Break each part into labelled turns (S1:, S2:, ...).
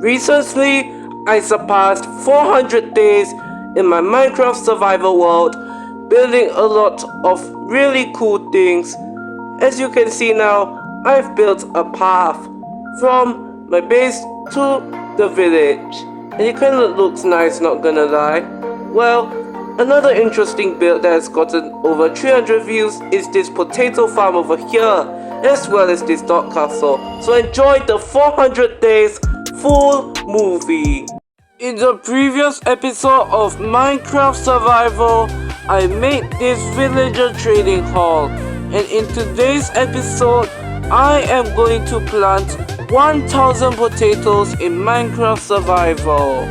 S1: Recently, I surpassed 400 days in my Minecraft survival world, building a lot of really cool things. As you can see now, I've built a path from my base to the village, and it kind of looks nice, not gonna lie. Well, another interesting build that has gotten over 300 views is this potato farm over here, as well as this dog castle. So enjoy the 400 days full movie. In the previous episode of Minecraft Survival, I made this villager trading hall, and in today's episode, I am going to plant 1000 potatoes in Minecraft Survival.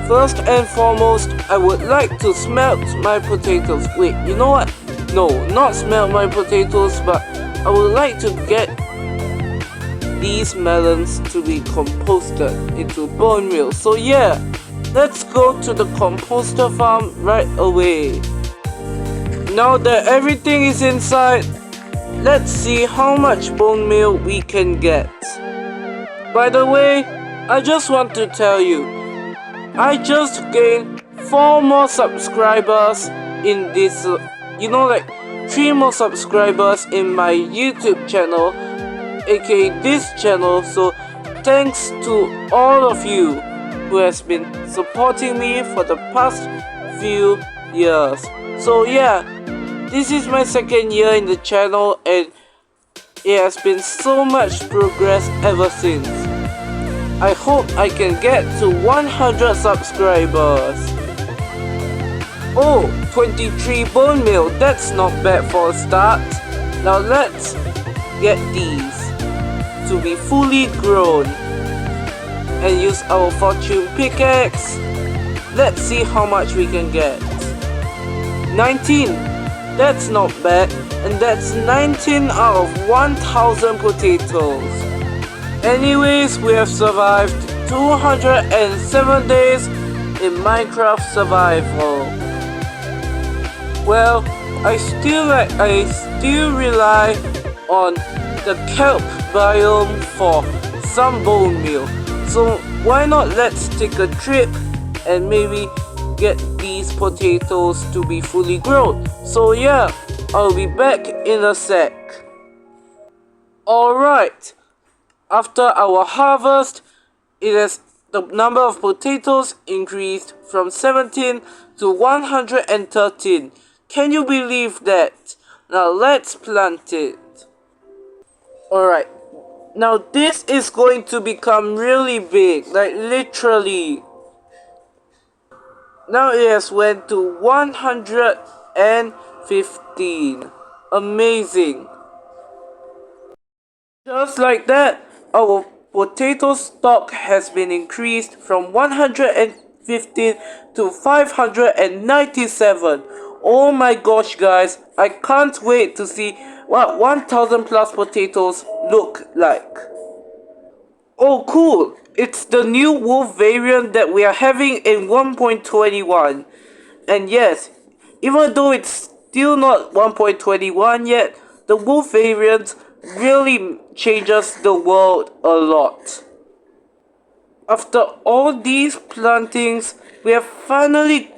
S1: First and foremost, I would like to smelt my potatoes. Wait, you know what? No, not smelt my potatoes, but I would like to get these melons to be composted into bone meal. So yeah, let's go to the composter farm right away. Now that everything is inside, let's see how much bone meal we can get. By the way, I just want to tell you, I just gained 4 more subscribers in this, 3 more subscribers in my YouTube channel, aka this channel. So thanks to all of you who has been supporting me for the past few years. So yeah, this is my second year in the channel and it has been so much progress ever since. I hope I can get to 100 subscribers. Oh, 23 bone meal, that's not bad for a start. Now let's get these to be fully grown and use our fortune pickaxe. Let's see how much we can get. 19, that's not bad, and that's 19 out of 1000 potatoes. Anyways, we have survived 207 days in Minecraft Survival. Well, I still rely on the kelp biome for some bone meal. So why not let's take a trip and maybe get these potatoes to be fully grown. So yeah, I'll be back in a sec. Alright, after our harvest, the number of potatoes increased from 17 to 113. Can you believe that? Now let's plant it. Alright, now this is going to become really big, like literally. Now it has went to 115. Amazing. Just like that, our potato stock has been increased from 115 to 597. Oh my gosh guys, I can't wait to see what 1000 plus potatoes look like. Oh cool, it's the new wolf variant that we are having in 1.21. And yes, even though it's still not 1.21 yet, the wolf variant really changes the world a lot. After all these plantings, we have finally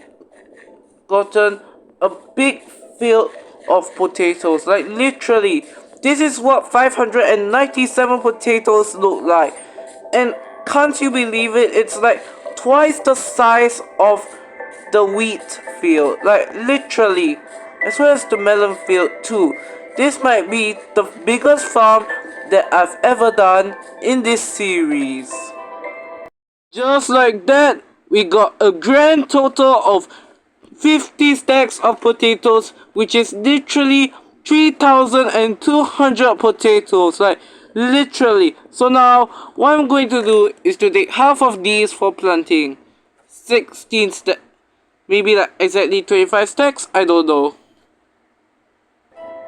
S1: gotten a big field of potatoes. Like literally, this is what 597 potatoes look like. And can't you believe it? It's like twice the size of the wheat field. Like literally. As well as the melon field too. This might be the biggest farm that I've ever done in this series. Just like that, we got a grand total of 50 stacks of potatoes, which is literally 3,200 potatoes, like literally. So now what I'm going to do is to take half of these for planting 16 stacks, maybe like exactly 25 stacks, I don't know.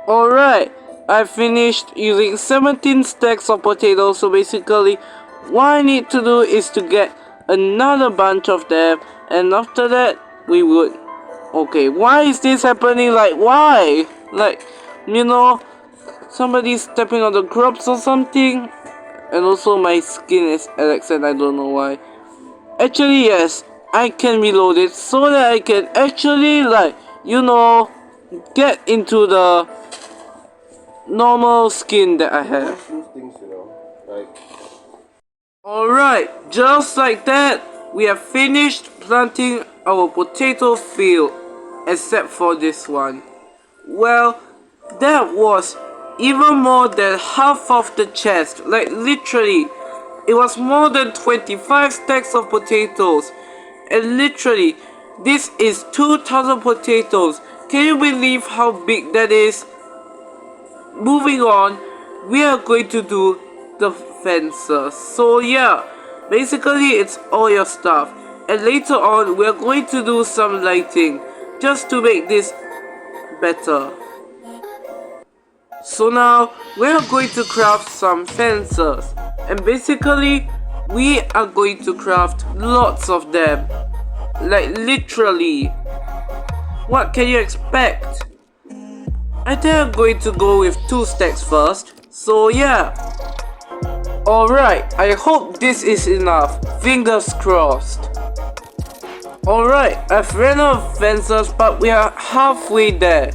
S1: Alright, I finished using 17 stacks of potatoes, so basically what I need to do is to get another bunch of them, and after that we would... Okay, why is this happening? Like, why? Like, somebody's stepping on the crops or something? And also my skin is Alex and I don't know why. Actually yes, I can reload it so that I can actually get into the normal skin that I have. Alright, just like that, we have finished planting our potato field, except for this one. Well, that was even more than half of the chest, like literally, it was more than 25 stacks of potatoes, and literally, this is 2,000 potatoes. Can you believe how big that is? Moving on, we are going to do the fences. So yeah, basically it's all your stuff. And later on, we are going to do some lighting just to make this better. So now, we are going to craft some fences. And basically, we are going to craft lots of them. Like literally. What can you expect? I think I'm going to go with 2 stacks first. So yeah. Alright, I hope this is enough. Fingers crossed. Alright, I've ran out of fences, but we are halfway there.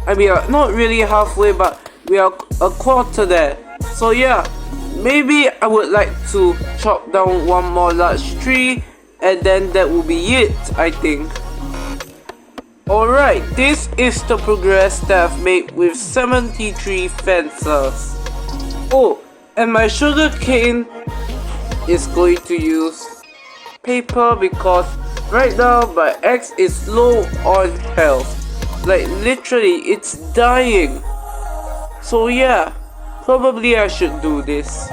S1: I mean, not really halfway, but we are a quarter there. So yeah, maybe I would like to chop down one more large tree, and then that will be it, I think. Alright, this is the progress that I've made with 73 fences. Oh, and my sugar cane is going to use paper because right now my axe is low on health. Like literally, it's dying. So yeah, probably I should do this.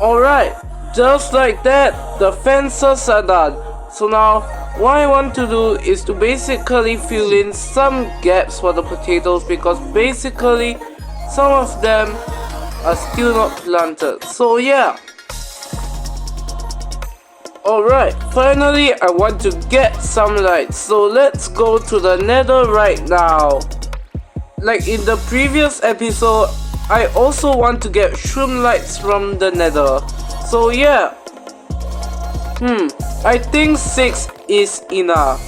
S1: Alright, just like that, the fences are done. So now, what I want to do is to basically fill in some gaps for the potatoes because basically some of them are still not planted. So yeah. Alright, finally I want to get some light. So let's go to the nether right now. Like in the previous episode, I also want to get shroom lights from the nether. So yeah. I think 6 is enough.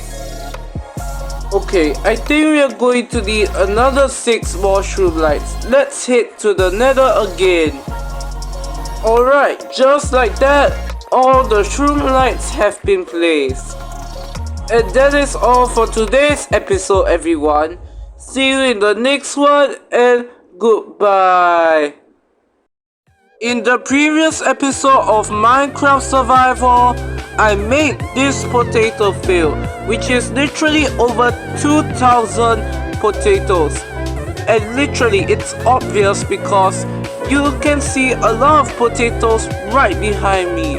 S1: Okay, I think we are going to need another 6 more shroom lights. Let's head to the nether again. Alright, just like that, all the shroom lights have been placed. And that is all for today's episode, everyone. See you in the next one and goodbye. In the previous episode of Minecraft Survival, I made this potato field, which is literally over 2,000 potatoes. And literally it's obvious because you can see a lot of potatoes right behind me.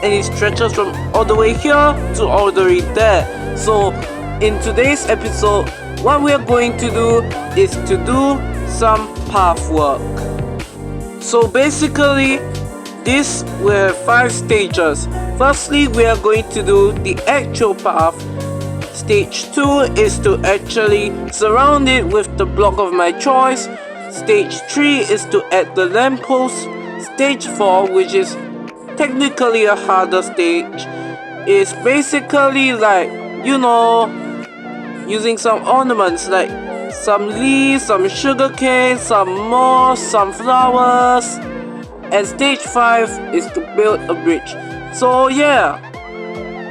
S1: And it stretches from all the way here to all the way there. So in today's episode, what we are going to do is to do some path work. So basically, this will have 5 stages. Firstly, we are going to do the actual path. Stage 2 is to actually surround it with the block of my choice. Stage 3 is to add the lamppost. Stage 4, which is technically a harder stage, is basically like, using some ornaments like some leaves, some sugarcane, some moss, some flowers. And stage 5 is to build a bridge. So yeah,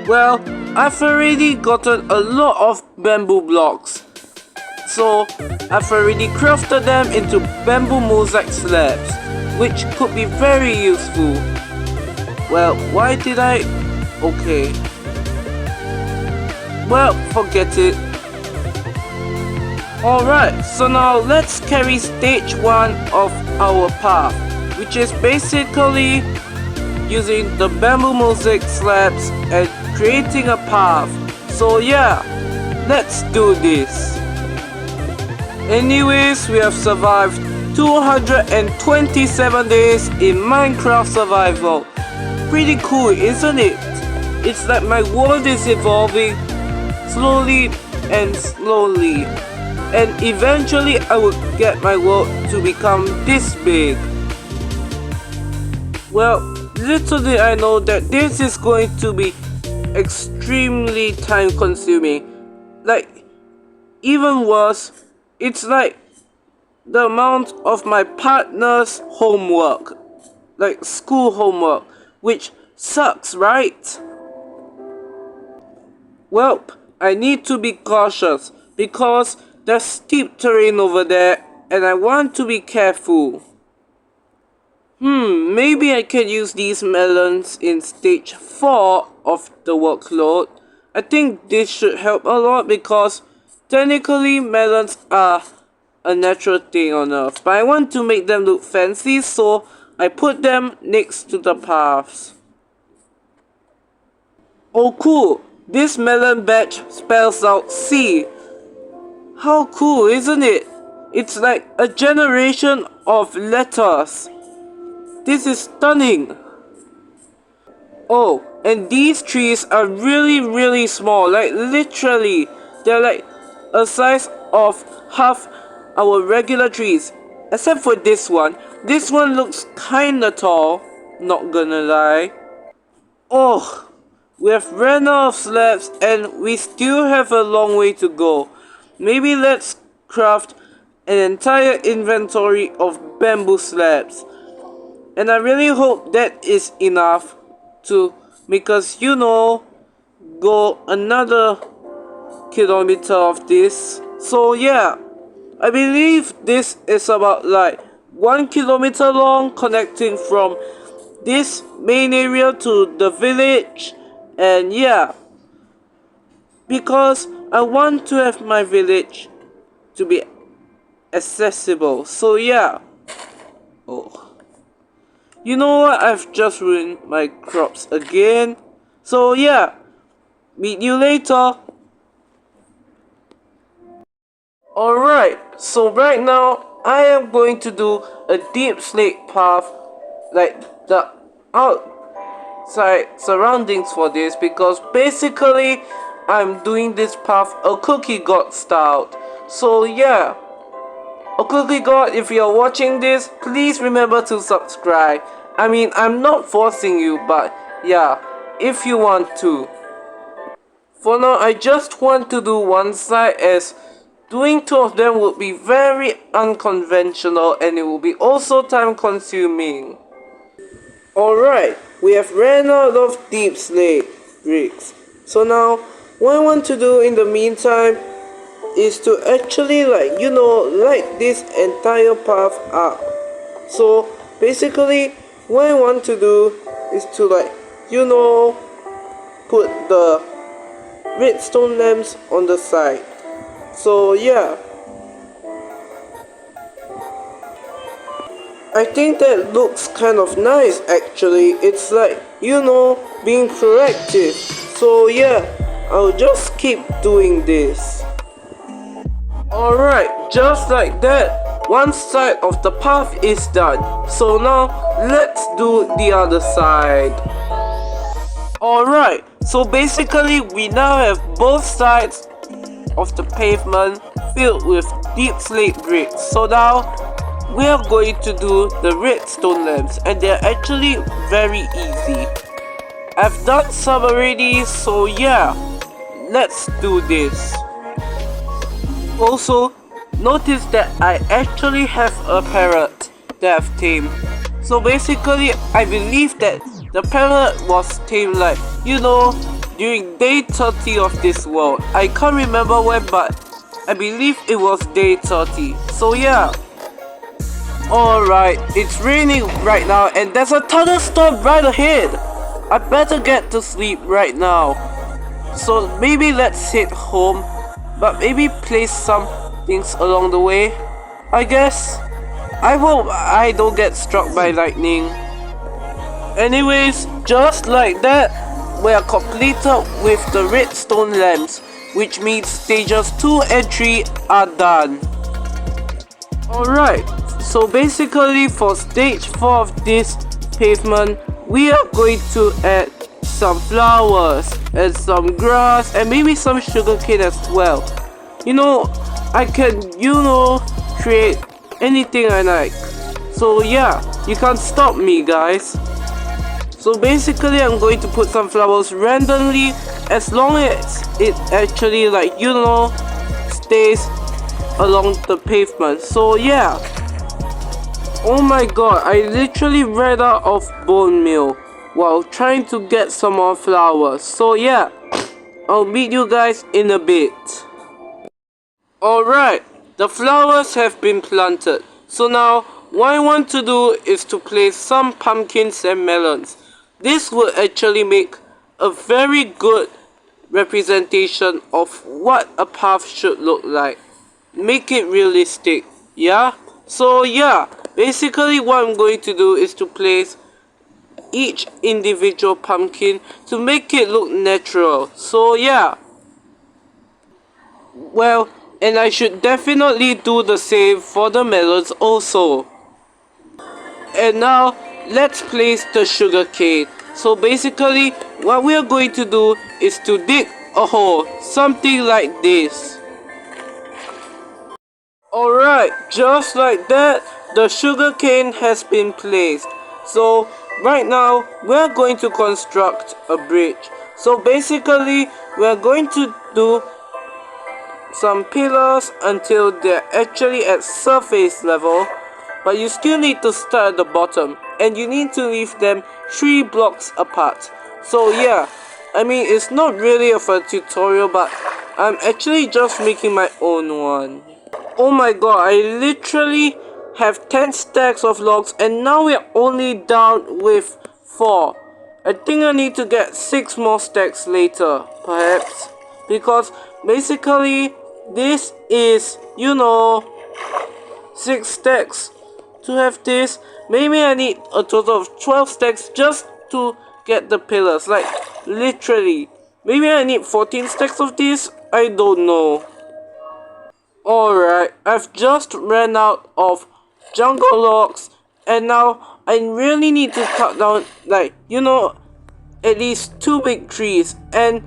S1: well, I've already gotten a lot of bamboo blocks. So I've already crafted them into bamboo mosaic slabs, which could be very useful. Well, why did I? Okay. Well, forget it. Alright, so now let's carry stage 1 of our path, which is basically using the bamboo mosaic slabs and creating a path. So yeah, let's do this. Anyways, we have survived 227 days in Minecraft Survival. Pretty cool, isn't it? It's like my world is evolving slowly and slowly. And eventually I would get my world to become this big. Well, little did I know that this is going to be extremely time consuming. Like, even worse, it's like the amount of my partner's homework, like school homework, which sucks, right? Well, I need to be cautious because there's steep terrain over there and I want to be careful. Maybe I can use these melons in stage 4 of the workload. I think this should help a lot because technically melons are a natural thing on Earth, but I want to make them look fancy, so I put them next to the paths. Oh cool, this melon badge spells out C. How cool, isn't it? It's like a generation of letters. This is stunning. Oh, and these trees are really small, like literally, they're like a size of half our regular trees. Except for this one. This one looks kinda tall, not gonna lie. Oh, we have ran out of slabs and we still have a long way to go. Maybe let's craft an entire inventory of bamboo slabs. And I really hope that is enough to make us, go another kilometer of this. So yeah, I believe this is about like 1 kilometer long, connecting from this main area to the village. And yeah, because I want to have my village to be accessible. So yeah. Oh. You know what? I've just ruined my crops again. So yeah, meet you later. Alright, so right now I am going to do a deep slate path, like the outside surroundings for this, because basically I'm doing this path a cookie god style. So yeah, a cookie god, if you're watching this, please remember to subscribe. I mean, I'm not forcing you, but yeah, if you want to. For now, I just want to do one side, as doing two of them would be very unconventional and it will be also time consuming. Alright, we have ran out of deep slate bricks. So now, what I want to do in the meantime is to actually light this entire path up. So basically what I want to do is to put the redstone lamps on the side. So yeah, I think that looks kind of nice actually. It's like, being proactive. So yeah, I'll just keep doing this. Alright, just like that, one side of the path is done. So now, let's do the other side. Alright, so basically we now have both sides of the pavement filled with deep slate bricks. So now, we are going to do the redstone lamps, and they're actually very easy. I've done some already, so yeah, let's do this. Also, notice that I actually have a parrot that I've tamed. So basically, I believe that the parrot was tamed during day 30 of this world. I can't remember when, but I believe it was day 30. So yeah. Alright, it's raining right now and there's a thunderstorm right ahead. I better get to sleep right now. So maybe let's head home, but maybe place some things along the way, I guess. I hope I don't get struck by lightning. Anyways, just like that, we are completed with the redstone lamps, which means stages 2 and 3 are done. Alright, so basically for stage 4 of this pavement, we are going to add some flowers and some grass and maybe some sugarcane as well. I can, create anything I like. So yeah, you can't stop me, guys. So basically I'm going to put some flowers randomly as long as it actually, like, you know, stays along the pavement. So yeah. Oh my god, I literally ran out of bone meal while trying to get some more flowers. So yeah, I'll meet you guys in a bit. Alright, the flowers have been planted. So now, what I want to do is to place some pumpkins and melons. This will actually make a very good representation of what a path should look like. Make it realistic, yeah? So yeah, basically what I'm going to do is to place each individual pumpkin to make it look natural. So yeah. Well, and I should definitely do the same for the melons also. And now, let's place the sugar cane. So basically, what we are going to do is to dig a hole, something like this. Alright, just like that, the sugar cane has been placed. So, right now, we're going to construct a bridge. So basically, we're going to do some pillars until they're actually at surface level, but you still need to start at the bottom and you need to leave them 3 blocks apart. So yeah, I mean, it's not really of a tutorial, but I'm actually just making my own one. Oh my god, I literally have 10 stacks of logs and now we're only down with 4. I think I need to get 6 more stacks later, perhaps, because basically this is, you know, 6 stacks to have this. Maybe I need a total of 12 stacks just to get the pillars, like literally. Maybe I need 14 stacks of this, I don't know. Alright, I've just ran out of jungle logs and now I really need to cut down, like, you know, at least 2 big trees. And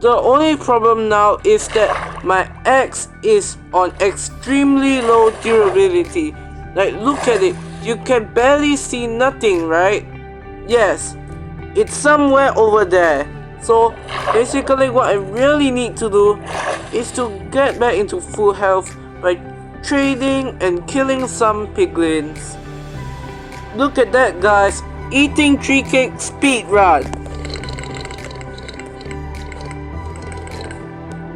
S1: the only problem now is that my axe is on extremely low durability. Like, look at it, you can barely see nothing, right? Yes, it's somewhere over there. So basically what I really need to do is to get back into full health by trading and killing some piglins. Look at that, guys, eating tree cake speed run.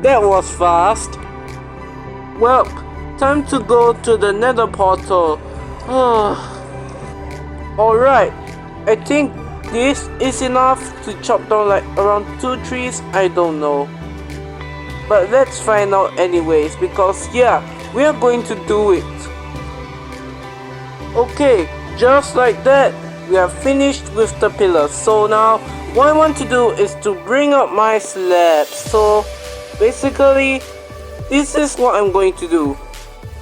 S1: That was fast. Well, time to go to the nether portal. Alright, I think this is enough to chop down like around 2 trees, I don't know. But let's find out anyways, because yeah, we are going to do it. Okay, just like that, we are finished with the pillars. So now, what I want to do is to bring up my slabs. So basically, this is what I'm going to do.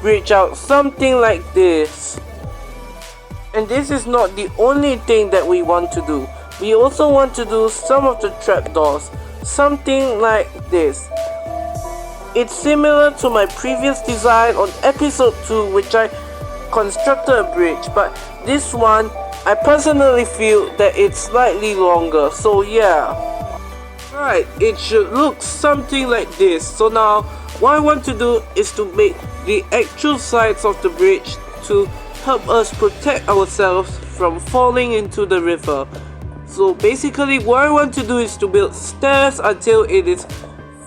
S1: Bridge out something like this. And this is not the only thing that we want to do. We also want to do some of the trapdoors. Something like this. It's similar to my previous design on episode 2, which I constructed a bridge. But this one, I personally feel that it's slightly longer. So yeah. Right, it should look something like this. So now, what I want to do is to make the actual sides of the bridge to help us protect ourselves from falling into the river. So basically what I want to do is to build stairs until it is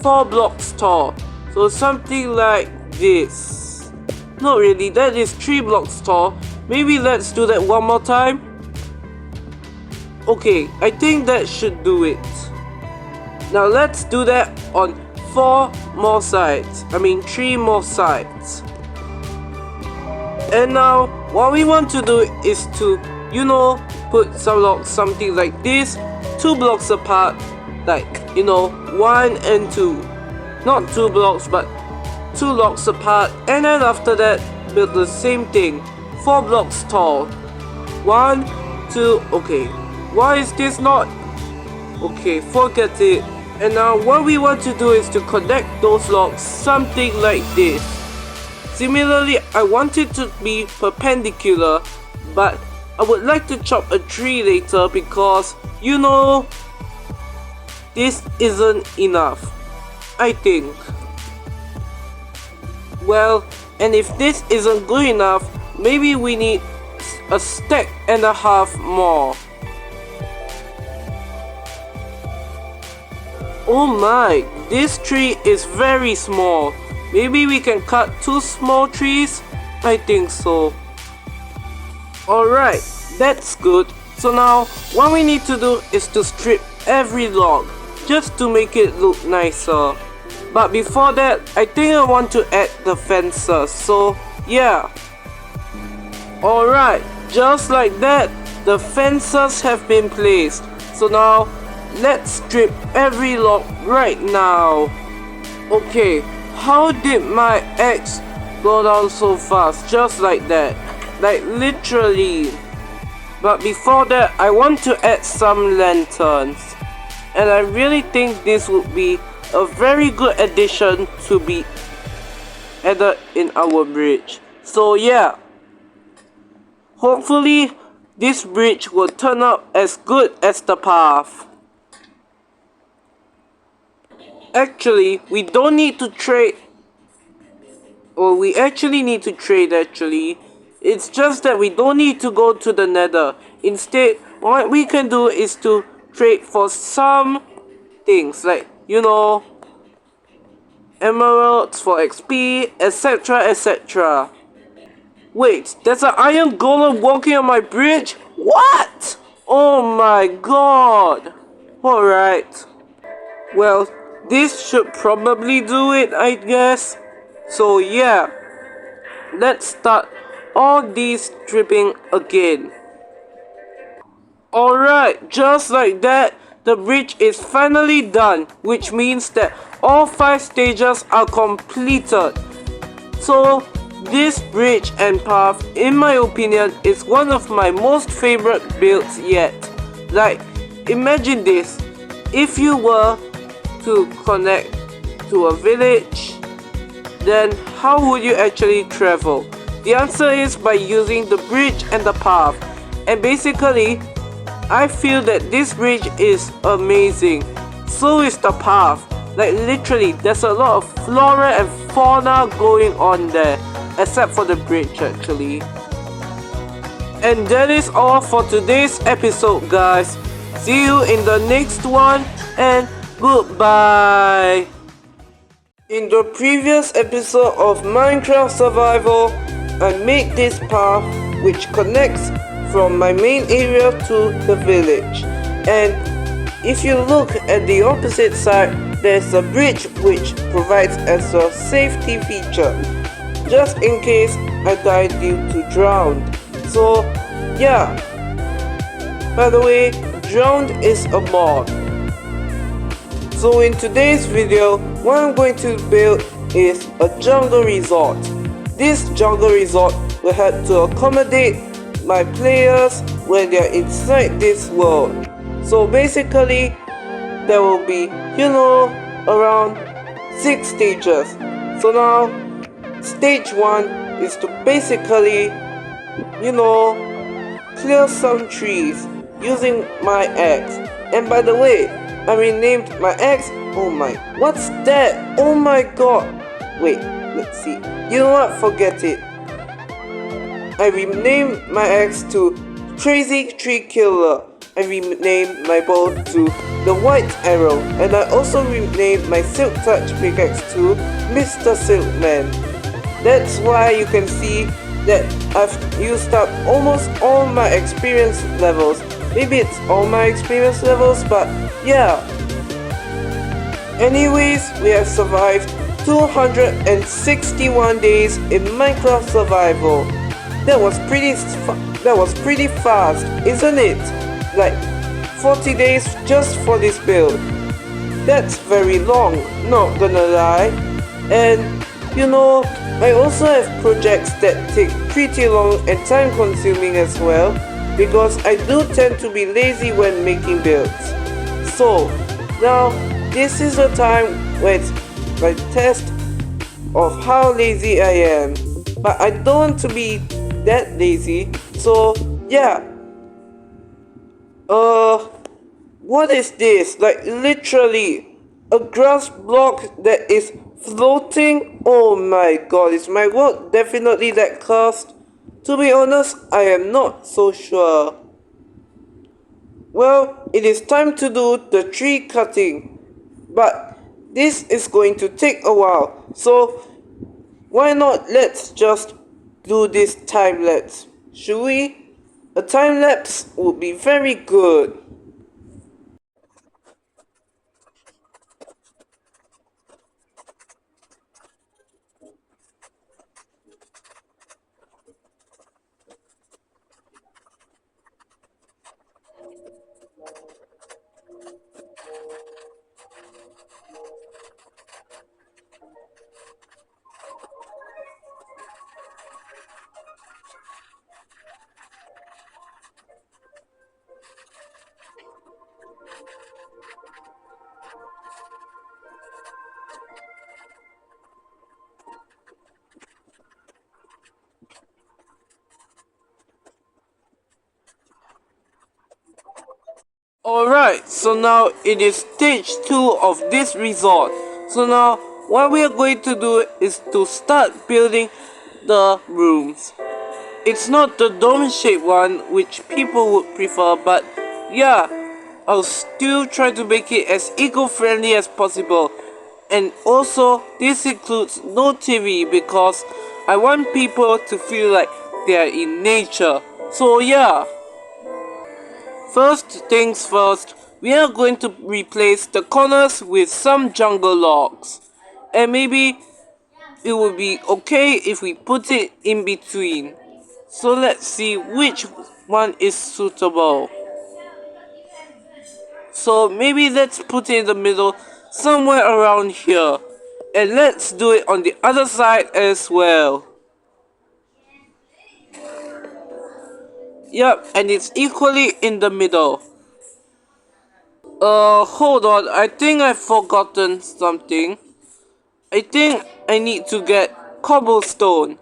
S1: 4 blocks tall. So something like this. Not really, that is 3 blocks tall. Maybe let's do that one more time. Okay, I think that should do it. Now let's do that on 4 more sides. I mean 3 more sides. And now what we want to do is to, you know, put some blocks, something like this, 2 blocks apart, like, you know, 1 and 2. Not 2 blocks, but 2 blocks apart. And then after that, build the same thing, 4 blocks tall. 1, 2, okay. Why is this not? Okay, forget it. And now what we want to do is to connect those logs something like this. Similarly, I want it to be perpendicular, but I would like to chop a tree later because, you know, this isn't enough, I think. Well, and if this isn't good enough, maybe we need a stack and a half more. Oh my, this tree is very small. Maybe we can cut 2 small trees? I think so. Alright, that's good. So now, what we need to do is to strip every log, just to make it look nicer. But before that, I think I want to add the fences, so yeah. Alright, just like that, the fences have been placed. So now, let's strip every log right now. Okay, how did my axe go down so fast? Just like that. Like literally. But before that, I want to add some lanterns. And I really think this would be a very good addition to be added in our bridge. So yeah. Hopefully, this bridge will turn out as good as the path. Actually, we don't need to trade. Or we actually need to trade actually. It's just that we don't need to go to the nether. Instead, what we can do is to trade for some things like, you know, emeralds for XP, etc, etc. Wait, there's an iron golem walking on my bridge? What? Oh my god. Alright. Well, this should probably do it, I guess. So yeah, let's start all these stripping again. Alright, just like that, the bridge is finally done, which means that all 5 stages are completed. So, this bridge and path, in my opinion, is one of my most favorite builds yet. Like, imagine this, if you were to connect to a village, then how would you actually travel? The answer is by using the bridge and the path. And basically, I feel that this bridge is amazing. So is the path. Like literally, there's a lot of flora and fauna going on there. Except for the bridge actually. And that is all for today's episode, guys. See you in the next one and goodbye. In the previous episode of Minecraft Survival, I made this path which connects from my main area to the village. And if you look at the opposite side, there's a bridge which provides as a safety feature, just in case I die due to drowned. So yeah, by the way, drowned is a mod. So in today's video, what I'm going to build is a jungle resort. This jungle resort will help to accommodate my players when they're inside this world. So basically, there will be, you know, around 6 stages. So now, stage 1 is to basically, you know, clear some trees using my axe. And by the way, I renamed my axe. Oh my, what's that? Oh my god. Wait, let's see. You know what? Forget it. I renamed my axe to Crazy Tree Killer. I renamed my bow to the White Arrow. And I also renamed my Silk Touch pickaxe to Mr. Silkman. That's why you can see that I've used up almost all my experience levels. Maybe it's all my experience levels, but yeah. Anyways, we have survived 261 days in Minecraft Survival. That was pretty fast, isn't it? Like 40 days just for this build. That's very long, not gonna lie. And you know, I also have projects that take pretty long and time consuming as well, because I do tend to be lazy when making builds. So now this is the time where it's my test of how lazy I am. But I don't want to be that lazy, so Yeah. What is this? Like literally a grass block that is floating? Oh my god, is my work definitely that cursed? To be honest, I am not so sure. Well, it is time to do the tree cutting. But this is going to take a while. So why not let's just do this time lapse? Should we? A time lapse would be very good. Alright, so now it is stage 2 of this resort. So now what we are going to do is to start building the rooms. It's not the dome shaped one which people would prefer, but yeah, I'll still try to make it as eco-friendly as possible. And also this includes no TV because I want people to feel like they are in nature. So yeah. First things first, we are going to replace the corners with some jungle logs. And maybe it would be okay if we put it in between. So let's see which one is suitable. So maybe let's put it in the middle, somewhere around here. And let's do it on the other side as well. Yep, and it's equally in the middle. Hold on, I think I've forgotten something. I think I need to get cobblestone.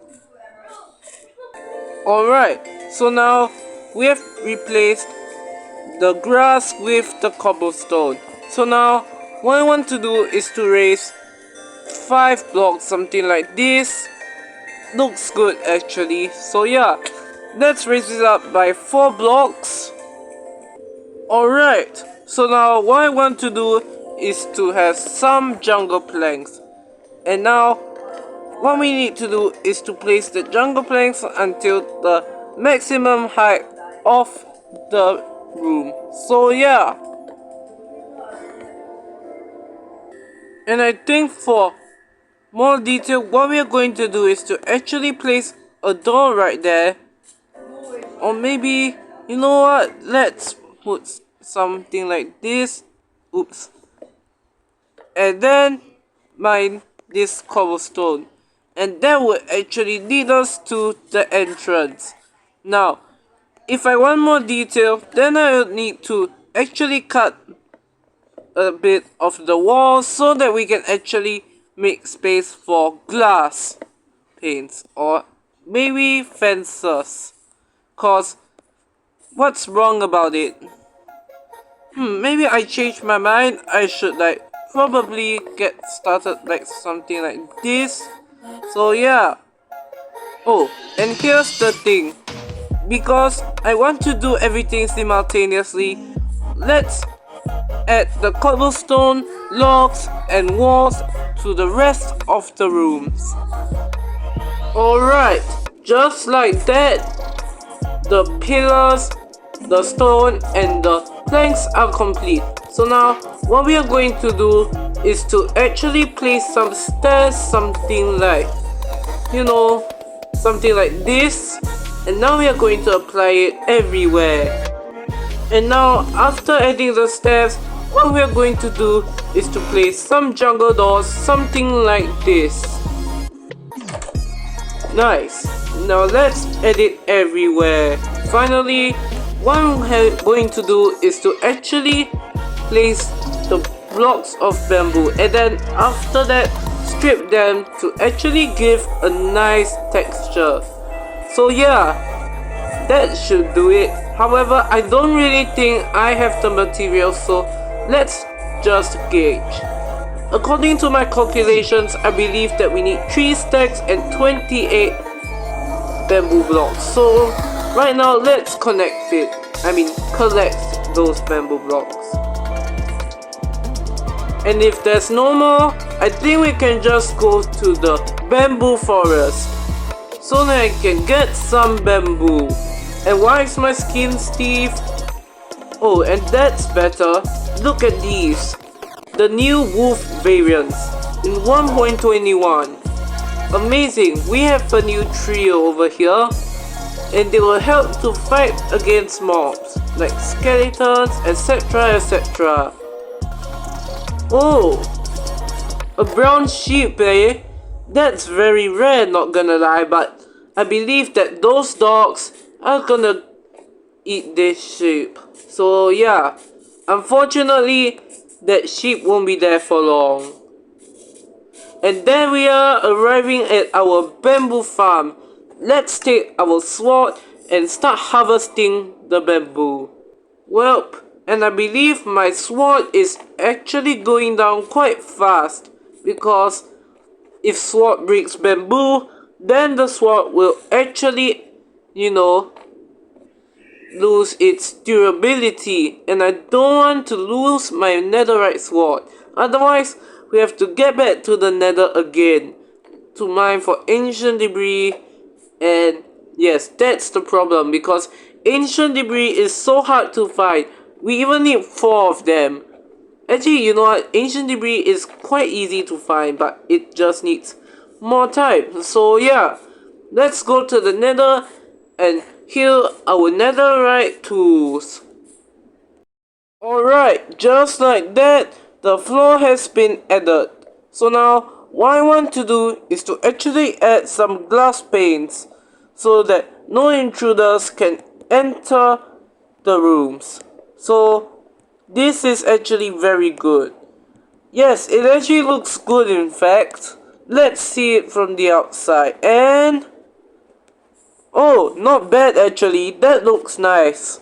S1: Alright, so now we have replaced the grass with the cobblestone. So now what I want to do is to raise 5 blocks, something like this. Looks good actually. So yeah, let's raise it up by 4 blocks. Alright, so now what I want to do is to have some jungle planks. And now what we need to do is to place the jungle planks until the maximum height of the room. So yeah. And I think for more detail, what we are going to do is to actually place a door right there. Or maybe, you know what, let's put something like this. Oops. And then mine this cobblestone. And that would actually lead us to the entrance. Now, if I want more detail, then I would need to actually cut a bit of the wall so that we can actually make space for glass panes or maybe fences. Cause what's wrong about it? Maybe I changed my mind. I should like probably get started like something like this. So yeah. Oh, and here's the thing. Because I want to do everything simultaneously, let's add the cobblestone, logs, and walls to the rest of the rooms. Alright, just like that, the pillars, the stone, and the planks are complete. So now, what we are going to do is to actually place some stairs, something like, you know, something like this. And now we are going to apply it everywhere. And now, after adding the stairs, what we are going to do is to place some jungle doors, something like this. Nice. Now let's add it everywhere. Finally, what I'm going to do is to actually place the blocks of bamboo, and then after that strip them to actually give a nice texture. So yeah, that should do it. However, I don't really think I have the material, so let's just gauge. According to my calculations, I believe that we need 3 stacks and 28 bamboo blocks. So right now, let's collect those bamboo blocks. And if there's no more, I think we can just go to the bamboo forest so that I can get some bamboo. And why is my skin stiff? Oh, and that's better. Look at these. The new wolf variants in 1.21. Amazing, we have a new trio over here, and they will help to fight against mobs like skeletons, etc, etc. Oh, a brown sheep, eh? That's very rare, not gonna lie, but I believe that those dogs are gonna eat this sheep. So yeah, unfortunately, that sheep won't be there for long. And then we are arriving at our bamboo farm. Let's take our sword and start harvesting the bamboo. Welp, and I believe my sword is actually going down quite fast, because if sword breaks bamboo, then the sword will actually, lose its durability, and I don't want to lose my netherite sword. Otherwise, we have to get back to the nether again to mine for ancient debris, and yes, that's the problem, because ancient debris is so hard to find. We even need 4 of them. Actually, you know what, ancient debris is quite easy to find, but it just needs more time. So yeah, let's go to the nether and heal our netherite tools. Alright, just like that, the floor has been added. So now, what I want to do is to actually add some glass panes so that no intruders can enter the rooms. So this is actually very good. Yes, it actually looks good in fact. Let's see it from the outside, and oh, not bad actually, that looks nice.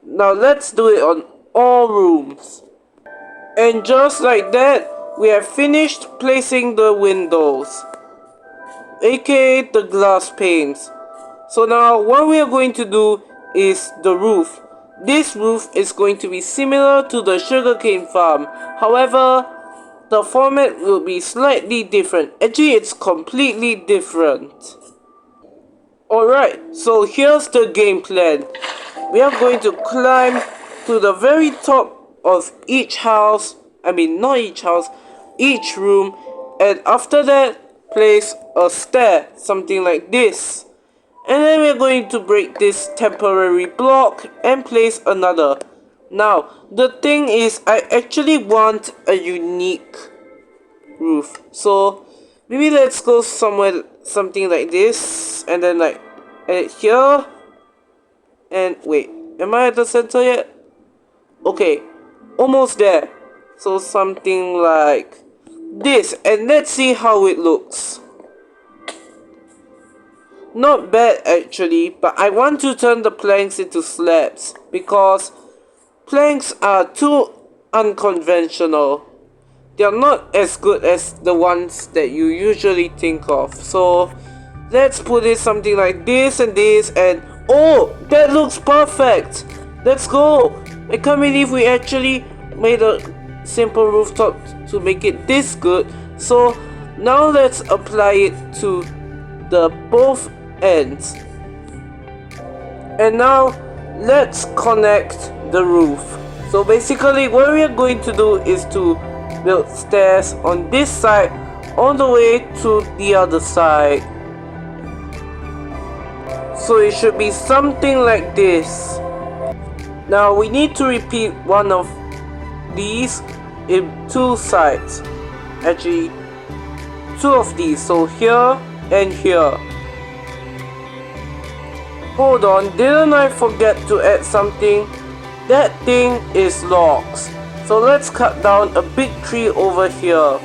S1: Now let's do it on all rooms. And just like that, we have finished placing the windows, aka the glass panes. So now what we are going to do is the roof. This roof is going to be similar to the sugarcane farm. However, the format will be slightly different. Actually, it's completely different. Alright, so here's the game plan. We are going to climb to the very top of each house. Not each house, each room. And after that, place a stair, something like this. And then we're going to break this temporary block and place another. Now, the thing is, I actually want a unique roof. So, maybe let's go somewhere, something like this. And then like, add it here. And wait, am I at the center yet? Okay, almost there. So something like this. And let's see how it looks. Not bad actually, but I want to turn the planks into slabs because planks are too unconventional. They are not as good as the ones that you usually think of. So let's put it something like this and this, and oh, that looks perfect. Let's go. I can't believe we actually made a simple rooftop to make it this good. So now let's apply it to the both ends. And now let's connect the roof. So basically what we are going to do is to build stairs on this side all the way to the other side. So it should be something like this. Now we need to repeat one of these in 2 sides. Actually, 2 of these. So here and here. Hold on, didn't I forget to add something? That thing is logs. So let's cut down a big tree over here.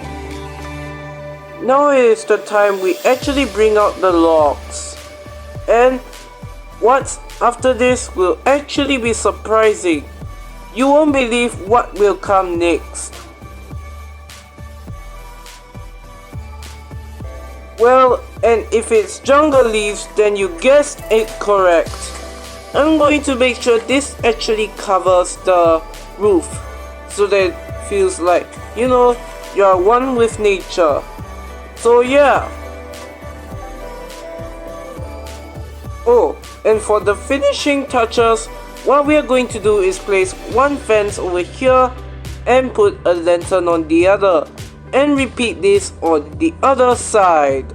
S1: Now is the time we actually bring out the logs. And What's after this will actually be surprising. You won't believe what will come next. Well, and if it's jungle leaves, then you guessed it correct. I'm going to make sure this actually covers the roof, so that it feels like, you know, you're one with nature. So yeah. Oh, and for the finishing touches, what we are going to do is place one fence over here and put a lantern on the other, and repeat this on the other side.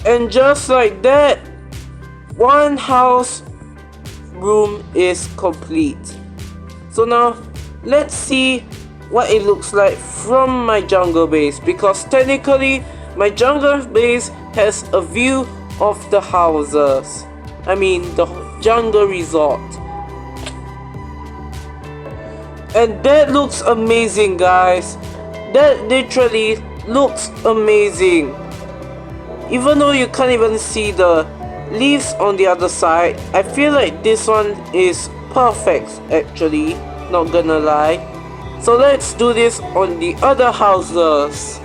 S1: And just like that, one house room is complete. So now let's see what it looks like from my jungle base, because technically my jungle base has a view of the houses. I mean the jungle resort. And that looks amazing, guys. That literally looks amazing. Even though you can't even see the leaves on the other side, I feel like this one is perfect actually, not gonna lie. So let's do this on the other houses.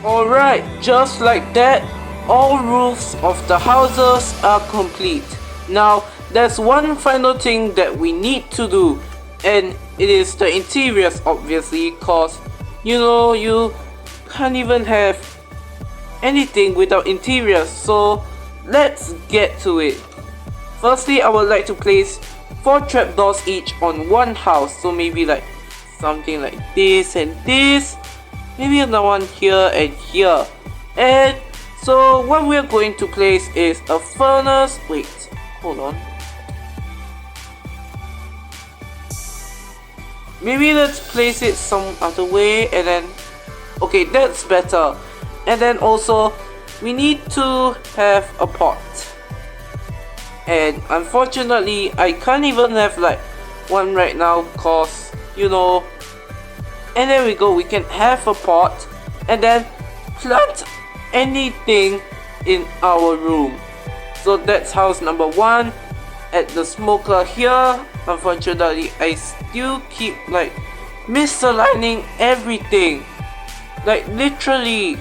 S1: Alright, just like that, all roofs of the houses are complete. Now, there's one final thing that we need to do, and it is the interiors, obviously, cause you know, you can't even have anything without interiors. So let's get to it. Firstly, I would like to place 4 trapdoors each on one house, so maybe like something like this and this, maybe another one here and here. And so what we're going to place is a furnace. Wait, hold on. Maybe let's place it some other way, and then okay, that's better. And then also we need to have a pot, and unfortunately I can't even have like one right now, cause you know. And there we go, we can have a pot and then plant anything in our room. So that's house number 1. At the smoker here, unfortunately I still keep like misaligning everything, like literally.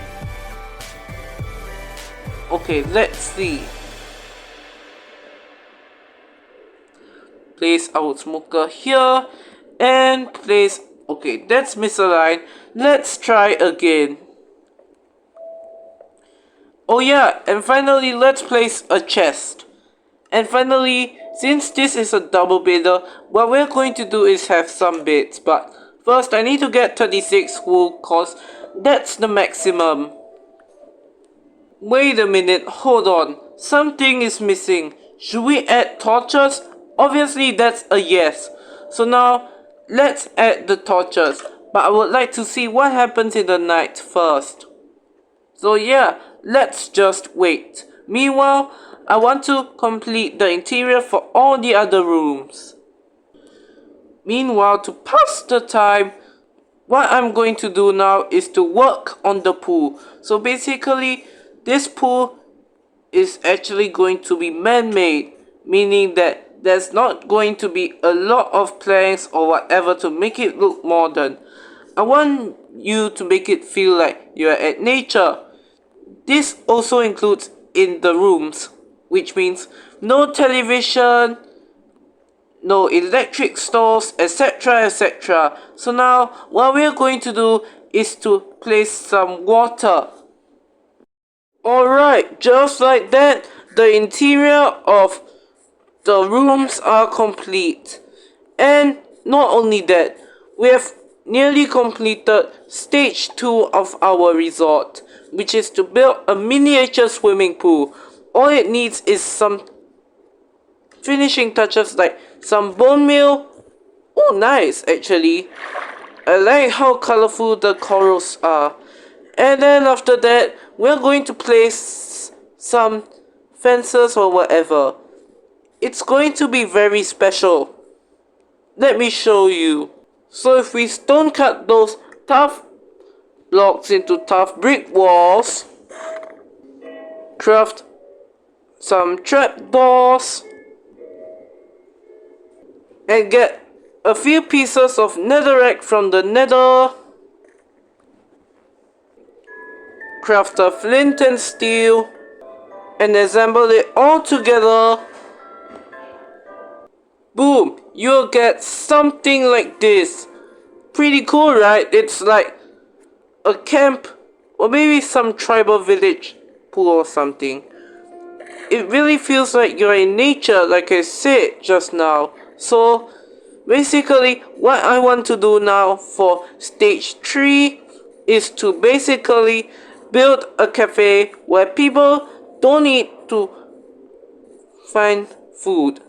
S1: Okay, let's see. Place our smoker here and place. Okay, that's misaligned. Let's try again. Oh yeah, and finally let's place a chest. And finally, since this is a double bedder, what we're going to do is have some beds. But first I need to get 36 wool, cause that's the maximum. Wait a minute, hold on. Something is missing. Should we add torches? Obviously that's a yes. So now let's add the torches. But I would like to see what happens in the night first. So yeah, let's just wait. Meanwhile, I want to complete the interior for all the other rooms. Meanwhile, to pass the time, what I'm going to do now is to work on the pool. So basically, this pool is actually going to be man-made, meaning that there's not going to be a lot of planks or whatever to make it look modern. I want you to make it feel like you're at nature. This also includes in the rooms, which means no television, no electric stoves, etc, etc. So now what we're going to do is to place some water. Alright, just like that, the interior of the rooms are complete. And not only that, we have nearly completed stage 2 of our resort, which is to build a miniature swimming pool. All it needs is some finishing touches like some bone meal. Oh nice, actually. I like how colorful the corals are. And then after that, we're going to place some fences or whatever. It's going to be very special. Let me show you. So if we stone cut those tough blocks into tough brick walls, craft some trapdoors, and get a few pieces of netherrack from the nether. Craft a flint and steel and assemble it all together. Boom! You'll get something like this. Pretty cool, right? It's like a camp or maybe some tribal village pool or something. It really feels like you're in nature, like I said just now. So basically what I want to do now for stage 3 is to basically build a cafe where people don't need to find food,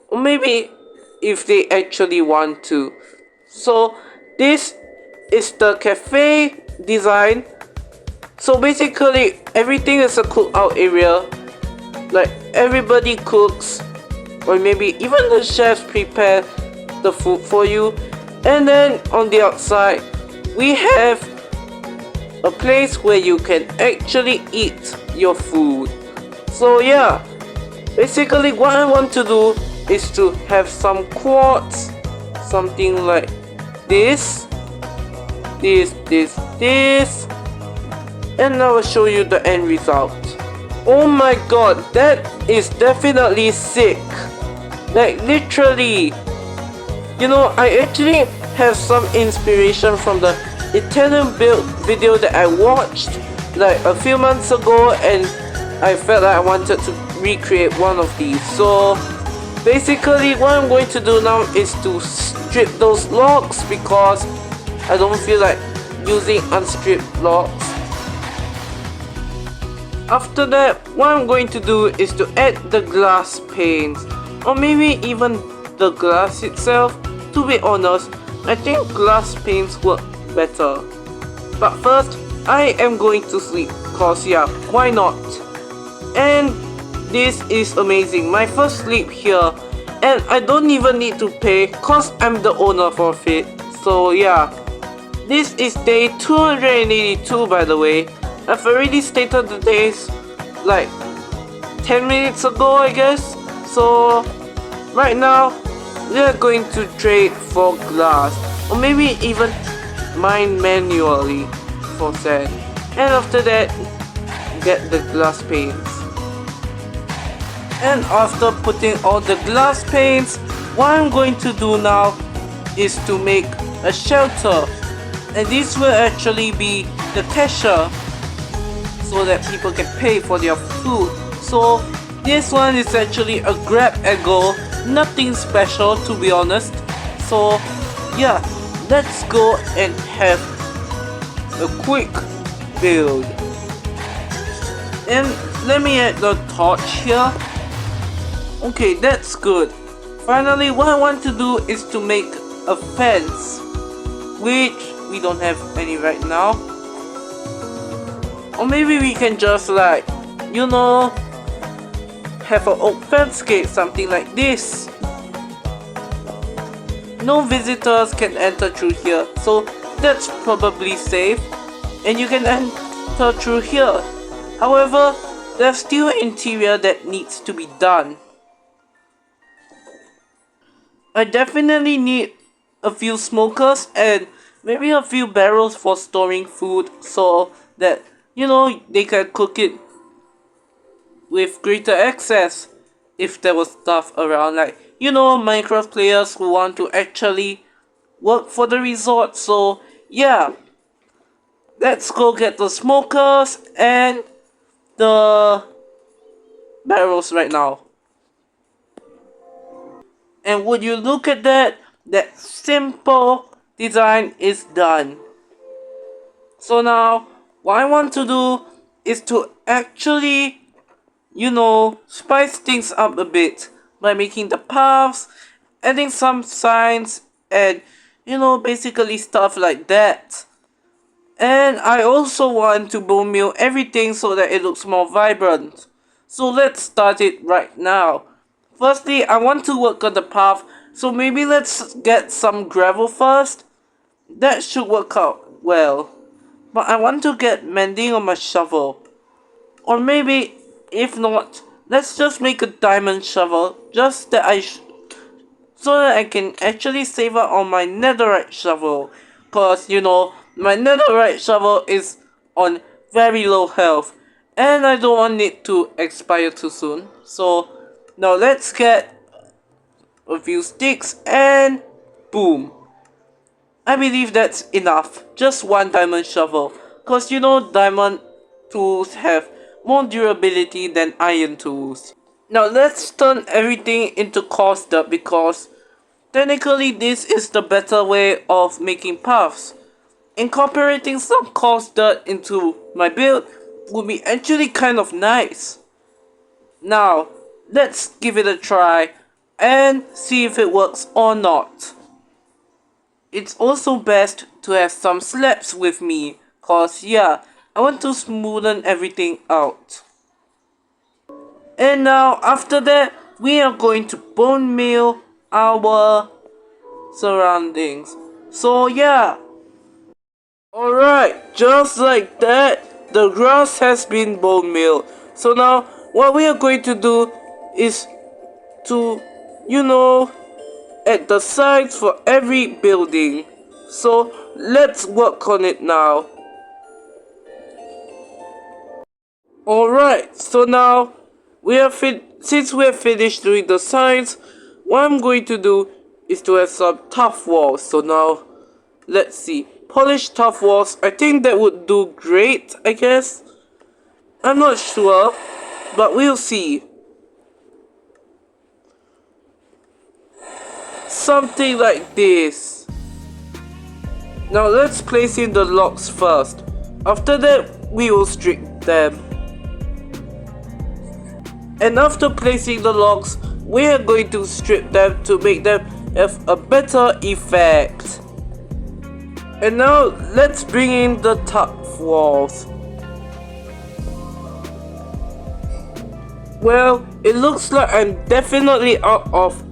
S1: or maybe if they actually want to. So this is the cafe design. So basically everything is a cookout area, like everybody cooks, or maybe even the chefs prepare the food for you. And then on the outside we have a place where you can actually eat your food. So yeah, basically what I want to do is to have some quartz, something like this, this, and I will show you the end result. Oh my god, that is definitely sick. Like literally, you know, I actually have some inspiration from the Italian build video that I watched like a few months ago, and I felt like I wanted to recreate one of these. So basically what I'm going to do now is to strip those logs because I don't feel like using unstripped logs. After that, what I'm going to do is to add the glass panes, or maybe even the glass itself. To be honest, I think glass panes work better. But first, I am going to sleep, cause yeah, why not? And this is amazing, my first sleep here, and I don't even need to pay cause I'm the owner of it. So yeah, this is day 282 by the way. I've already stated the days like 10 minutes ago I guess. So right now we are going to trade for glass, or maybe even mine manually for sand, and after that get the glass panes. And after putting all the glass panes, what I'm going to do now is to make a shelter, and this will actually be the cashier so that people can pay for their food. So this one is actually a grab and go, nothing special to be honest. So yeah, let's go and have a quick build. And let me add the torch here. Okay, that's good. Finally, what I want to do is to make a fence, which we don't have any right now. Or maybe we can just like, you know, have an oak fence gate, something like this. No visitors can enter through here, so that's probably safe. And you can enter through here. However, there's still interior that needs to be done. I definitely need a few smokers and maybe a few barrels for storing food so that, you know, they can cook it with greater access if there was stuff around, like, you know, Minecraft players who want to actually work for the resort. So yeah, let's go get the smokers and the barrels right now. And would you look at that, that simple design is done. So now what I want to do is to actually, you know, spice things up a bit by making the paths, adding some signs, and, you know, basically stuff like that. And I also want to bone meal everything so that it looks more vibrant. So let's start it right now. Firstly, I want to work on the path, so maybe let's get some gravel first. That should work out well. But I want to get mending on my shovel. Or maybe, if not, let's just make a diamond shovel, just that so that I can actually save up on my netherite shovel. Cause you know, my netherite shovel is on very low health and I don't want it to expire too soon. So now let's get a few sticks and boom. I believe that's enough. Just one diamond shovel. Cause you know, diamond tools have more durability than iron tools. Now let's turn everything into coarse dirt because technically this is the better way of making paths. Incorporating some coarse dirt into my build would be actually kind of nice. Now, let's give it a try and see if it works or not. It's also best to have some slabs with me, cause yeah, I want to smoothen everything out. And now after that, we are going to bone meal our surroundings. So yeah. Alright, just like that, the grass has been bone meal. So now, what we are going to do is to, add the sides for every building. So let's work on it now. Alright, so now since we have finished doing the sides, what I'm going to do is to have some tough walls. So now, let's see. Polished tough walls, I think that would do great, I guess. I'm not sure, but we'll see. Something like this. Now let's place in the logs first. After that, we will strip them. And after placing the logs, we are going to strip them to make them have a better effect. And now let's bring in the tough walls. Well, it looks like I'm definitely out of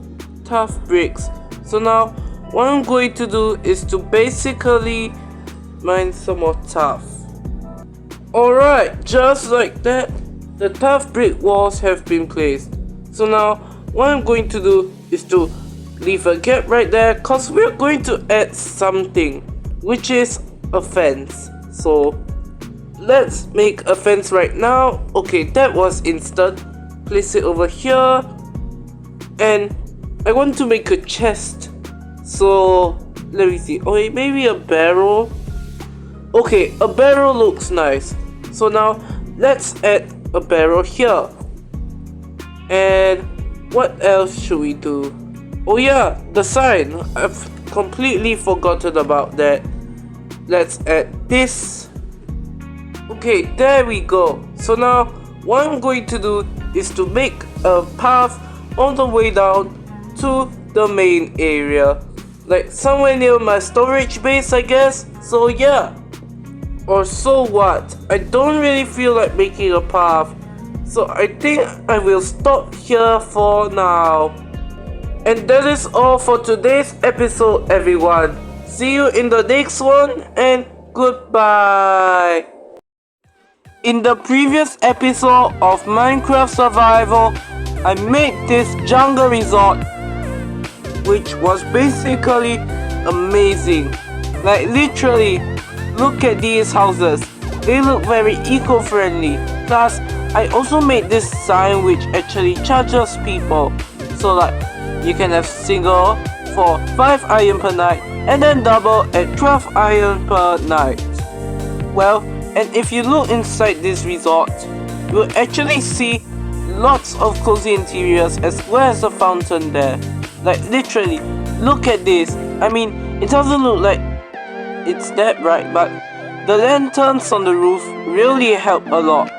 S1: tough bricks. So now what I'm going to do is to basically mine some more tough. Alright, just like that, the tough brick walls have been placed. So now what I'm going to do is to leave a gap right there, cause we're going to add something, which is a fence. So let's make a fence right now. Okay, that was instant. Place it over here, and I want to make a chest. So let me see. Okay, maybe a barrel. Okay, a barrel looks nice. So now let's add a barrel here. And what else should we do? Oh yeah, the sign. I've completely forgotten about that. Let's add this. Okay, there we go. So now what I'm going to do is to make a path on the way down to the main area, like somewhere near my storage base, I guess. So yeah, or so what, I don't really feel like making a path, so I think I will stop here for now. And that is all for today's episode, everyone. See you in the next one, and goodbye. In the previous episode of Minecraft Survival, I made this jungle resort, which was basically amazing. Like literally, look at these houses. They look very eco-friendly. Plus, I also made this sign which actually charges people. So like, you can have single for 5 iron per night and then double at 12 iron per night. Well, and if you look inside this resort, you'll actually see lots of cozy interiors as well as a fountain there. Like literally, look at this. I mean, it doesn't look like it's that bright, but the lanterns on the roof really help a lot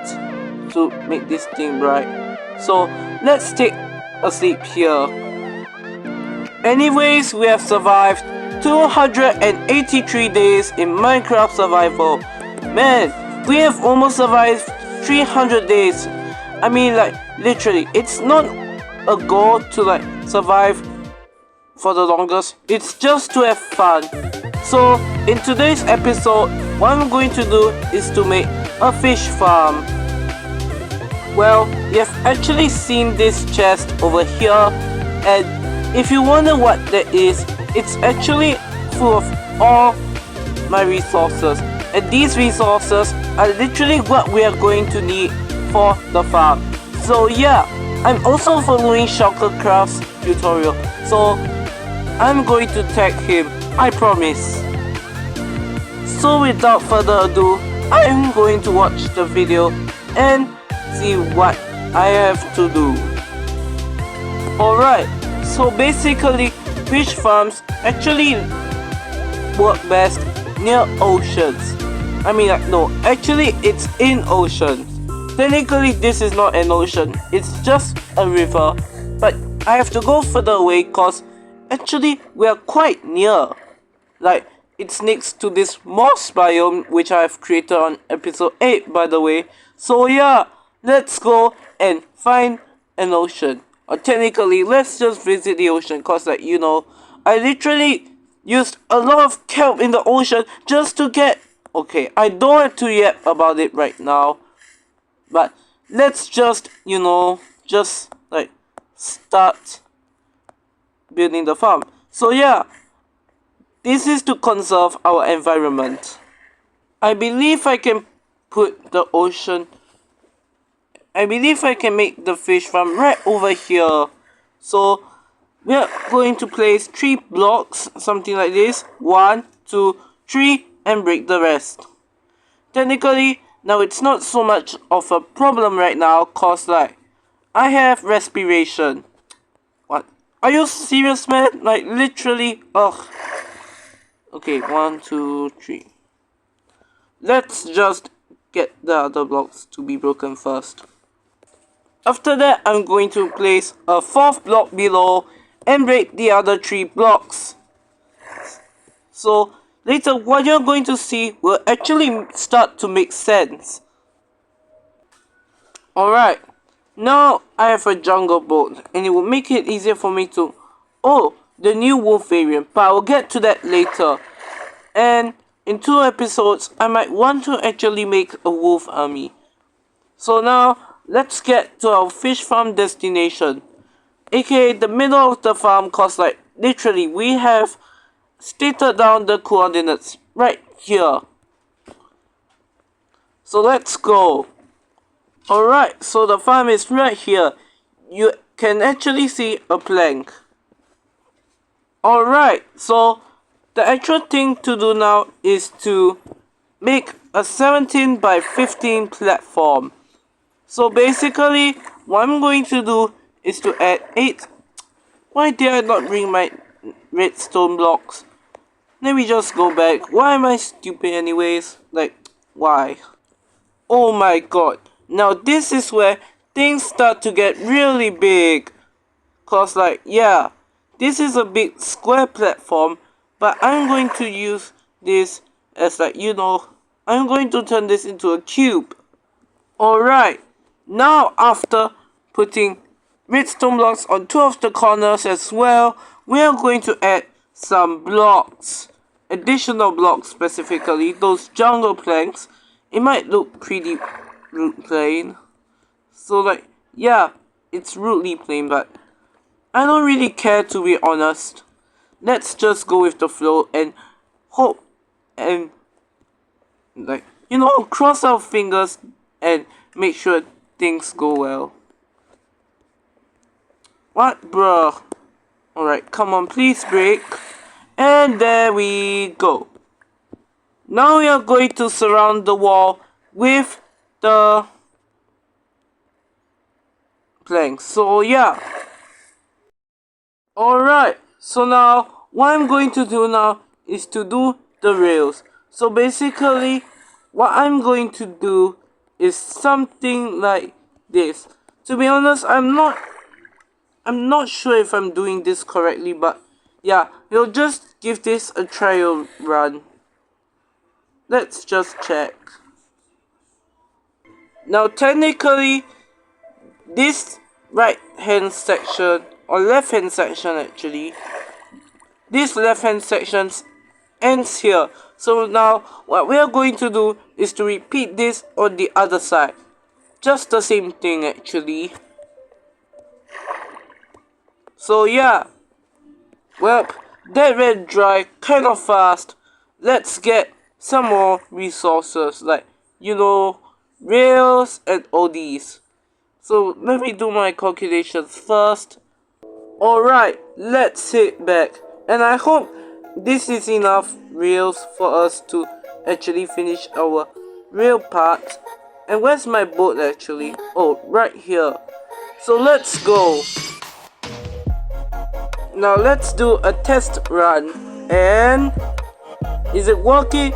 S1: to make this thing bright. So let's take a sleep here. Anyways, we have survived 283 days in Minecraft Survival. Man, we have almost survived 300 days. I mean, like literally, it's not a goal to like survive for the longest, it's just to have fun. So in today's episode, what I'm going to do is to make a fish farm. Well, you've actually seen this chest over here, and if you wonder what that is, it's actually full of all my resources, and these resources are literally what we are going to need for the farm. So yeah, I'm also following Shulker Craft's tutorial, so I'm going to tag him, I promise. So without further ado, I'm going to watch the video and see what I have to do. Alright, so basically fish farms actually work best near oceans. No, actually it's in oceans. Technically this is not an ocean, it's just a river, but I have to go further away cause actually we are quite near. Like, it's next to this moss biome which I have created on episode 8 by the way. So yeah, let's go and find an ocean. Or technically, let's just visit the ocean cause like, you know, I literally used a lot of kelp in the ocean just to get... Okay, I don't have to yap about it right now. But let's just, you know, just like start building the farm. So yeah, this is to conserve our environment. I believe I can put the ocean... I believe I can make the fish farm right over here. So we are going to place 3 blocks, something like this. 1, 2, 3, and break the rest. Technically, now it's not so much of a problem right now, cause like I have respiration. What? Are you serious, man? Like literally, ugh. Okay, 1, 2, 3. Let's just get the other blocks to be broken first. After that, I'm going to place a 4th block below and break the other 3 blocks. So later, what you're going to see will actually start to make sense. Alright, now I have a jungle boat and it will make it easier for me to... Oh, the new wolf variant, but I will get to that later. And in 2 episodes, I might want to actually make a wolf army. So now, let's get to our fish farm destination, aka the middle of the farm, cause like literally we have stated down the coordinates right here. So let's go. Alright, so the farm is right here. You can actually see a plank. Alright, so the actual thing to do now is to make a 17 by 15 platform. So basically, what I'm going to do is to add 8... Why did I not bring my redstone blocks? Let me just go back. Why am I stupid anyways? Like, why? Oh my god. Now this is where things start to get really big. Cause like, yeah, this is a big square platform, but I'm going to use this as like, you know, I'm going to turn this into a cube. Alright. Now after putting redstone blocks on 2 of the corners as well, we are going to add some blocks. Additional blocks specifically, those jungle planks. It might look pretty plain. So like, yeah, it's rudely plain, but I don't really care to be honest. Let's just go with the flow and hope and like, you know, cross our fingers and make sure things go well. What, bruh? Alright, come on, please break. And there we go. Now we are going to surround the wall with the planks. So yeah. Alright, so now what I'm going to do now is to do the rails. So basically, what I'm going to do is something like this. To be honest, I'm not sure if I'm doing this correctly, but yeah, we'll just give this a trial run. Let's just check. Now technically, this right hand section, or left hand section actually, this left hand section ends here. So now what we are going to do is to repeat this on the other side. just the same thing actually. So yeah, well, that went dry kind of fast. Let's get some more resources like, you know, rails and all these. So let me do my calculations first. Alright, let's sit back. And I hope this is enough rails for us to actually finish our rail part. And where's my boat actually? Oh, right here. So let's go. Now let's do a test run. And is it working?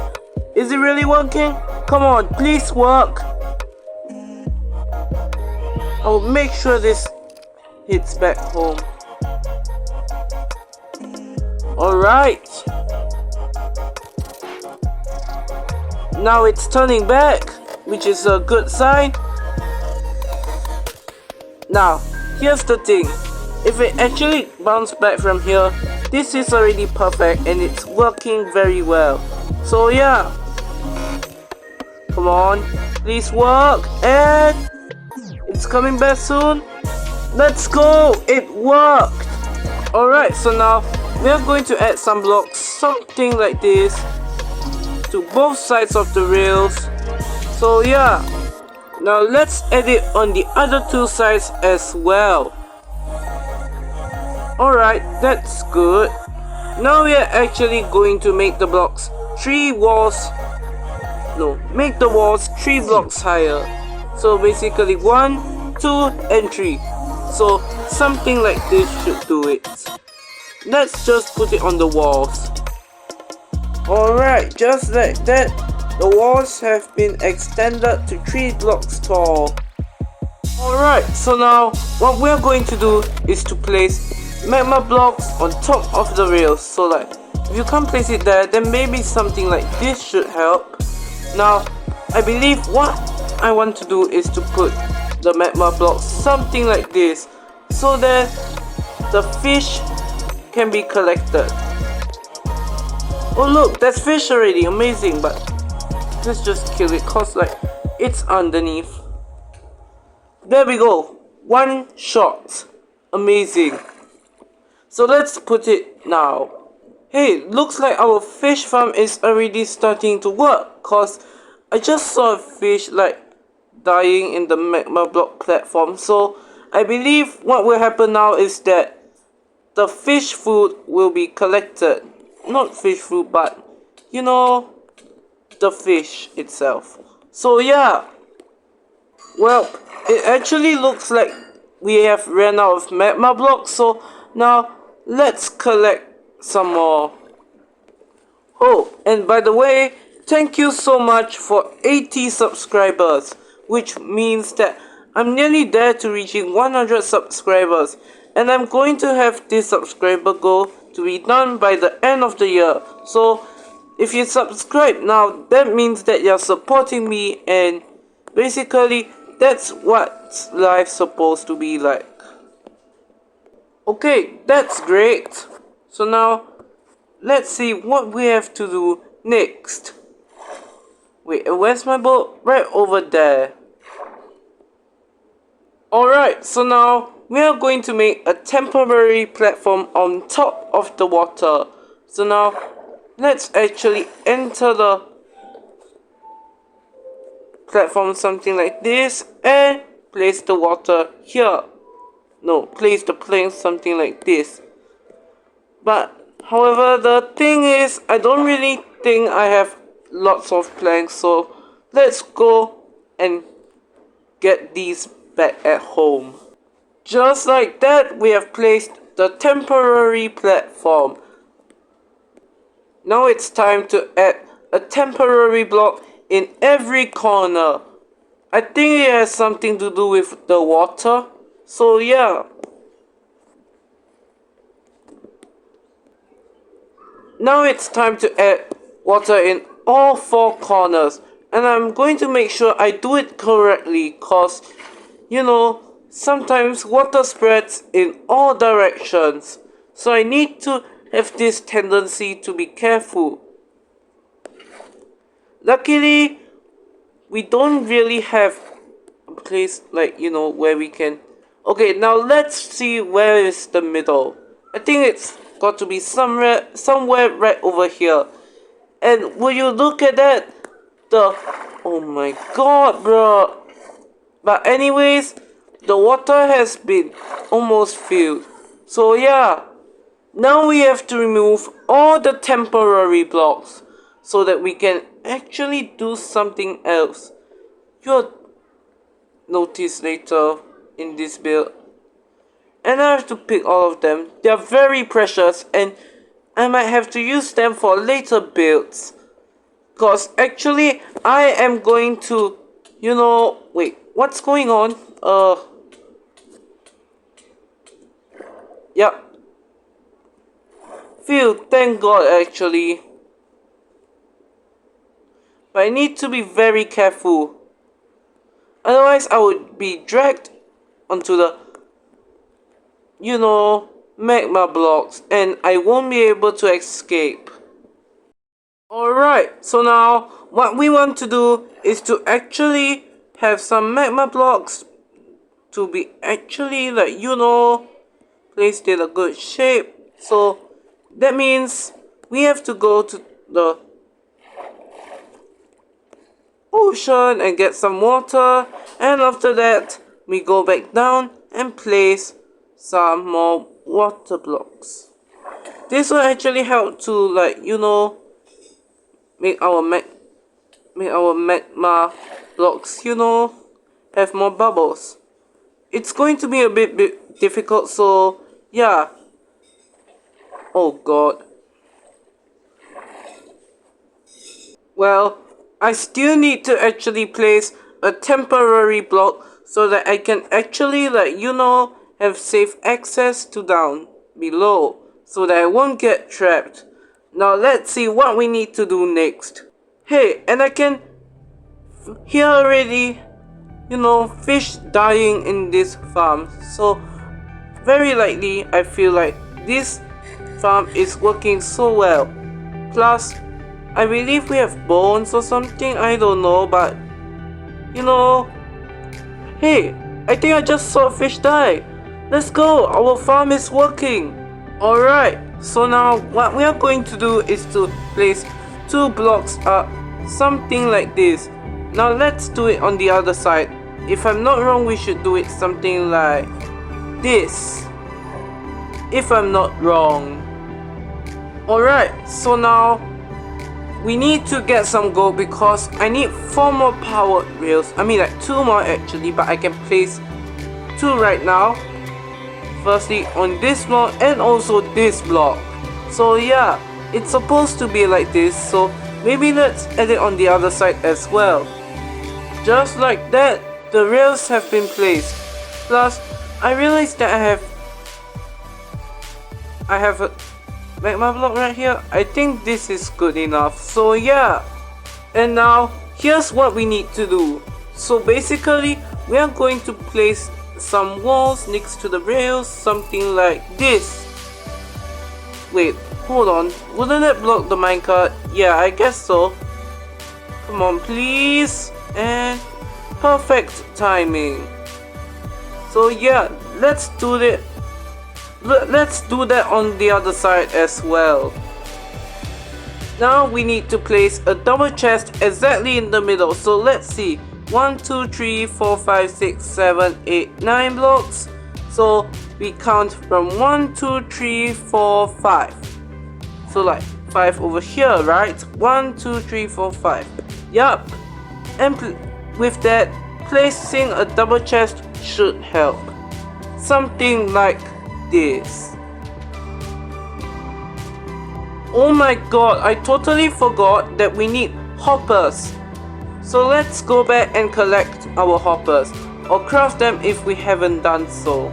S1: Is it really working? Come on, please work. I'll make sure this hits back home. Alright. Now it's turning back, which is a good sign. Now, here's the thing. If it actually bounced back from here, this is already perfect and it's working very well. So yeah. Come on, please work. And it's coming back soon. Let's go! It worked! Alright, so now we are going to add some blocks, something like this, to both sides of the rails. So yeah, now let's add it on the other two sides as well. Alright, that's good. Now we are actually going to make the blocks make the walls 3 blocks higher. So basically 1, 2 and 3. So something like this should do it. Let's just put it on the walls. Alright, just like that, the walls have been extended to 3 blocks tall. Alright, so now what we're going to do is to place magma blocks on top of the rails. So like, if you can't place it there, then maybe something like this should help. Now, I believe what I want to do is to put the magma blocks something like this, so that the fish can be collected. Oh look, that's fish already, amazing, but let's just kill it cause like it's underneath. There we go, 1 shot, amazing. So let's put it now. Hey, looks like our fish farm is already starting to work, cause I just saw a fish like dying in the magma block platform. So I believe what will happen now is that the fish food will be collected. Not fish food, but you know, the fish itself. So yeah, well, it actually looks like we have ran out of magma blocks. So now let's collect some more. Oh, and by the way, thank you so much for 80 subscribers, which means that I'm nearly there to reaching 100 subscribers, and I'm going to have this subscriber goal to be done by the end of the year. So if you subscribe now, that means that you're supporting me, and basically that's what life's supposed to be like. Okay, that's great. So now let's see what we have to do next. Wait, where's my boat? Right over there. Alright, so now we are going to make a temporary platform on top of the water. So now let's actually enter the platform something like this and place the water here. No, place the plank something like this. But however, the thing is, I don't really think I have lots of planks, so let's go and get these back at home. Just like that, we have placed the temporary platform. Now it's time to add a temporary block in every corner. I think it has something to do with the water, so yeah. Now it's time to add water in all 4 corners, and I'm going to make sure I do it correctly, cause you know, sometimes water spreads in all directions, so I need to have this tendency to be careful. Luckily, we don't really have place, like, you know, where we can. Okay, now let's see where is the middle. I think it's got to be somewhere right over here. And will you look at that? Oh my god, bro. But anyways, the water has been almost filled. So yeah, now we have to remove all the temporary blocks so that we can actually do something else. You'll notice later in this build. And I have to pick all of them. They are very precious and I might have to use them for later builds. Because actually I am going to, you know, wait, what's going on? Yeah. Phew, thank God actually. But I need to be very careful. Otherwise I would be dragged onto the, you know, magma blocks and I won't be able to escape. Alright, so now what we want to do is to actually have some magma blocks to be actually, like, you know, placed in a good shape. So that means we have to go to the ocean and get some water, and after that we go back down and place some more water blocks. This will actually help to, like, you know, make our magma blocks, you know, have more bubbles. It's going to be a bit difficult, so yeah. Oh god. Well, I still need to actually place a temporary block so that I can actually, like, you know, have safe access to down below so that I won't get trapped. Now let's see what we need to do next. Hey, and I can hear already, you know, fish dying in this farm. So very likely I feel like this farm is working so well. Plus, I believe we have bones or something, I don't know, but you know, hey, I think I just saw a fish die. Let's go, our farm is working. Alright, so now what we are going to do is to place 2 blocks up, something like this. Now let's do it on the other side. If I'm not wrong, we should do it something like this, if I'm not wrong. Alright, so now we need to get some gold because I need 4 more powered rails. I mean, like 2 more actually, but I can place 2 right now. Firstly on this block and also this block. So yeah, it's supposed to be like this, so maybe let's add it on the other side as well. Just like that, the rails have been placed. Plus, I realized that I have a magma block right here. I think this is good enough. So yeah, and now here's what we need to do. So basically, we are going to place some walls next to the rails, something like this. Wait, hold on, wouldn't that block the minecart? Yeah, I guess so. Come on, please. And perfect timing. So yeah, let's do that. Let's do that on the other side as well. Now we need to place a double chest exactly in the middle. So let's see. 1, 2, 3, 4, 5, 6, 7, 8, 9 blocks. So we count from 1, 2, 3, 4, 5. So like 5 over here, right? 1, 2, 3, 4, 5. Yup. And with that, placing a double chest should help. Something like this. Oh my god, I totally forgot that we need hoppers. So let's go back and collect our hoppers, or craft them if we haven't done so.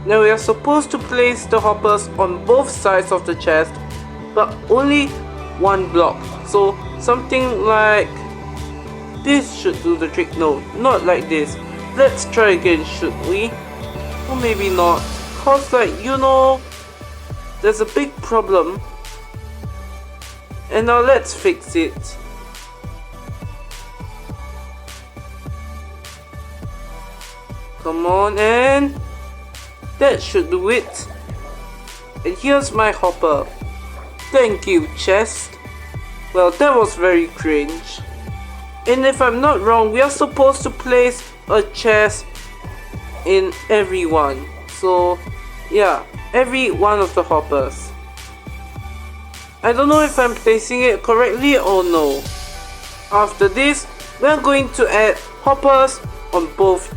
S1: Now we are supposed to place the hoppers on both sides of the chest, but only 1 block. So something like this should do the trick. No, not like this. Let's try again, should we? Or maybe not. Cause, like, you know, there's a big problem. And now let's fix it. Come on, and that should do it. And here's my hopper. Thank you, chest. Well, that was very cringe. And if I'm not wrong, we are supposed to place a chest in every one. So, yeah, every one of the hoppers. I don't know if I'm placing it correctly or no. After this, we're going to add hoppers on both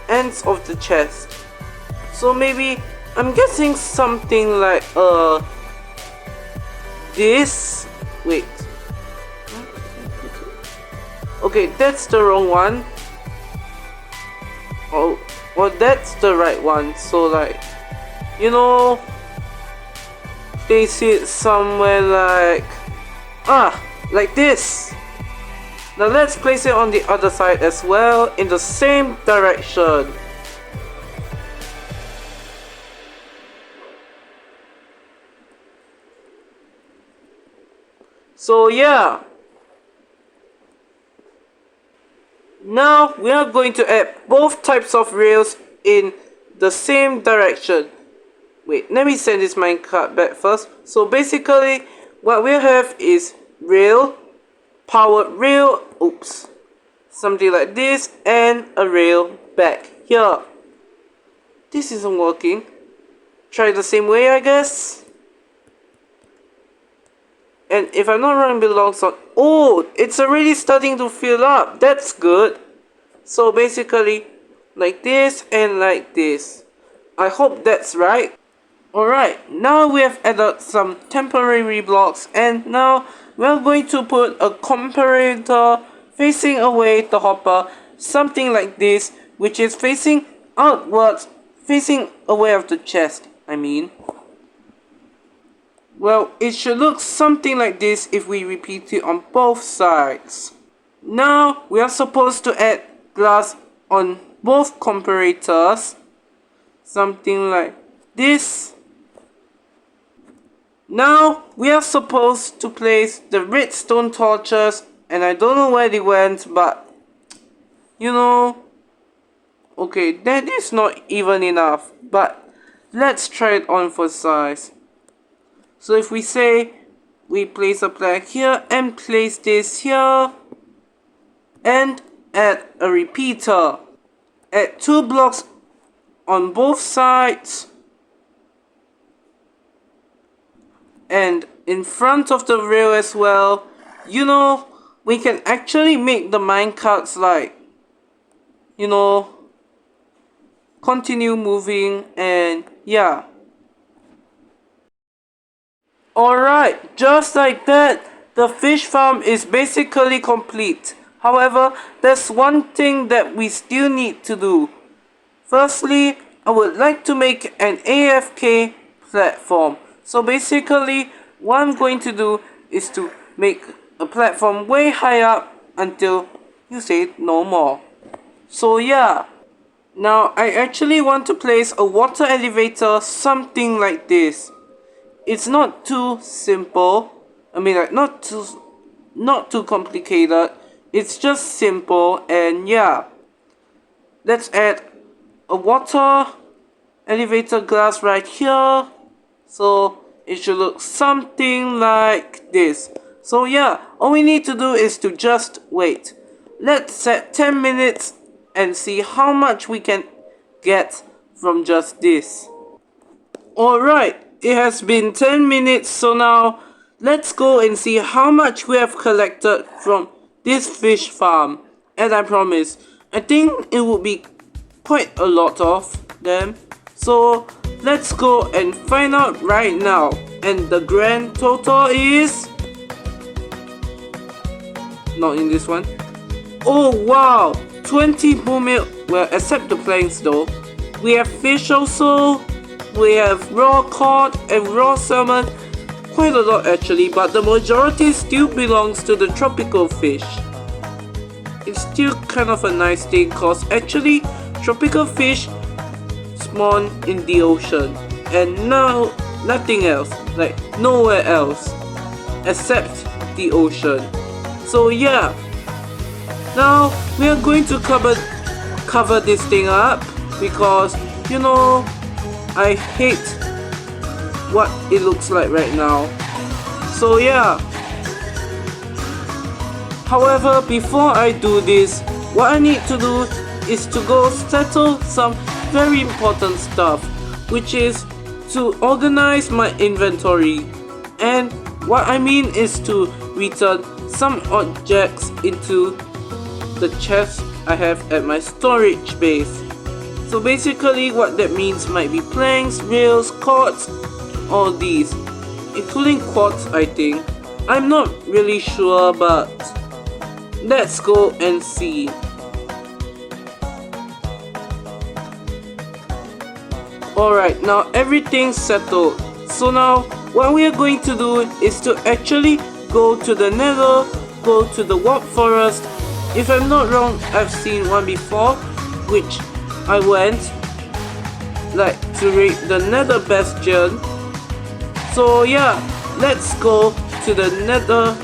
S1: ends of the chest. So maybe, I'm guessing something like this. Wait. Okay, that's the wrong one. Oh, well, that's the right one. So like, you know, place it somewhere like this. Now let's place it on the other side as well, in the same direction. So yeah. Now we are going to add both types of rails in the same direction. Wait, let me send this minecart back first. So basically, what we have is rail, powered rail, oops, something like this, and a rail back here. This isn't working. Try the same way, I guess. And if I'm not wrong, it belongs on... Oh, it's already starting to fill up. That's good. So basically, like this and like this. I hope that's right. Alright, now we have added some temporary blocks. And now we're going to put a comparator facing away the hopper. Something like this, which is facing outwards, facing away of the chest, I mean. Well, it should look something like this if we repeat it on both sides. Now, we are supposed to add glass on both comparators. Something like this. Now, we are supposed to place the redstone torches. And I don't know where they went, but, you know. Okay, that is not even enough. But, let's try it on for size. So if we say we place a block here and place this here and add a repeater. Add 2 blocks on both sides and in front of the rail as well. You know, we can actually make the minecarts like, you know, continue moving and yeah. Alright, just like that, the fish farm is basically complete. However, there's one thing that we still need to do. Firstly, I would like to make an AFK platform. So basically, what I'm going to do is to make a platform way high up until you say no more. So yeah, now I actually want to place a water elevator, something like this. It's not too simple. I mean, like not too complicated. It's just simple and yeah. Let's add a water elevator glass right here. So it should look something like this. So yeah, all we need to do is to just wait. Let's set 10 minutes and see how much we can get from just this. Alright. It has been 10 minutes, so now let's go and see how much we have collected from this fish farm. And I promise, I think it would be quite a lot of them. So let's go and find out right now. And the grand total is... not in this one. Oh wow, 20 boomer, well except the planks though. We have fish also. We have raw cod and raw salmon, quite a lot actually, but the majority still belongs to the tropical fish. It's still kind of a nice thing cause actually tropical fish spawn in the ocean and now nothing else, like nowhere else except the ocean. So yeah, now we are going to cover this thing up because I hate what it looks like right now. So yeah. However, before I do this, what I need to do is to go settle some very important stuff, which is to organize my inventory. And what I mean is to return some objects into the chest I have at my storage base. So basically what that means might be planks, rails, cords, all these, including quartz I think. I'm not really sure, but let's go and see. Alright, now everything's settled. So now what we are going to do is to actually go to the nether, go to the warp forest. If I'm not wrong, I've seen one before, which I went like to raid the nether bastion. So yeah, let's go to the nether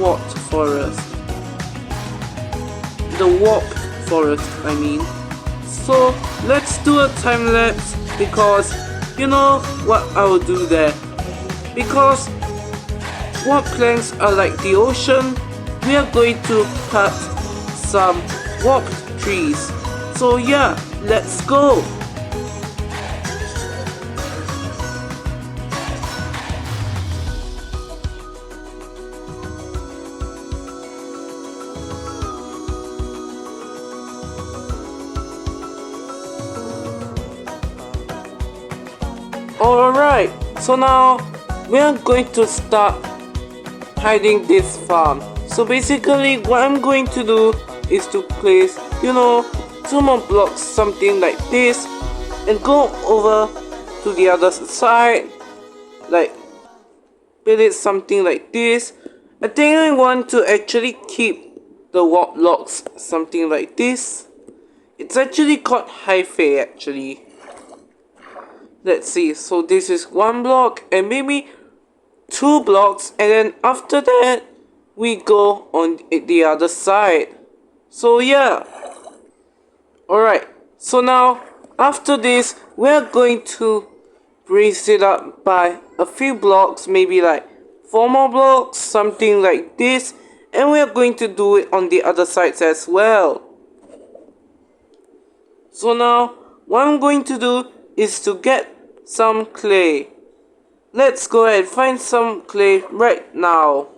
S1: warp forest. The warp forest, I mean. So let's do a time lapse, because you know what I will do there. Because warp planks are like the ocean, we are going to cut some warp trees. So yeah, let's go. Alright, so now we are going to start hiding this farm. So basically what I'm going to do is to place, 2 more blocks, something like this, and go over to the other side, like build it something like this. I think I want to actually keep the warp blocks something like this. It's actually called hyphae actually. Let's see, so this is 1 block and maybe 2 blocks, and then after that we go on the other side. So yeah. Alright, so now after this we're going to raise it up by a few blocks, maybe like 4 more blocks, something like this, and we're going to do it on the other sides as well. So now what I'm going to do is to get some clay. Let's go ahead and find some clay right now.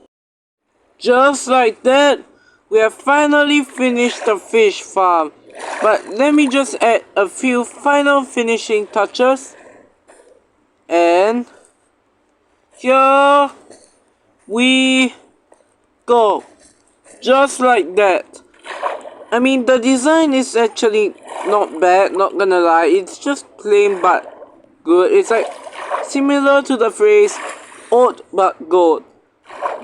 S1: Just like that, we have finally finished the fish farm. But let me just add a few final finishing touches. And here we go. Just like that. I mean, the design is actually not bad, not gonna lie. It's just plain but good. It's like similar to the phrase old but gold.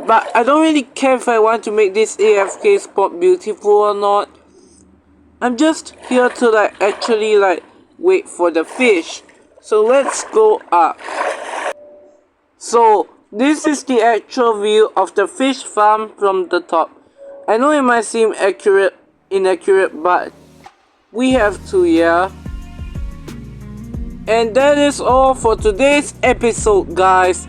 S1: But I don't really care if I want to make this AFK spot beautiful or not. I'm just here to actually wait for the fish. So let's go up. So this is the actual view of the fish farm from the top. I know it might seem inaccurate, but we have to, yeah. And that is all for today's episode, guys.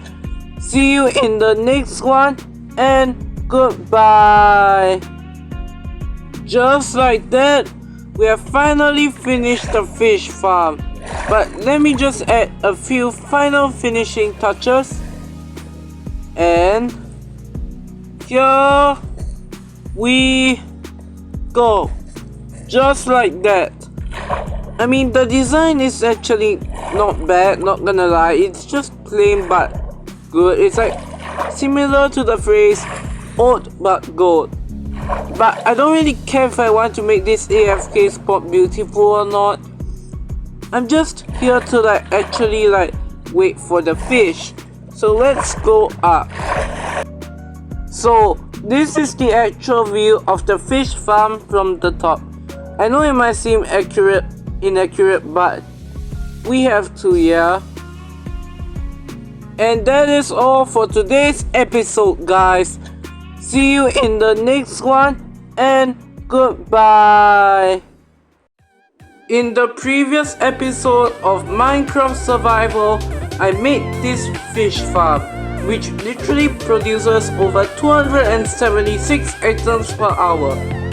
S1: See you in the next one, and goodbye. Just like that, we have finally finished the fish farm. But let me just add a few final finishing touches. And here we go. Just like that. I mean, the design is actually not bad, not gonna lie. It's just plain but good. It's like similar to the phrase old but gold. But I don't really care if I want to make this AFK spot beautiful or not. I'm just here to actually wait for the fish. So let's go up. So this is the actual view of the fish farm from the top. I know it might seem inaccurate, but we have to, yeah. And that is all for today's episode, guys. See you in the next one, and goodbye. In the previous episode of Minecraft Survival, I made this fish farm, which literally produces over 276 items per hour,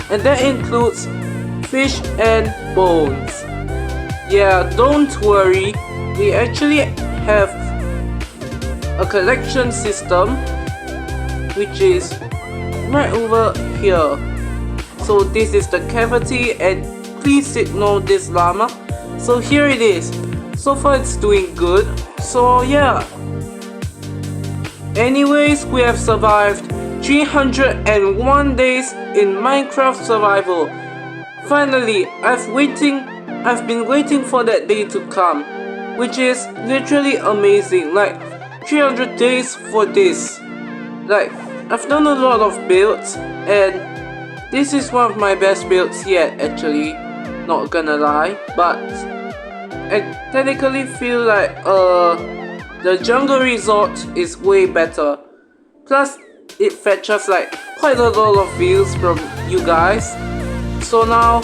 S1: and that includes fish and bones. Yeah, don't worry, we actually have a collection system, which is right over here. So this is the cavity, and please ignore this llama. So here it is. So far it's doing good. So yeah. Anyways, we have survived 301 days in Minecraft survival. Finally, I've been waiting for that day to come, which is literally amazing. Like 300 days for this. Like, I've done a lot of builds, and this is one of my best builds yet, actually, not gonna lie. But I technically feel like the jungle resort is way better. Plus, it fetches like quite a lot of views from you guys. So now,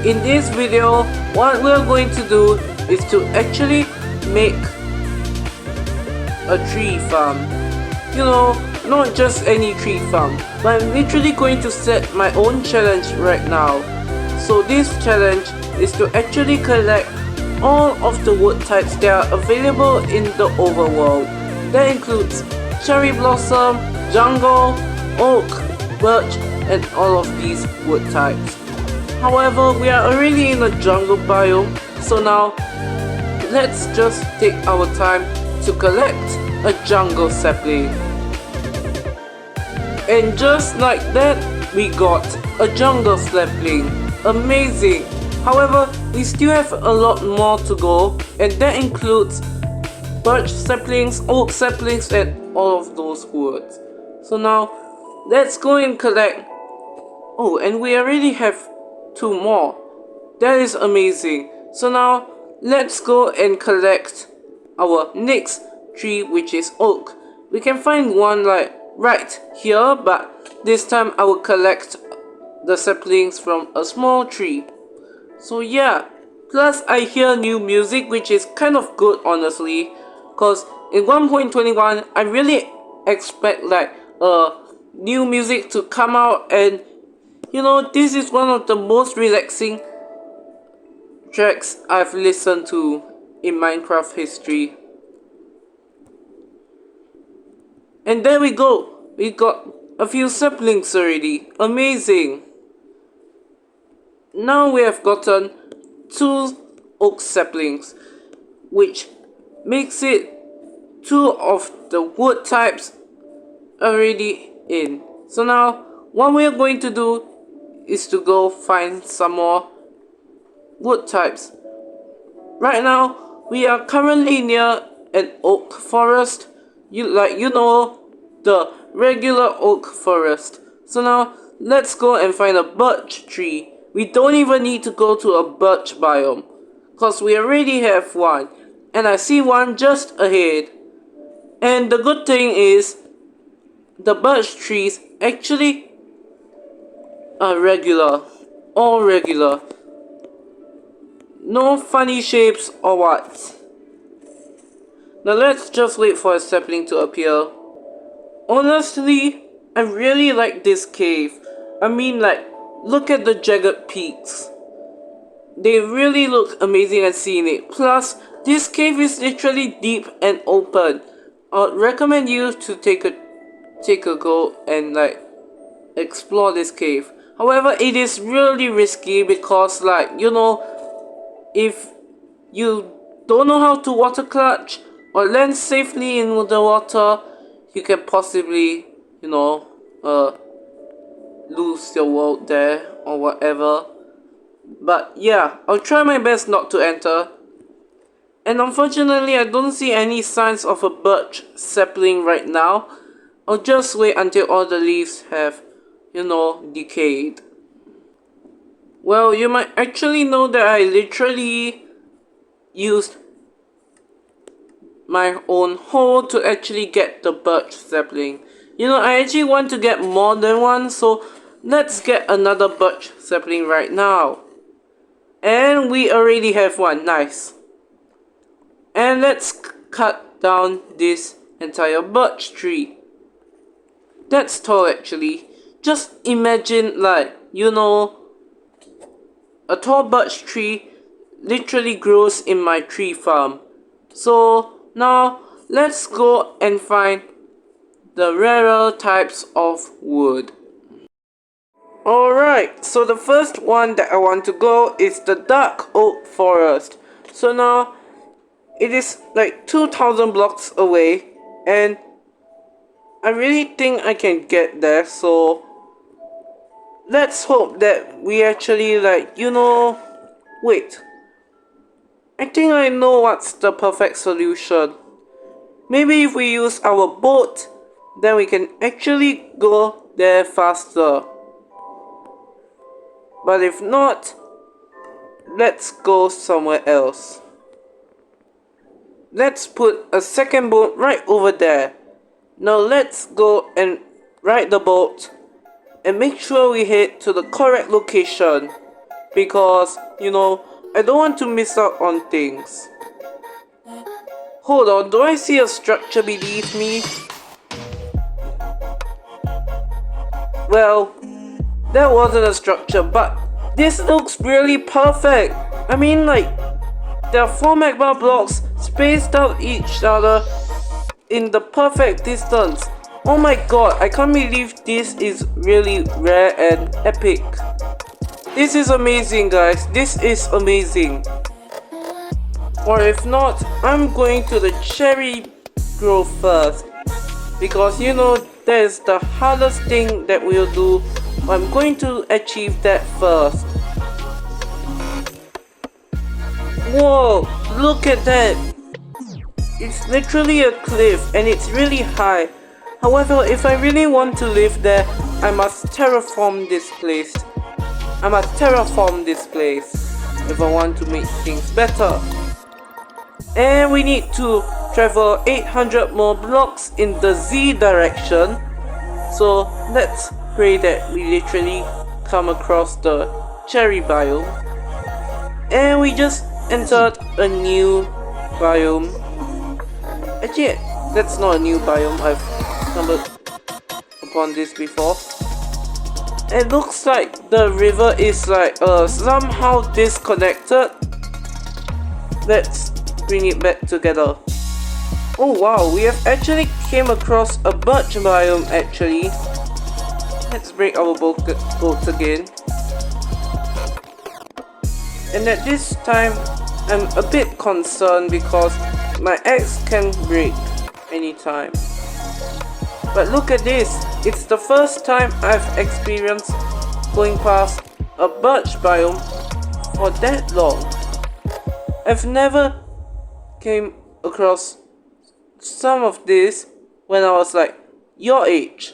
S1: in this video, what we're going to do is to actually make a tree farm. You know, not just any tree farm, but I'm literally going to set my own challenge right now. So this challenge is to actually collect all of the wood types that are available in the overworld. That includes cherry blossom, jungle, oak, birch, and all of these wood types. However, we are already in a jungle biome, so now let's just take our time to collect a jungle sapling. And just like that, we got a jungle sapling. Amazing! However, we still have a lot more to go, and that includes birch saplings, oak saplings, and all of those woods. So now, let's go and collect. Oh, and we already have 2 more. That is amazing. So now, let's go and collect our next tree, which is oak. We can find one like right here, but this time I will collect the saplings from a small tree. So yeah, plus I hear new music, which is kind of good honestly, cause in 1.21 I really expect like new music to come out, and you know, this is one of the most relaxing tracks I've listened to in Minecraft history. And there we go, we got a few saplings already. Amazing. Now we have gotten 2 oak saplings, which makes it 2 of the wood types already in. So now what we are going to do is to go find some more wood types. Right now we are currently near an oak forest, you know, the regular oak forest. So now let's go and find a birch tree. We don't even need to go to a birch biome, cause we already have one, and I see one just ahead. And the good thing is, the birch trees actually are regular, all regular. No funny shapes or what. Now let's just wait for a sapling to appear. Honestly, I really like this cave. I mean, like, look at the jagged peaks. They really look amazing and scenic. Plus, this cave is literally deep and open. I'd recommend you to take a go and like explore this cave. However, it is really risky because, like, you know, if you don't know how to water clutch or land safely in the water, you can possibly, you know, lose your world there or whatever. But yeah, I'll try my best not to enter. And unfortunately, I don't see any signs of a birch sapling right now. I'll just wait until all the leaves have, you know, decayed. Well, you might actually know that I literally used my own hole to actually get the birch sapling. You know, I actually want to get more than one, so let's get another birch sapling right now. And we already have one. Nice. And let's cut down this entire birch tree. That's tall actually. Just imagine, like, you know, a tall birch tree literally grows in my tree farm. So now let's go and find the rarer types of wood. Alright, so the first one that I want to go is the dark oak forest. So now it is like 2000 blocks away, and I really think I can get there, so let's hope that we actually, like, you know, wait. I think I know what's the perfect solution. Maybe if we use our boat, then we can actually go there faster. But if not, let's go somewhere else. Let's put a second boat right over there. Now let's go and ride the boat and make sure we head to the correct location, because, you know, I don't want to miss out on things. Hold on, do I see a structure beneath me? Well, that wasn't a structure, but this looks really perfect. I mean, like, there are 4 magma blocks spaced out each other in the perfect distance. Oh my god, I can't believe this is really rare and epic. This is amazing, guys. This is amazing. Or if not, I'm going to the cherry grove first, because, you know, that is the hardest thing that we'll do. I'm going to achieve that first. Whoa, look at that. It's literally a cliff and it's really high. However, if I really want to live there, I must terraform this place. If I want to make things better. And we need to travel 800 more blocks in the Z direction. So let's pray that we literally come across the cherry biome. And we just entered a new biome. Actually, that's not a new biome. I've stumbled upon this before. It looks like the river is like somehow disconnected. Let's bring it back together. Oh wow, we have actually came across a birch biome actually. Let's break our boats again. And at this time, I'm a bit concerned because my axe can break anytime. But look at this, it's the first time I've experienced going past a birch biome for that long. I've never came across some of this when I was like your age.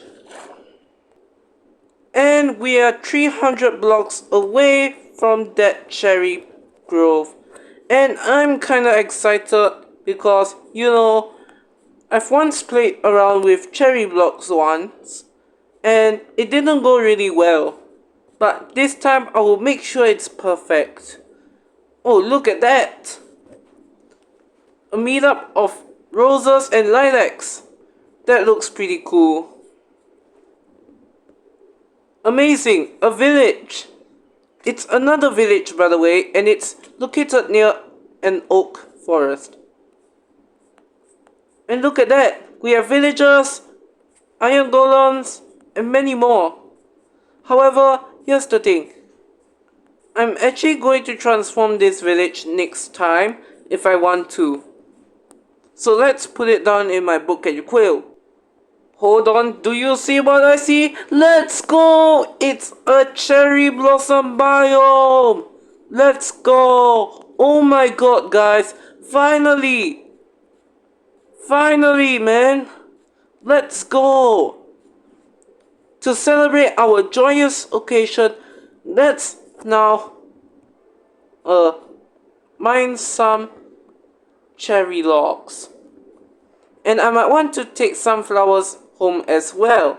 S1: And we are 300 blocks away from that cherry grove. And I'm kinda excited because, you know, I've once played around with cherry blocks once and it didn't go really well. But this time I will make sure it's perfect. Oh, look at that! A meetup of roses and lilacs. That looks pretty cool. Amazing! A village! It's another village, by the way, and it's located near an oak forest. And look at that! We have villagers, iron golems, and many more. However, here's the thing. I'm actually going to transform this village next time if I want to. So let's put it down in my book at Quill. Hold on, do you see what I see? Let's go! It's a cherry blossom biome! Let's go! Oh my god, guys! Finally! Finally, man! Let's go! To celebrate our joyous occasion, let's now mine some cherry logs. And I might want to take some flowers home as well.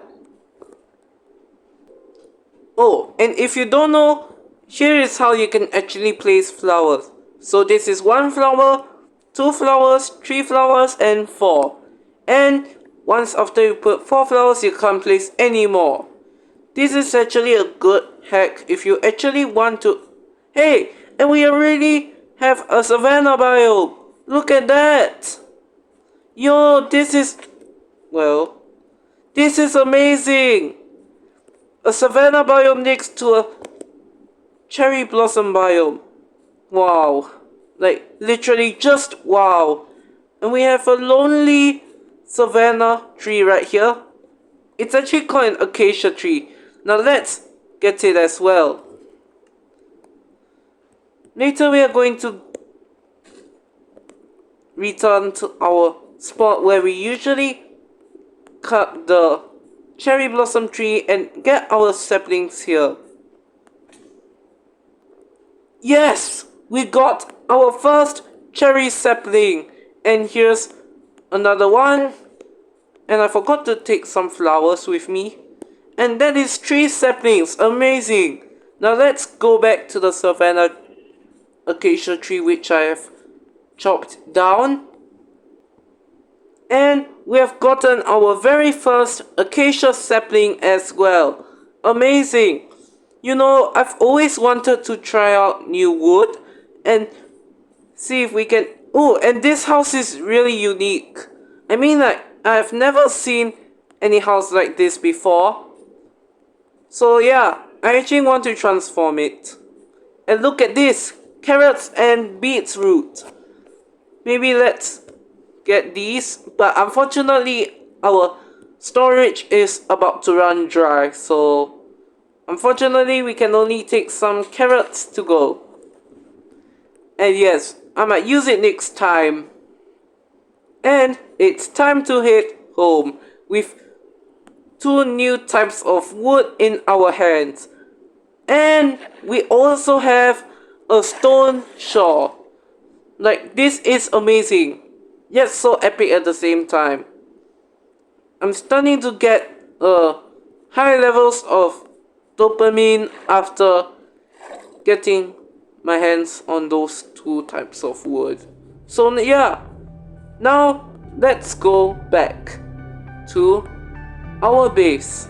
S1: Oh, and if you don't know, Here is how you can actually place flowers. So this is 1 flower, 2 flowers, 3 flowers, and 4. And once after you put 4 flowers, you can't place any more. This is actually a good hack if you actually want to... Hey, and we already have a savanna biome. Look at that. Yo, this is... Well, this is amazing. A savanna biome next to a cherry blossom biome. Wow. Like, literally just wow. And we have a lonely savanna tree right here. It's actually called an acacia tree. Now let's get it as well. Later we are going to return to our spot where we usually cut the cherry blossom tree and get our saplings here. Yes! We got our first cherry sapling. And here's another one. And I forgot to take some flowers with me. And that is 3 saplings. Amazing! Now let's go back to the savanna acacia tree which I have chopped down. And we have gotten our very first acacia sapling as well. Amazing! You know, I've always wanted to try out new wood and see if we can... Oh, and this house is really unique. I mean, like, I've never seen any house like this before. So yeah, I actually want to transform it. And look at this! Carrots and beetroot. Maybe let's get these. But unfortunately, our storage is about to run dry. So unfortunately, we can only take some carrots to go. And yes, I might use it next time. And it's time to head home with 2 new types of wood in our hands. And we also have a stone shore. Like, this is amazing, yet so epic at the same time. I'm starting to get high levels of dopamine after getting my hands on those 2 types of wood. So yeah, now let's go back to our base.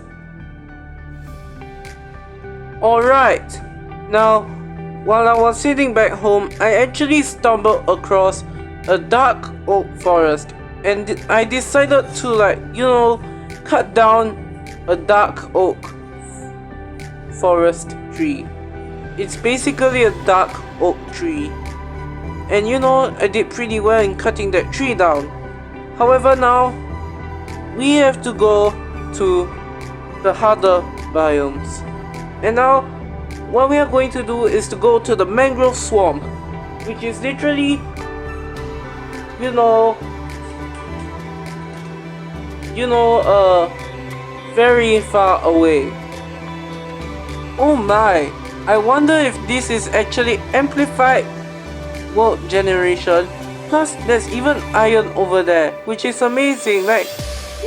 S1: Alright, now while I was sitting back home, I actually stumbled across a dark oak forest, and I decided to, like, you know, cut down a dark oak forest tree. It's basically a dark oak tree, and you know, I did pretty well in cutting that tree down. However, now we have to go to the harder biomes, and now what we are going to do is to go to the mangrove swamp, which is literally, you know, very far away. Oh my, I wonder if this is actually amplified world generation. Plus there's even iron over there, which is amazing. Like,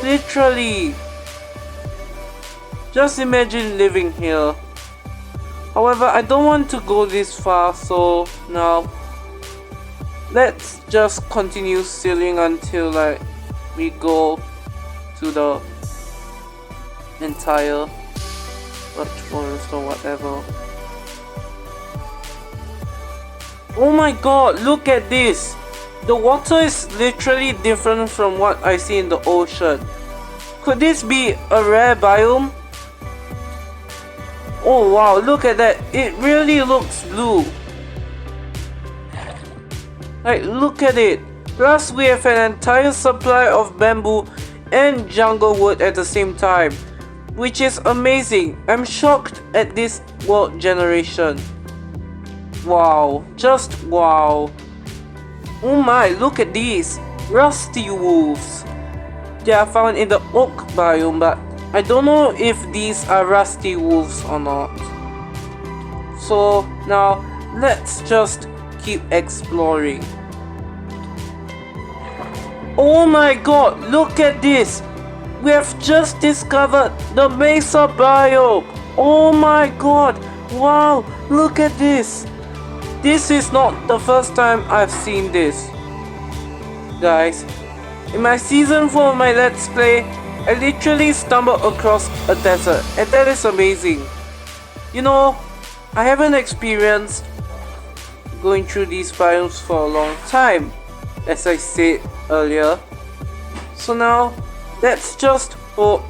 S1: literally, just imagine living here. However, I don't want to go this far, so now let's just continue sailing until, like, we go to the entire birch forest or whatever. Oh my god, look at this! The water is literally different from what I see in the ocean. Could this be a rare biome? Oh wow, look at that. It really looks blue. Like, look at it. Plus we have an entire supply of bamboo and jungle wood at the same time, which is amazing. I'm shocked at this world generation. Wow, just wow. Oh my, look at these rusty wolves. They are found in the oak biome, but I don't know if these are rusty wolves or not. So now let's just keep exploring. Oh my god, look at this! We have just discovered the mesa biome! Oh my god! Wow, look at this. This is not the first time I've seen this. Guys, in my season 4 of my Let's Play, I literally stumbled across a desert, and that is amazing. You know, I haven't experienced going through these biomes for a long time, as I said earlier. So now, let's just hope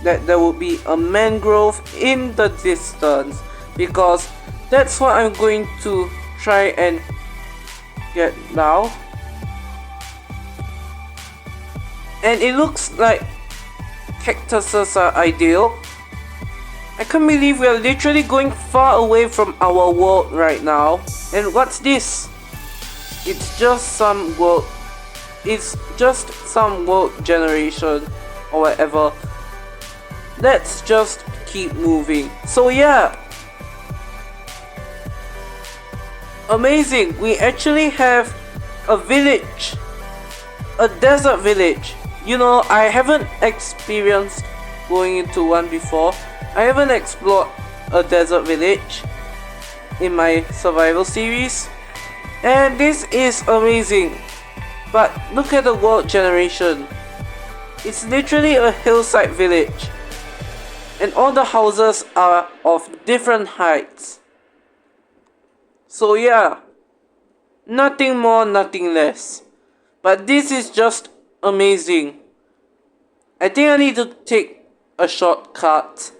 S1: that there will be a mangrove in the distance, because that's what I'm going to try and get now. And it looks like cactuses are ideal. I can't believe we are literally going far away from our world right now. And what's this? It's just some world generation or whatever. Let's just keep moving. So yeah, amazing, we actually have a village, a desert village. You know, I haven't experienced going into one before. I haven't explored a desert village in my survival series, and this is amazing. But look at the world generation. It's literally a hillside village, and all the houses are of different heights. So yeah, nothing more, nothing less. But this is just amazing. I think I need to take a shortcut.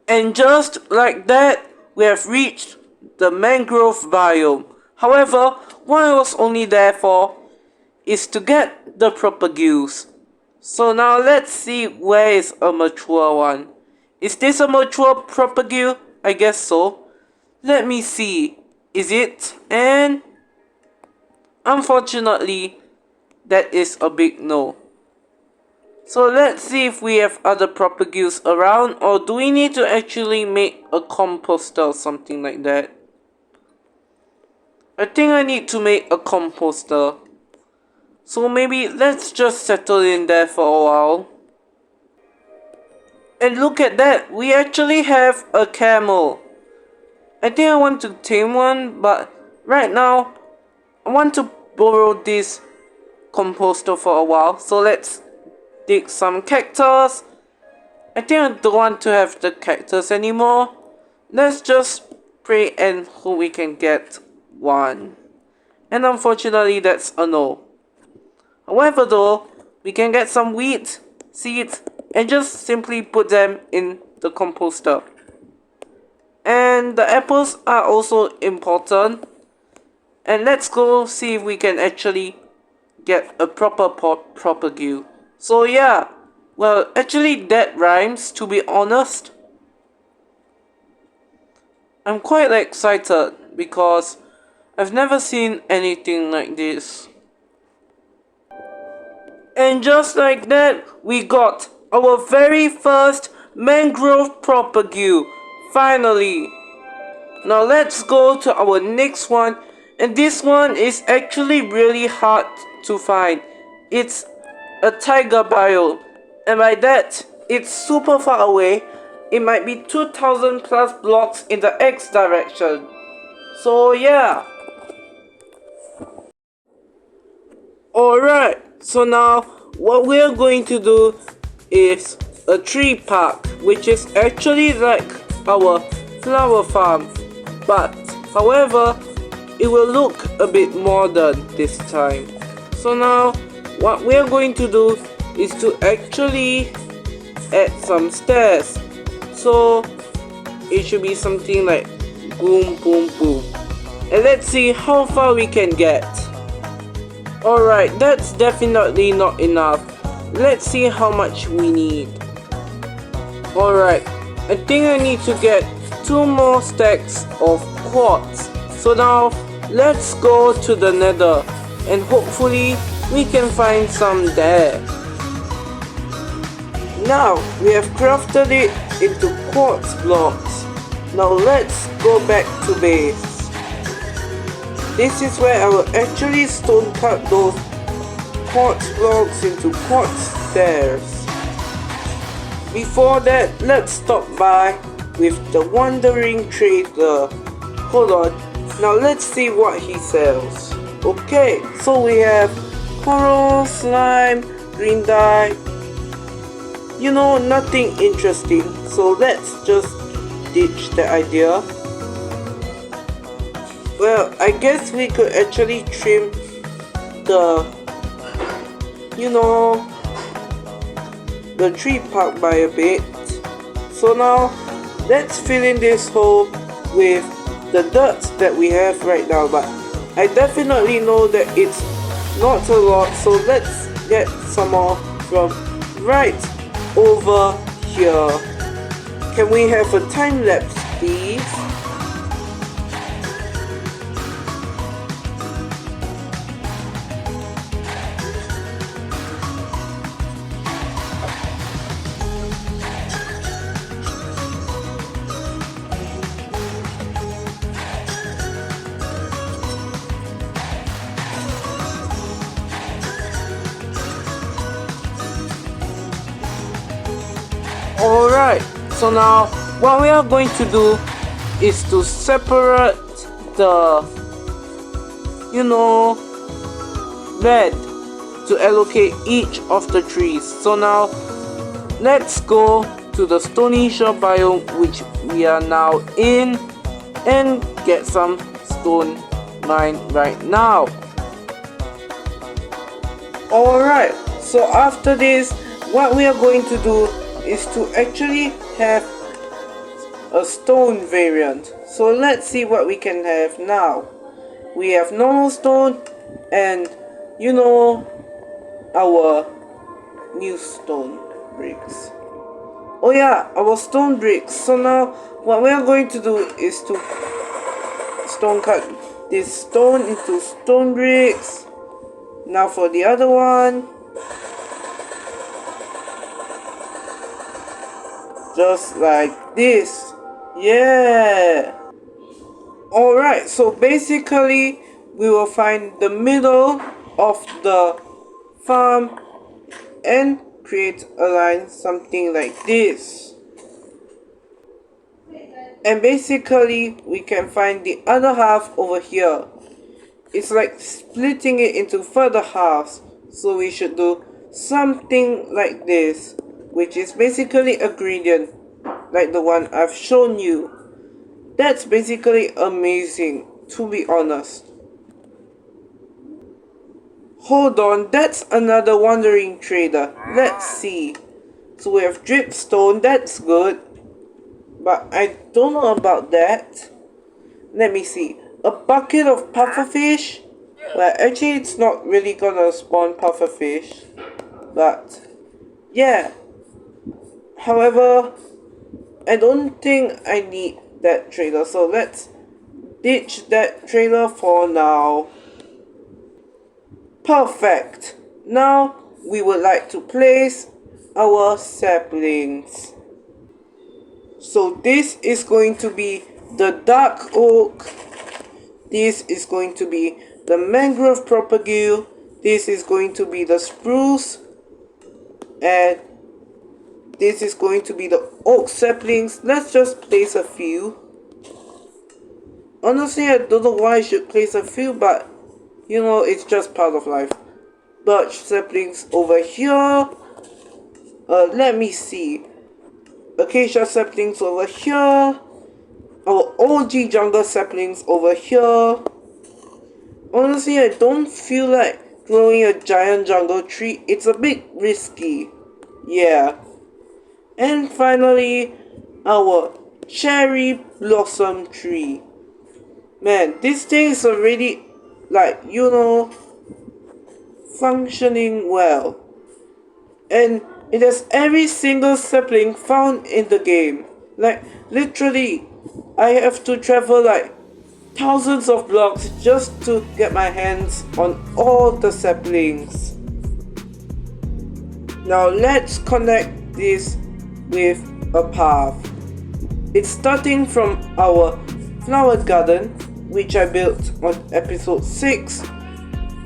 S1: And just like that, we have reached the mangrove biome. However, what I was only there for is to get the propagules. So now let's see where is a mature one. Is this a mature propagule? I guess so. Let me see. Is it? And unfortunately, that is a big no. So let's see if we have other propagules around, or do we need to actually make a composter or something like that? I think I need to make a composter. So maybe let's just settle in there for a while. And look at that, we actually have a camel. I think I want to tame one, but right now I want to borrow this composter for a while. So let's dig some cactus. I think I don't want to have the cactus anymore. Let's just pray and hope we can get one. And unfortunately, that's a no. However though, we can get some wheat, seeds, and just simply put them in the composter. And the apples are also important. And let's go see if we can actually get a proper propagule. So yeah, well, actually that rhymes, to be honest. I'm quite excited because I've never seen anything like this. And just like that, we got our very first mangrove propagule. Finally. Now let's go to our next one. And this one is actually really hard to find. It's a taiga biome. And by that, it's super far away. It might be 2000 plus blocks in the X direction. So yeah. Alright, so now what we're going to do is a tree park, which is actually like our flower farm. But however, it will look a bit modern this time. So now what we're going to do is to actually add some stairs. So it should be something like boom boom boom. And let's see how far we can get. Alright, that's definitely not enough. Let's see how much we need. Alright, I think I need to get 2 more stacks of quartz. So now let's go to the nether and hopefully we can find some there. Now we have crafted it into quartz blocks. Now let's go back to base. This is where I will actually stone cut those quartz blocks into quartz stairs. Before that, let's stop by with the wandering trader. Hold on, now let's see what he sells. Okay, so we have coral, slime, green dye. You know, nothing interesting, so let's just ditch the idea. Well, I guess we could actually trim the, you know, the tree part by a bit. So now let's fill in this hole with the dirt that we have right now, but I definitely know that it's not a lot, so let's get some more from right over here. Can we have a time lapse, please? Alright, so now what we are going to do is to separate the, you know, bed to allocate each of the trees. So now let's go to the Stony Shore biome, which we are now in, and get some stone mine right now. Alright, so after this, what we are going to do is to actually have a stone variant. So let's see what we can have now. We have normal stone and, you know, our new stone bricks. Oh yeah, our stone bricks. So now what we are going to do is to stone cut this stone into stone bricks. Now for the other one, just like this. Yeah. Alright, so basically we will find the middle of the farm and create a line something like this. And basically we can find the other half over here. It's like splitting it into further halves. So we should do something like this, which is basically a gradient like the one I've shown you. That's basically amazing, to be honest. Hold on, that's another wandering trader. Let's see. So we have dripstone, that's good. But I don't know about that. Let me see. A bucket of pufferfish? Well, actually it's not really gonna spawn pufferfish. But yeah. However, I don't think I need that trailer, so let's ditch that trailer for now. Perfect. Now we would like to place our saplings. So this is going to be the dark oak. This is going to be the mangrove propagule. This is going to be the spruce. And this is going to be the oak saplings. Let's just place a few. Honestly, I don't know why I should place a few, but you know, it's just part of life. Birch saplings over here. Let me see. Acacia saplings over here. Our OG jungle saplings over here. Honestly, I don't feel like growing a giant jungle tree. It's a bit risky. Yeah. And finally, our cherry blossom tree. Man, this thing is already, like, you know, functioning well. And it has every single sapling found in the game. Like, literally, I have to travel like thousands of blocks just to get my hands on all the saplings. Now let's connect this with a path. It's starting from our flower garden, which I built on episode 6.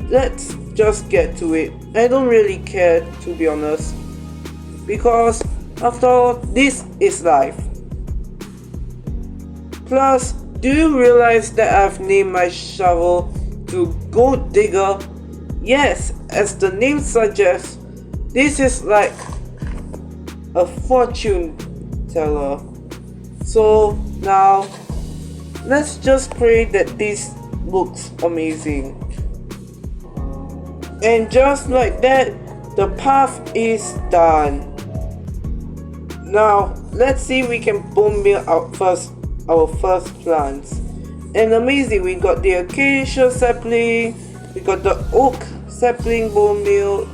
S1: Let's just get to it. I don't really care, to be honest, because after all, this is life. Plus, do you realize that I've named my shovel to Gold Digger? Yes, as the name suggests, this is like a fortune teller. So now, let's just pray that this looks amazing. And just like that, the path is done. Now, let's see if we can bone meal out our first plants. And amazing, we got the acacia sapling, we got the oak sapling bone meal.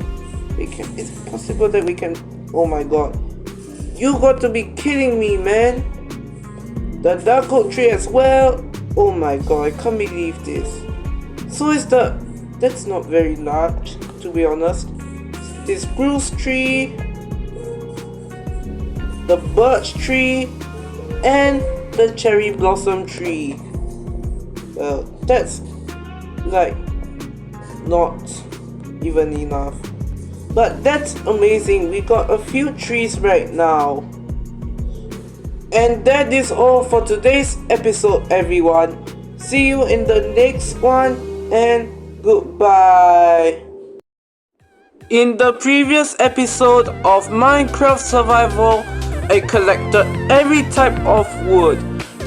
S1: Is it possible that we can? Oh my god, you got to be kidding me, man. The dark oak tree as well. Oh my god, I can't believe this. So is that's not very large, to be honest. The spruce tree, the birch tree, and the cherry blossom tree. Well, that's like not even enough. But that's amazing. We got a few trees right now. And that is all for today's episode, everyone. See you in the next one, and goodbye. In the previous episode of Minecraft Survival, I collected every type of wood,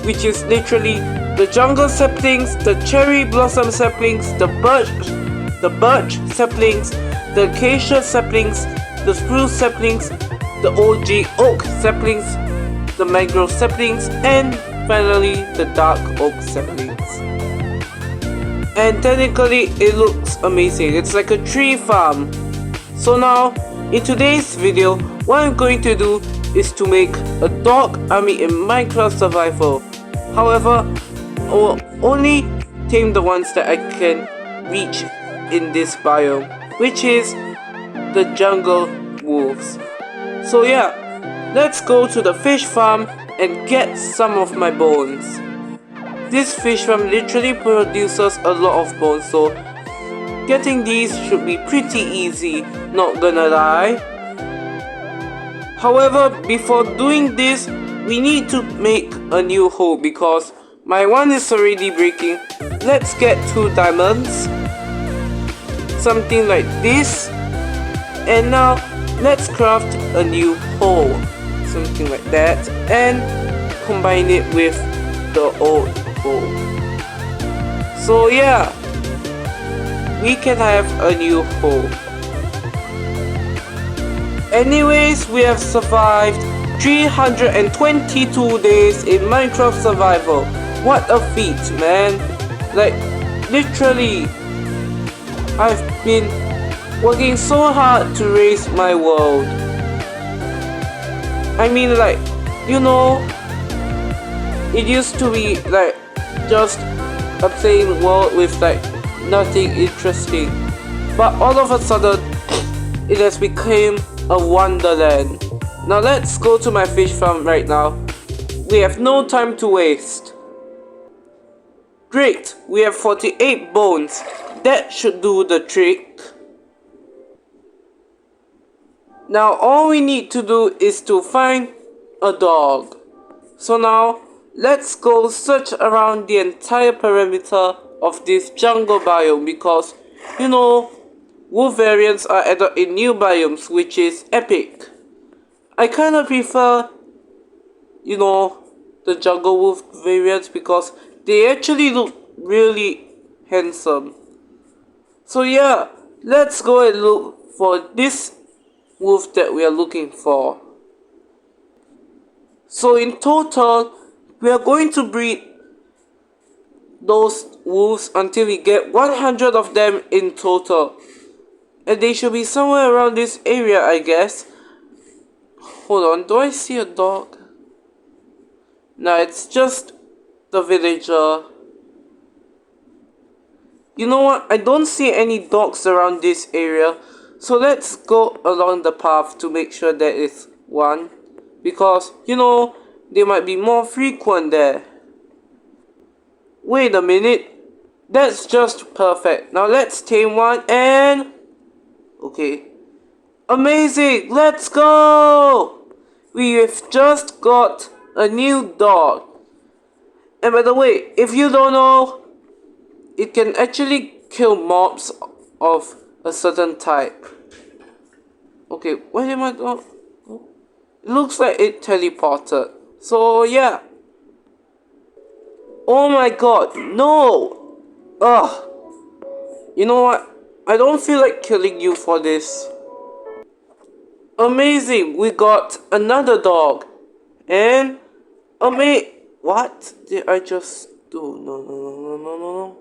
S1: which is literally the jungle saplings, the cherry blossom saplings, the birch saplings, the acacia saplings, the spruce saplings, the OG oak saplings, the mangrove saplings, and finally the dark oak saplings. And technically it looks amazing. It's like a tree farm. So now, in today's video, what I'm going to do is to make a dog army in Minecraft Survival. However, I will only tame the ones that I can reach in this biome, which is the jungle wolves. So yeah, let's go to the fish farm and get some of my bones. This fish farm literally produces a lot of bones, so getting these should be pretty easy, not gonna lie. However, before doing this, we need to make a new hole because my one is already breaking. Let's get 2 diamonds, something like this, and now let's craft a new hole, something like that, and combine it with the old hole. So yeah, we can have a new hole. Anyways, we have survived 322 days in Minecraft Survival. What a feat, man. Like, literally, I've been working so hard to raise my world. I mean, like, you know, it used to be like just a plain world with like nothing interesting, but all of a sudden it has become a wonderland. Now let's go to my fish farm right now. We have no time to waste. Great, we have 48 bones. That should do the trick. Now all we need to do is to find a dog. So now let's go search around the entire perimeter of this jungle biome because, you know, wolf variants are added in new biomes, which is epic. I kinda prefer, you know, the jungle wolf variants because they actually look really handsome. So yeah, let's go and look for this wolf that we are looking for. So in total, we are going to breed those wolves until we get 100 of them in total. And they should be somewhere around this area, I guess. Hold on, do I see a dog? No, it's just the villager. You know what? I don't see any dogs around this area. So let's go along the path to make sure there is one. Because, you know, they might be more frequent there. Wait a minute. That's just perfect. Now let's tame one and... Okay. Amazing! Let's go! We have just got a new dog. And by the way, if you don't know, it can actually kill mobs of a certain type. Okay, why am I not? It looks like it teleported. So yeah. Oh my god, no! Ugh. You know what? I don't feel like killing you for this. Amazing, we got another dog. And what did I just do? No.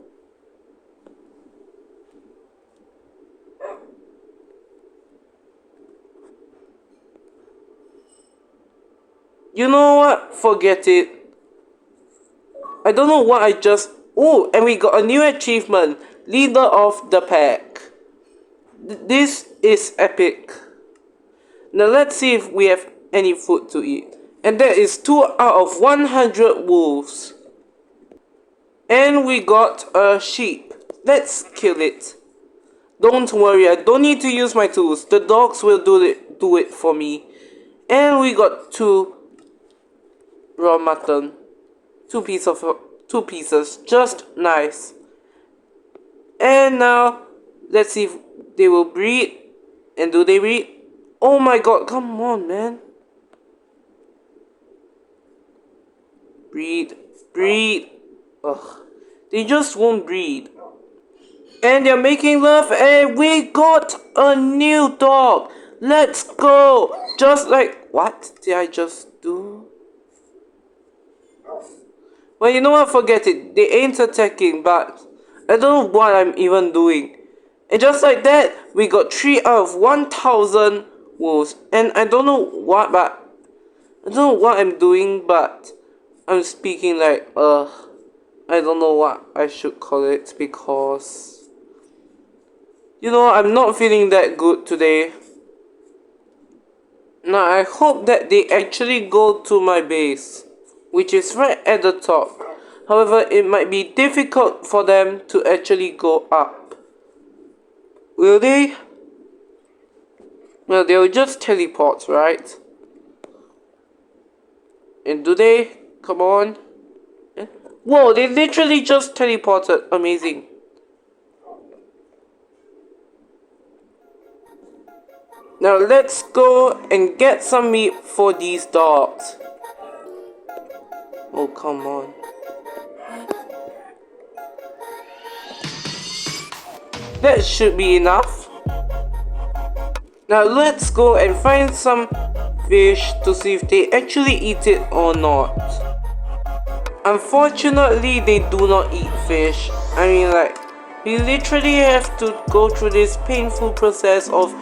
S1: You know what? Forget it. I don't know what I just... Oh, and we got a new achievement. Leader of the pack. This is epic. Now let's see if we have any food to eat. And that is 2 out of 100 wolves. And we got a sheep. Let's kill it. Don't worry, I don't need to use my tools. The dogs will do it for me. And we got 2 raw mutton. 2 pieces. Just nice. And now, let's see if they will breed. And do they breed? Oh my god, come on, man. Breed. Ugh. They just won't breed. And they're making love, and we got a new dog. Let's go. Just like, what did I just do? Well, you know what, forget it. They ain't attacking, but I don't know what I'm even doing. And just like that, we got 3 out of 1,000 wolves. And I don't know what, but I don't know what I'm doing, but I'm speaking like, I don't know what I should call it, because, you know, I'm not feeling that good today. Now, I hope that they actually go to my base, which is right at the top. However, it might be difficult for them to actually go up. Will they? Well, they'll just teleport, right? And do they? Come on. Whoa, they literally just teleported. Amazing. Now let's go and get some meat for these dogs. Oh, come on. That should be enough. Now let's go and find some fish to see if they actually eat it or not. Unfortunately, they do not eat fish. I mean, like, we literally have to go through this painful process of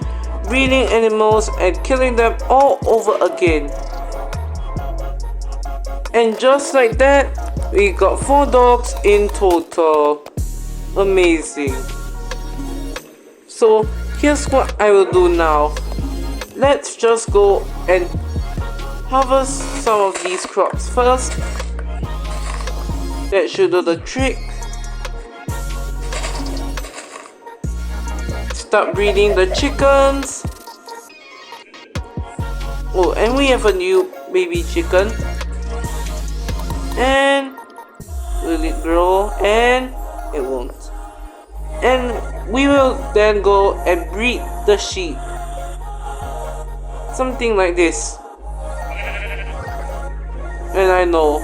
S1: breeding animals and killing them all over again. And just like that, we got 4 dogs in total. Amazing. So here's what I will do now. Let's just go and harvest some of these crops first. That should do the trick. Start breeding the chickens. Oh, and we have a new baby chicken. And will it grow? And it won't. And we will then go and breed the sheep. Something like this. And I know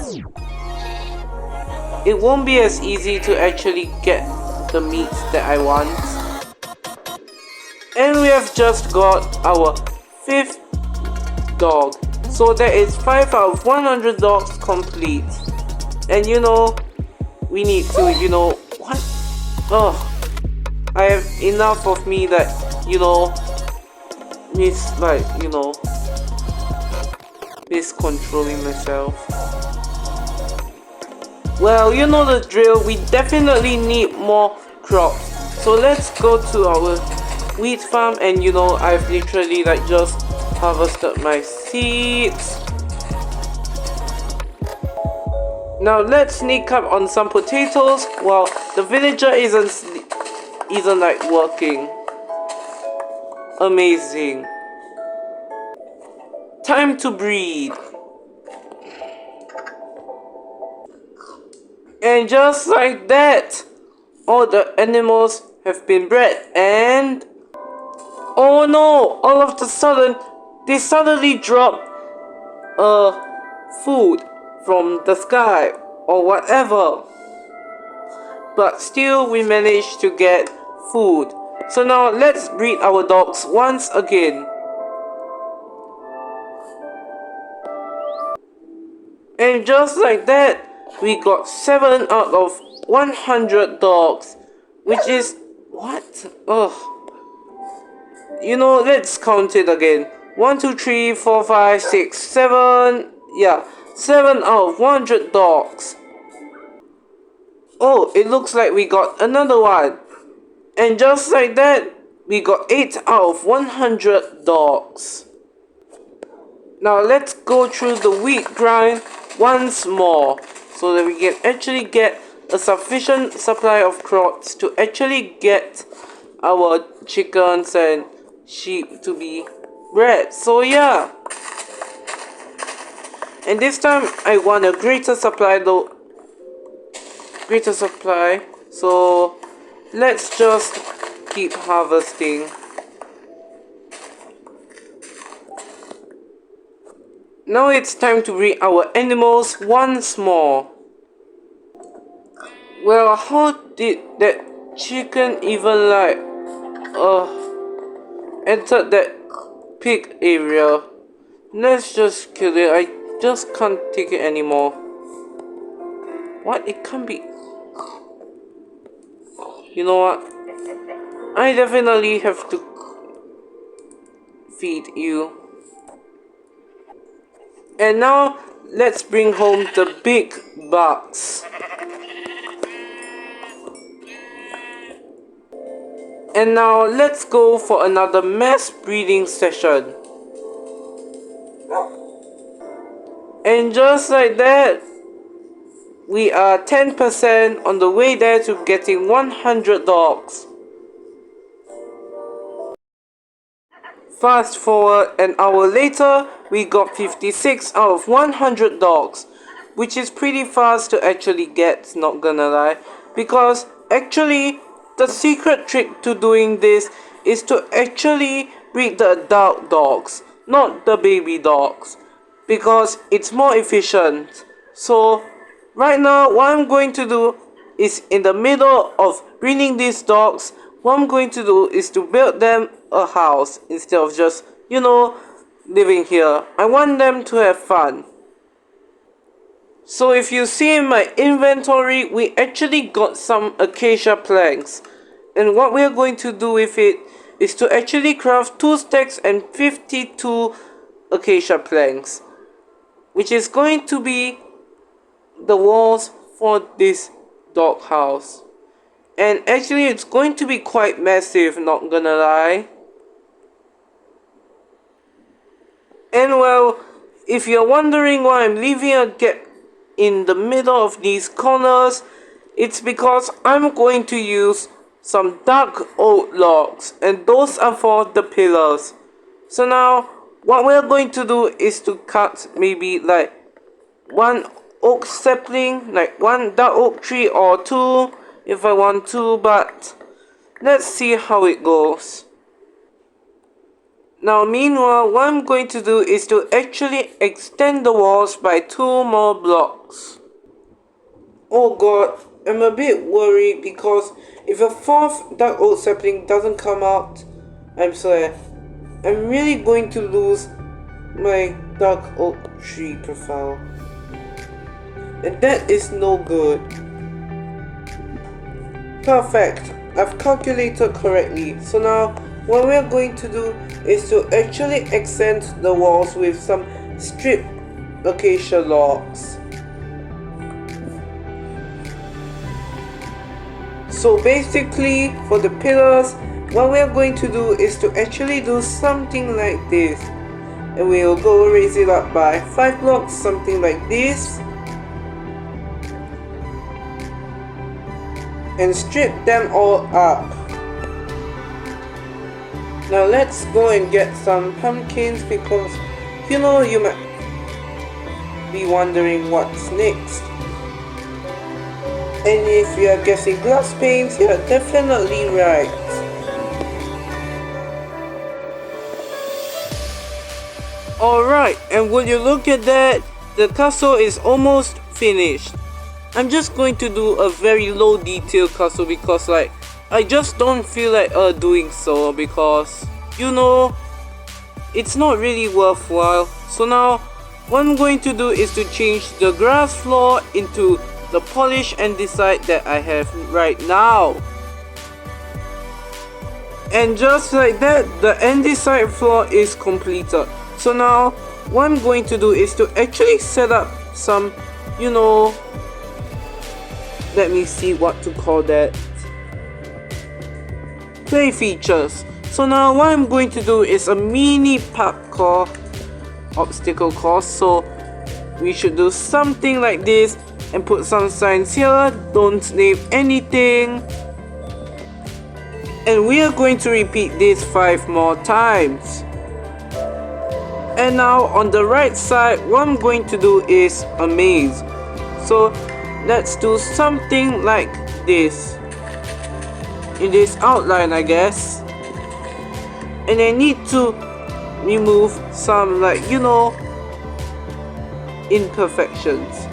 S1: it won't be as easy to actually get the meat that I want. And we have just got our 5th dog. So that is 5 out of 100 dogs complete. And you know, we need to, you know, what? Oh, I have enough of me that, you know, it's like, you know, miscontrolling myself. Well, you know the drill, we definitely need more crops. So let's go to our wheat farm, and you know, I've literally like just harvested my seeds. Now let's sneak up on some potatoes while the villager isn't like working. Amazing. Time to breed. And just like that, all the animals have been bred, and oh no, all of a sudden they suddenly drop food from the sky or whatever, but still we managed to get food. So now let's breed our dogs once again. And just like that, we got 7 out of 100 dogs, which is what? Ugh. You know, let's count it again. 1, 2, 3, 4, 5, 6, 7. Yeah, 7 out of 100 dogs. Oh, it looks like we got another one. And just like that, we got 8 out of 100 dogs. Now let's go through the wheat grind once more, so that we can actually get a sufficient supply of crops to actually get our chickens and sheep to be bred. So yeah, and this time I want a greater supply though. So let's just keep harvesting. Now it's time to breed our animals once more. Well, how did that chicken even like entered that pig area? Let's just kill it. I just can't take it anymore. What? It can't be. You know what? I definitely have to feed you. And now let's bring home the big bucks. And now let's go for another mass breeding session. And just like that, we are 10% on the way there to getting 100 dogs. Fast forward an hour later, we got 56 out of 100 dogs, which is pretty fast to actually get, not gonna lie, because actually the secret trick to doing this is to actually breed the adult dogs, not the baby dogs, because it's more efficient. So right now what I'm going to do is, in the middle of breeding these dogs, what I'm going to do is to build them a house instead of just, you know, living here. I want them to have fun. So if you see in my inventory, we actually got some acacia planks. And what we are going to do with it is to actually craft 2 stacks and 52 acacia planks, which is going to be the walls for this dog house. And actually it's going to be quite massive, not gonna lie. And well, if you're wondering why I'm leaving a gap in the middle of these corners, it's because I'm going to use some dark oak logs, and those are for the pillars. So now what we're going to do is to cut maybe like 1 oak sapling, like 1 dark oak tree or 2 if I want to, but let's see how it goes. Now meanwhile, what I'm going to do is to actually extend the walls by 2 more blocks. Oh god, I'm a bit worried because if a 4th dark oak sapling doesn't come out, I'm really going to lose my dark oak tree profile. And that is no good. Perfect, I've calculated correctly. So now what we're going to do is to actually accent the walls with some stripped acacia logs. So basically for the pillars, what we're going to do is to actually do something like this. And we'll go raise it up by 5 blocks, something like this. And strip them all up. Now let's go and get some pumpkins, because you know, you might be wondering what's next. And if you are guessing glass panes, you're definitely right. Alright, and would you look at that? The castle is almost finished. I'm just going to do a very low detail castle because I just don't feel like doing so because it's not really worthwhile. So now what I'm going to do is to change the grass floor into the polish and decide that I have right now. And just like that, the andesite floor is completed. So now what I'm going to do is to actually set up some, let me see what to call that, play features. So now what I'm going to do is a mini parkour obstacle course. So we should do something like this and put some signs here, don't name anything. And we are going to repeat this 5 more times. And now on the right side, what I'm going to do is a maze. So let's do something like this, in this outline I guess. And I need to remove some imperfections.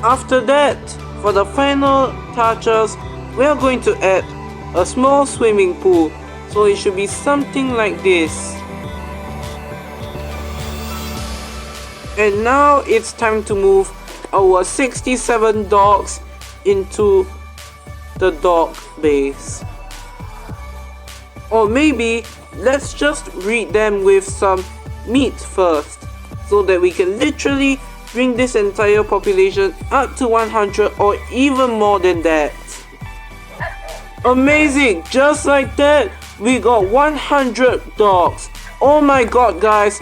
S1: After that, for the final touches, we are going to add a small swimming pool. So it should be something like this. And now it's time to move our 67 dogs into the dog base. Or maybe let's just breed them with some meat first, so that we can literally bring this entire population up to 100 or even more than that. Amazing! Just like that, we got 100 dogs. Oh my god guys,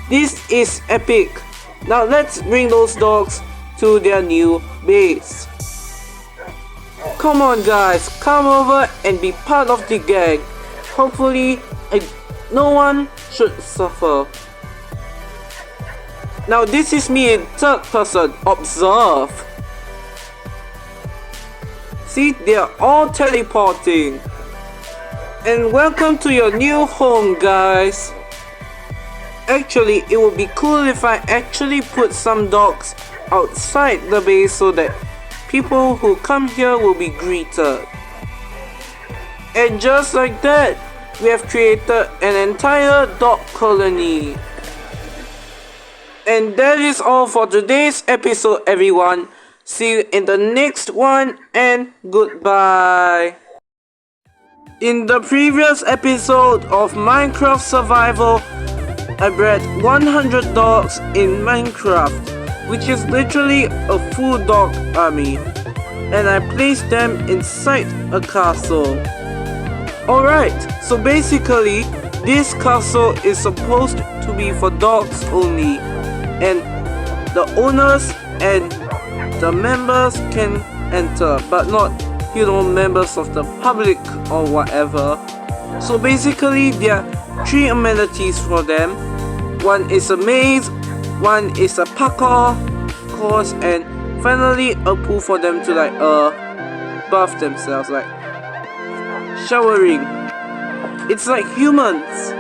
S1: this is epic. Now let's bring those dogs to their new base. Come on guys, come over and be part of the gang. Hopefully no one should suffer. Now this is me in third person, observe. See, they are all teleporting. And welcome to your new home guys. Actually, it would be cool if I actually put some dogs outside the base so that people who come here will be greeted. And just like that, we have created an entire dog colony. And that is all for today's episode, everyone. See you in the next one and goodbye. In the previous episode of Minecraft Survival, I bred 100 dogs in Minecraft, which is literally a full dog army, and I placed them inside a castle. Alright, so basically this castle is supposed to be for dogs only, and the owners and the members can enter, but not members of the public or whatever. So basically there are 3 amenities for them. One is a maze, one is a parkour course, and finally a pool for them to bath themselves, like showering. It's like humans.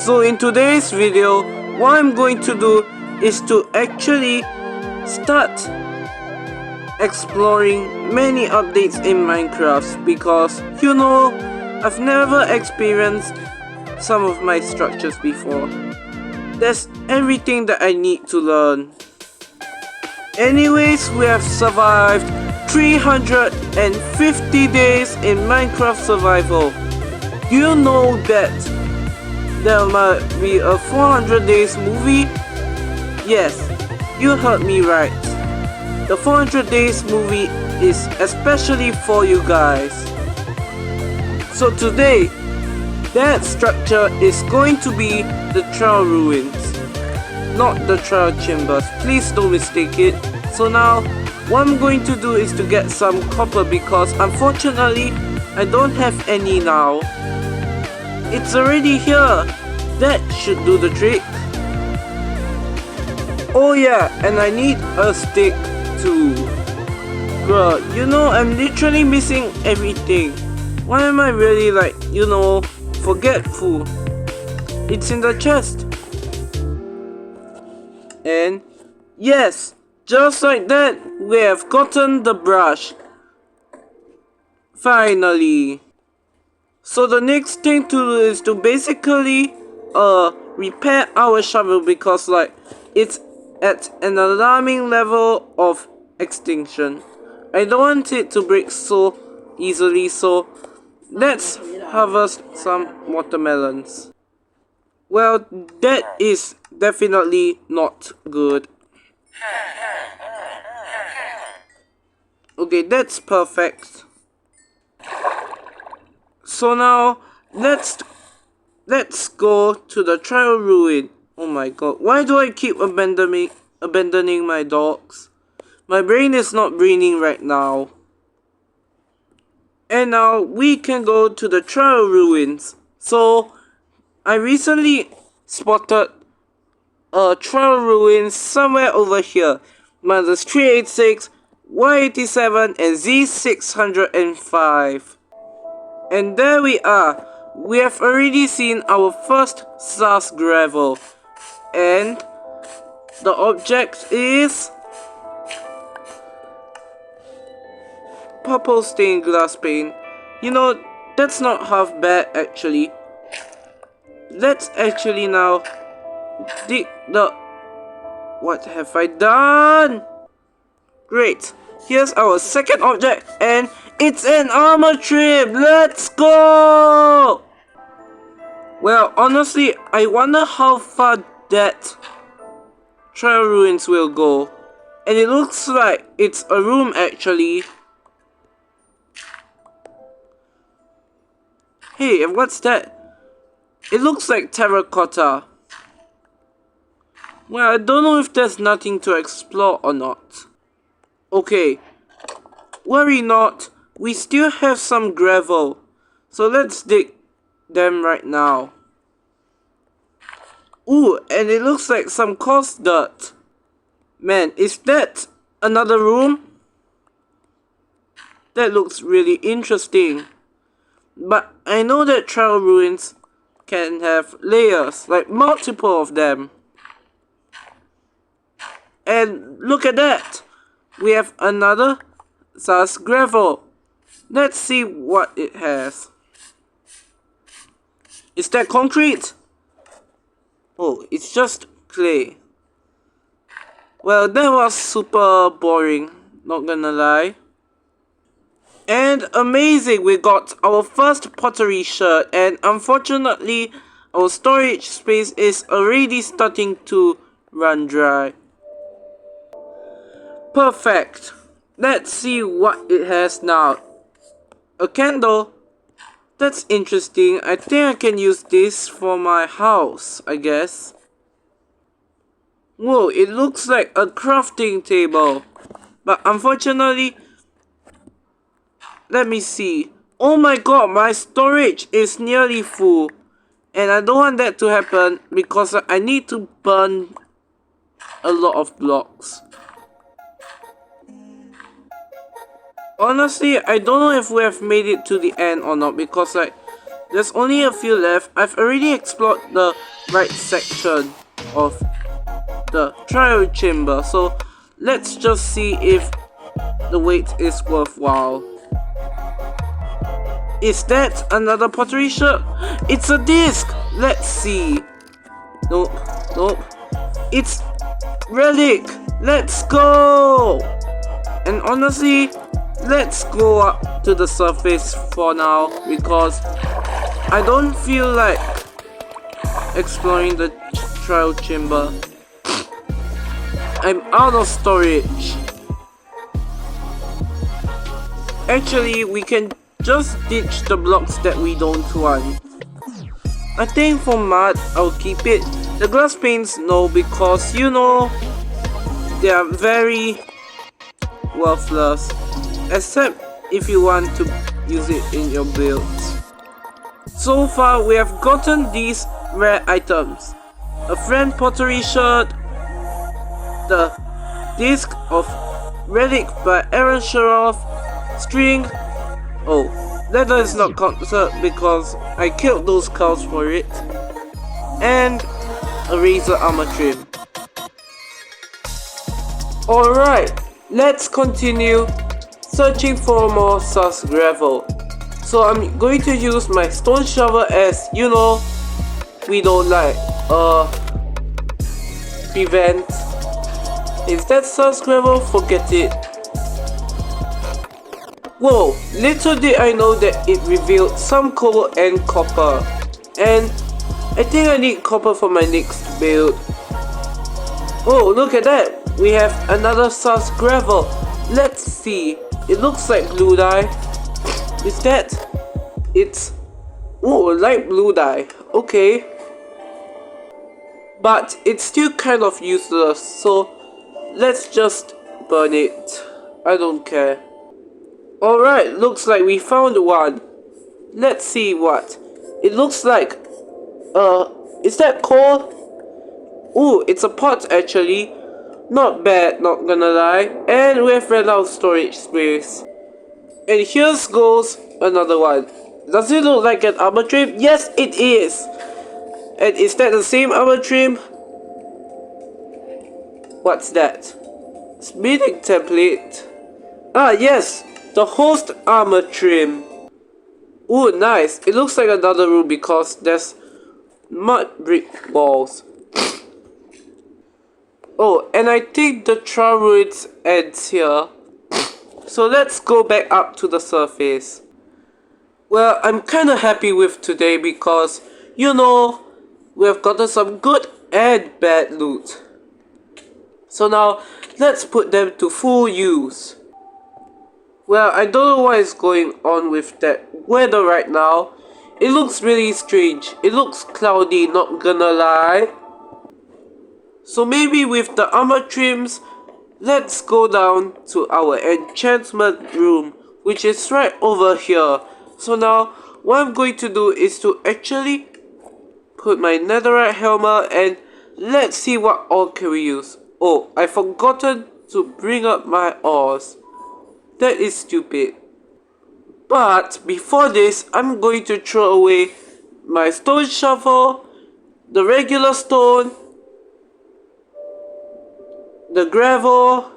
S1: So in today's video, what I'm going to do is to actually start exploring many updates in Minecraft, because I've never experienced some of my structures before. There's everything that I need to learn. Anyways, we have survived 350 days in Minecraft Survival. Do you know that there might be a 400 days movie? Yes, you heard me right. The 400 days movie is especially for you guys. So today, that structure is going to be the trial ruins, not the trial chambers. Please don't mistake it. So now, what I'm going to do is to get some copper, because unfortunately, I don't have any now. It's already here. That should do the trick. Oh yeah, and I need a stick too. Bruh, I'm literally missing everything. Why am I really forgetful? It's in the chest. And yes, just like that, we have gotten the brush. Finally. So the next thing to do is to basically repair our shovel because it's at an alarming level of extinction. I don't want it to break so easily, so let's harvest some watermelons. Well, that is definitely not good. Okay, that's perfect. So now let's go to the trial ruin. Oh my god, why do I keep abandoning my dogs? My brain is not braining right now. And now we can go to the trial ruins. So I recently spotted a trial ruin somewhere over here. Minus 386, Y87 and Z605. And there we are. We have already seen our first SAS gravel. And the object is purple stained glass pane. That's not half bad actually. Let's actually now dig the... What have I done? Great. Here's our second object and it's an armor trip. Let's go! Well, honestly, I wonder how far that trial ruins will go. And it looks like it's a room actually. Hey, what's that? It looks like terracotta. Well, I don't know if there's nothing to explore or not. Okay, worry not, we still have some gravel. So let's dig them right now. Ooh, and it looks like some coarse dirt. Man, is that another room? That looks really interesting. But I know that trial ruins can have layers, like multiple of them. And look at that! We have another SAS gravel. Let's see what it has. Is that concrete? Oh, it's just clay. Well, that was super boring, not gonna lie. And amazing, we got our first pottery shirt, and unfortunately our storage space is already starting to run dry. Perfect. Let's see what it has now. A candle. That's interesting. I think I can use this for my house, I guess. Whoa, it looks like a crafting table. But unfortunately, let me see. Oh my god, my storage is nearly full. And I don't want that to happen because I need to burn a lot of blocks. Honestly, I don't know if we have made it to the end or not because there's only a few left. I've already explored the right section of the trial chamber. So let's just see if the wait is worthwhile. Is that another pottery shirt? It's a disc! Let's see. Nope, nope. It's relic! Let's go! And honestly, let's go up to the surface for now because I don't feel like exploring the trial chamber. I'm out of storage. Actually, we can just ditch the blocks that we don't want. I think for mud, I'll keep it. The glass panes, no, because they are very worthless. Except if you want to use it in your builds. So far, we have gotten these rare items. A friend pottery shirt, the disc of relic by Aaron Sharoff, string. Oh, leather is not counted because I killed those cows for it. And a razor armor trim. Alright, let's continue searching for more sus gravel. So I'm going to use my stone shovel as, you know, we don't like prevent. If that's sus gravel, forget it. Whoa, little did I know that it revealed some coal and copper. And I think I need copper for my next build. Oh, look at that! We have another sus gravel. Let's see. It looks like blue dye. Is that? It's... oh, light blue dye. Okay. But it's still kind of useless, so let's just burn it. I don't care. Alright, looks like we found one. Let's see what. It looks like... is that coal? Ooh, it's a pot actually. Not bad, not gonna lie. And we have ran out of storage space. And here's goes another one. Does it look like an armor trim? Yes, it is. And is that the same armor trim? What's that? Smithing template. Ah, yes. The host armor trim. Ooh, nice. It looks like another room because there's mud brick walls. Oh, and I think the trial ruins ends here. So let's go back up to the surface. Well, I'm kinda happy with today because, you know, we have gotten some good and bad loot. So now, let's put them to full use. Well, I don't know what is going on with that weather right now. It looks really strange. It looks cloudy, not gonna lie. So maybe with the armor trims, let's go down to our enchantment room, which is right over here. So now, what I'm going to do is to actually put my netherite helmet and let's see what ore can we use. Oh, I forgotten to bring up my ores. That is stupid. But before this, I'm going to throw away my stone shovel, the regular stone, the gravel,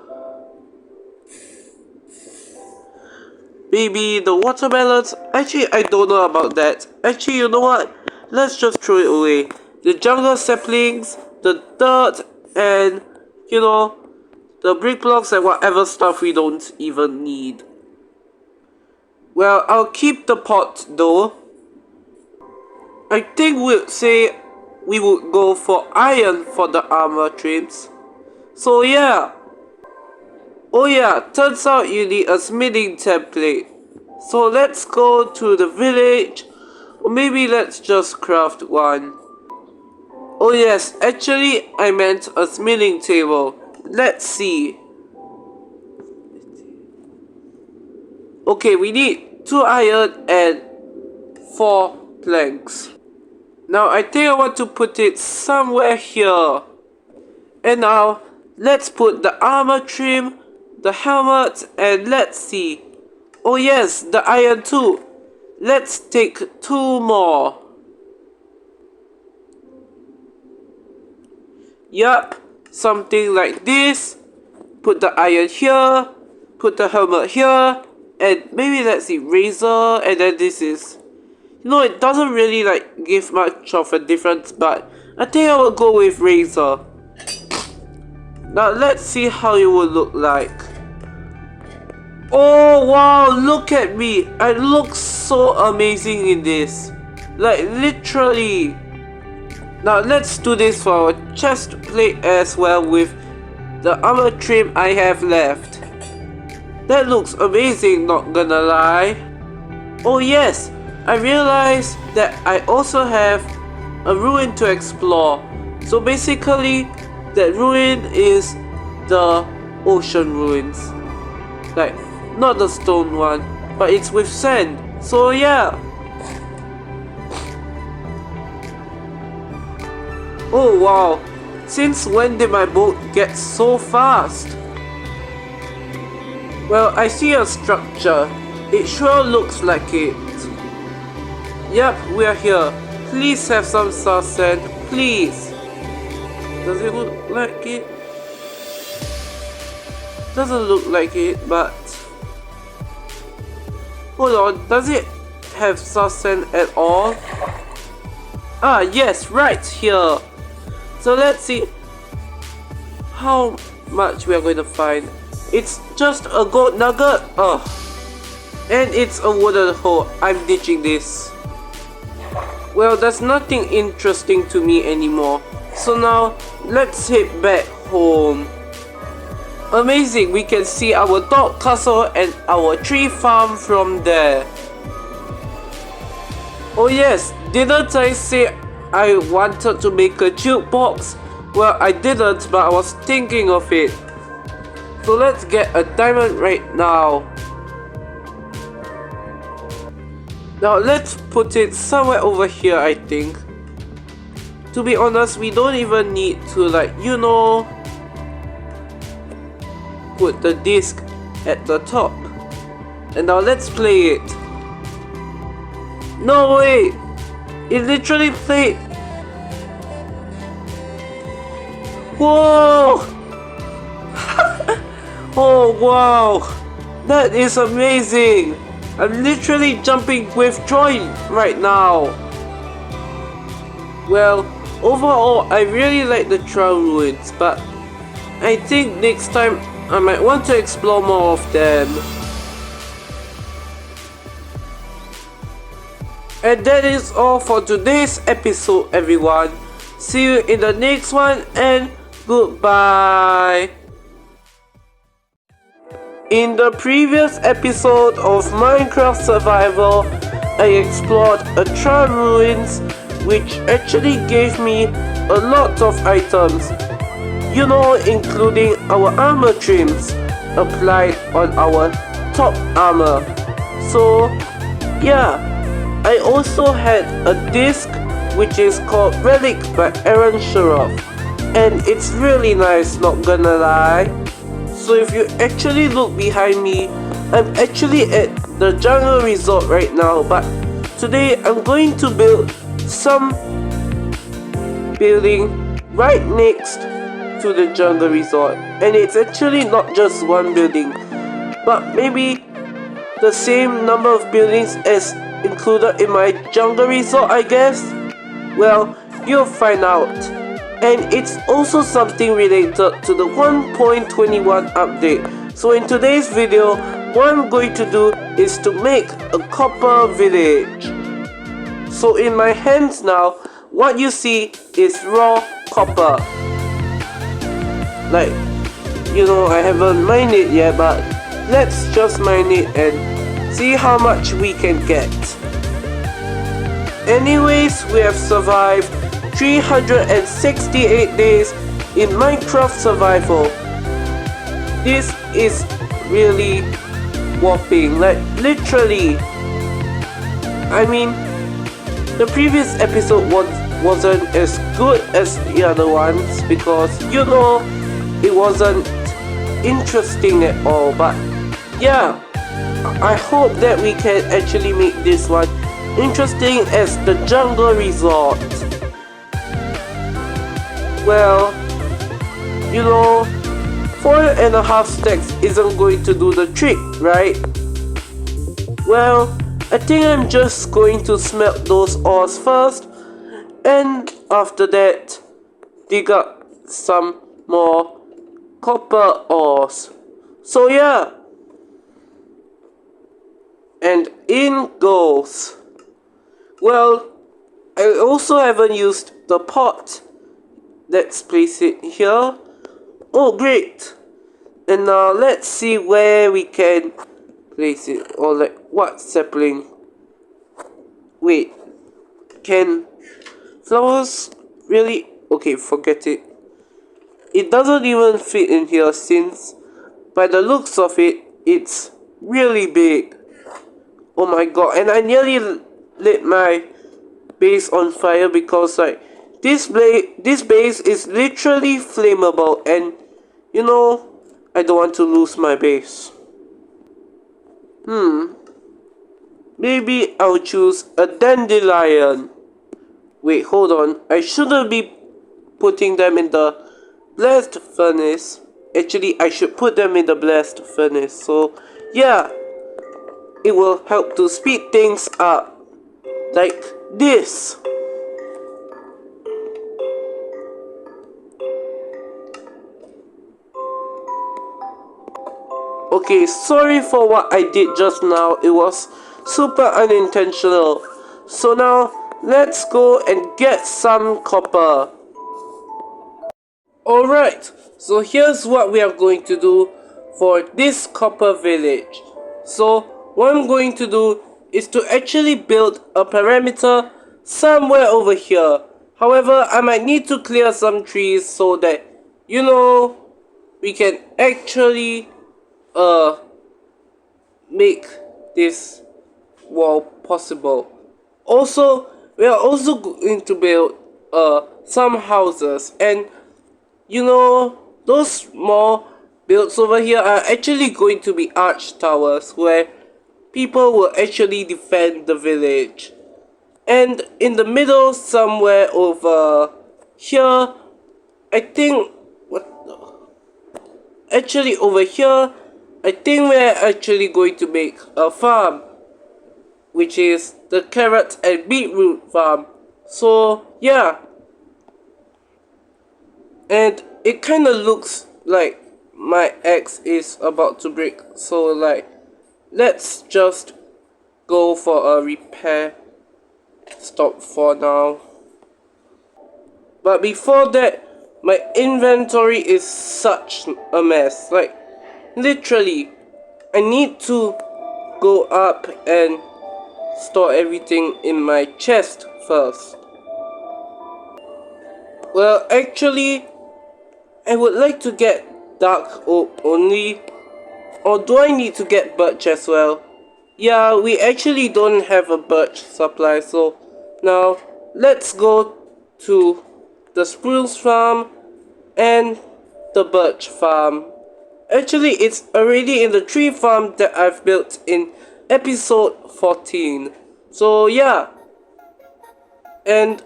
S1: maybe the watermelons. Actually, I don't know about that. Actually, you know what? Let's just throw it away. The jungle saplings, the dirt, and, you know, the brick blocks and whatever stuff we don't even need. Well, I'll keep the pot though. I think we'd say we would go for iron for the armor trims. So yeah. Oh yeah, turns out you need a smithing template. So let's go to the village. Or maybe let's just craft one. Oh yes, actually I meant a smithing table. Let's see. Okay, we need 2 iron and 4 planks. Now I think I want to put it somewhere here. And now let's put the armor trim, the helmet, and let's see. Oh yes, the iron too. Let's take 2 more. Yup, something like this. Put the iron here, put the helmet here, and maybe let's see, razor, and then this is... You know, it doesn't really like give much of a difference, but I think I will go with razor. Now let's see how it will look like. Oh wow, look at me. I look so amazing in this. Like literally. Now let's do this for our chest plate as well with the armor trim I have left. That looks amazing, not gonna lie. Oh yes, I realized that I also have a ruin to explore. So basically, that ruin is the ocean ruins. Like, not the stone one, but it's with sand. So yeah. Oh wow, since when did my boat get so fast? Well, I see a structure. It sure looks like it. Yep, we are here. Please have some sauce and please. Does it look like it? Doesn't look like it, but hold on, does it have sauce at all? Ah, yes, right here. So let's see how much we are going to find. It's just a gold nugget. Oh, and it's a wooden hole. I'm ditching this. Well, there's nothing interesting to me anymore. So now, let's head back home. Amazing, we can see our dog castle and our tree farm from there. Oh yes, didn't I say I wanted to make a jukebox? Well, I didn't, but I was thinking of it. So let's get a diamond right now. Now let's put it somewhere over here, I think. To be honest, we don't even need to, like, you know, put the disc at the top. And now let's play it. No way! It literally played. Whoa! Oh wow! That is amazing! I'm literally jumping with joy right now. Well, overall I really like the Trial Ruins, but I think next time I might want to explore more of them. And that is all for today's episode, everyone. See you in the next one and goodbye. In the previous episode of Minecraft Survival, I explored a Trial Ruins which actually gave me a lot of items. You know, including our armor trims applied on our top armor. So yeah, I also had a disc which is called Relic by Aaron Sharaf, and it's really nice, not gonna lie. So if you actually look behind me, I'm actually at the jungle resort right now, but today I'm going to build some building right next to the jungle resort, and it's actually not just one building, but maybe the same number of buildings as included in my jungle resort, I guess. Well, you'll find out. And it's also something related to the 1.21 update. So in today's video, what I'm going to do is to make a copper village. So in my hands now, what you see is raw copper. Like, you know, I haven't mined it yet, but let's just mine it and see how much we can get. Anyways, we have survived 368 days in Minecraft Survival. This is really whopping, like literally. I mean, the previous episode wasn't as good as the other ones because, you know, it wasn't interesting at all, but yeah, I hope that we can actually make this one interesting as the jungle resort. Well, you know, 4.5 stacks isn't going to do the trick, right? Well, I think I'm just going to smelt those ores first, and after that, dig up some more copper ores. So yeah, and in goes. Well, I also haven't used the pot. Let's place it here. Oh great. And now let's see where we can place it, or like what sapling. Wait, can flowers really? Okay, forget it. It doesn't even fit in here since by the looks of it, it's really big. Oh my god, and I nearly lit my base on fire because like this base is literally flammable, and you know, I don't want to lose my base. Maybe I'll choose a dandelion. Wait, hold on. I shouldn't be putting them in the blast furnace. Actually, I should put them in the blast furnace. So, yeah, it will help to speed things up. Like this. Okay, sorry for what I did just now. It was super unintentional. So now, let's go and get some copper. Alright, so here's what we are going to do for this copper village. So, what I'm going to do is to actually build a perimeter somewhere over here. However, I might need to clear some trees so that, you know, we can actually make this wall possible. Also, we are also going to build some houses, and you know, those small builds over here are actually going to be arch towers where people will actually defend the village. And in the middle somewhere over here, I think actually over here, I think we're actually going to make a farm, which is the carrot and beetroot farm. So yeah, and it kind of looks like my axe is about to break, so like let's just go for a repair stop for now. But before that, my inventory is such a mess. Like literally, I need to go up and store everything in my chest first. Well, actually, I would like to get dark oak only. Or do I need to get birch as well? Yeah, we actually don't have a birch supply, so now let's go to the spruce farm and the birch farm. Actually, it's already in the tree farm that I've built in episode 14. So yeah, and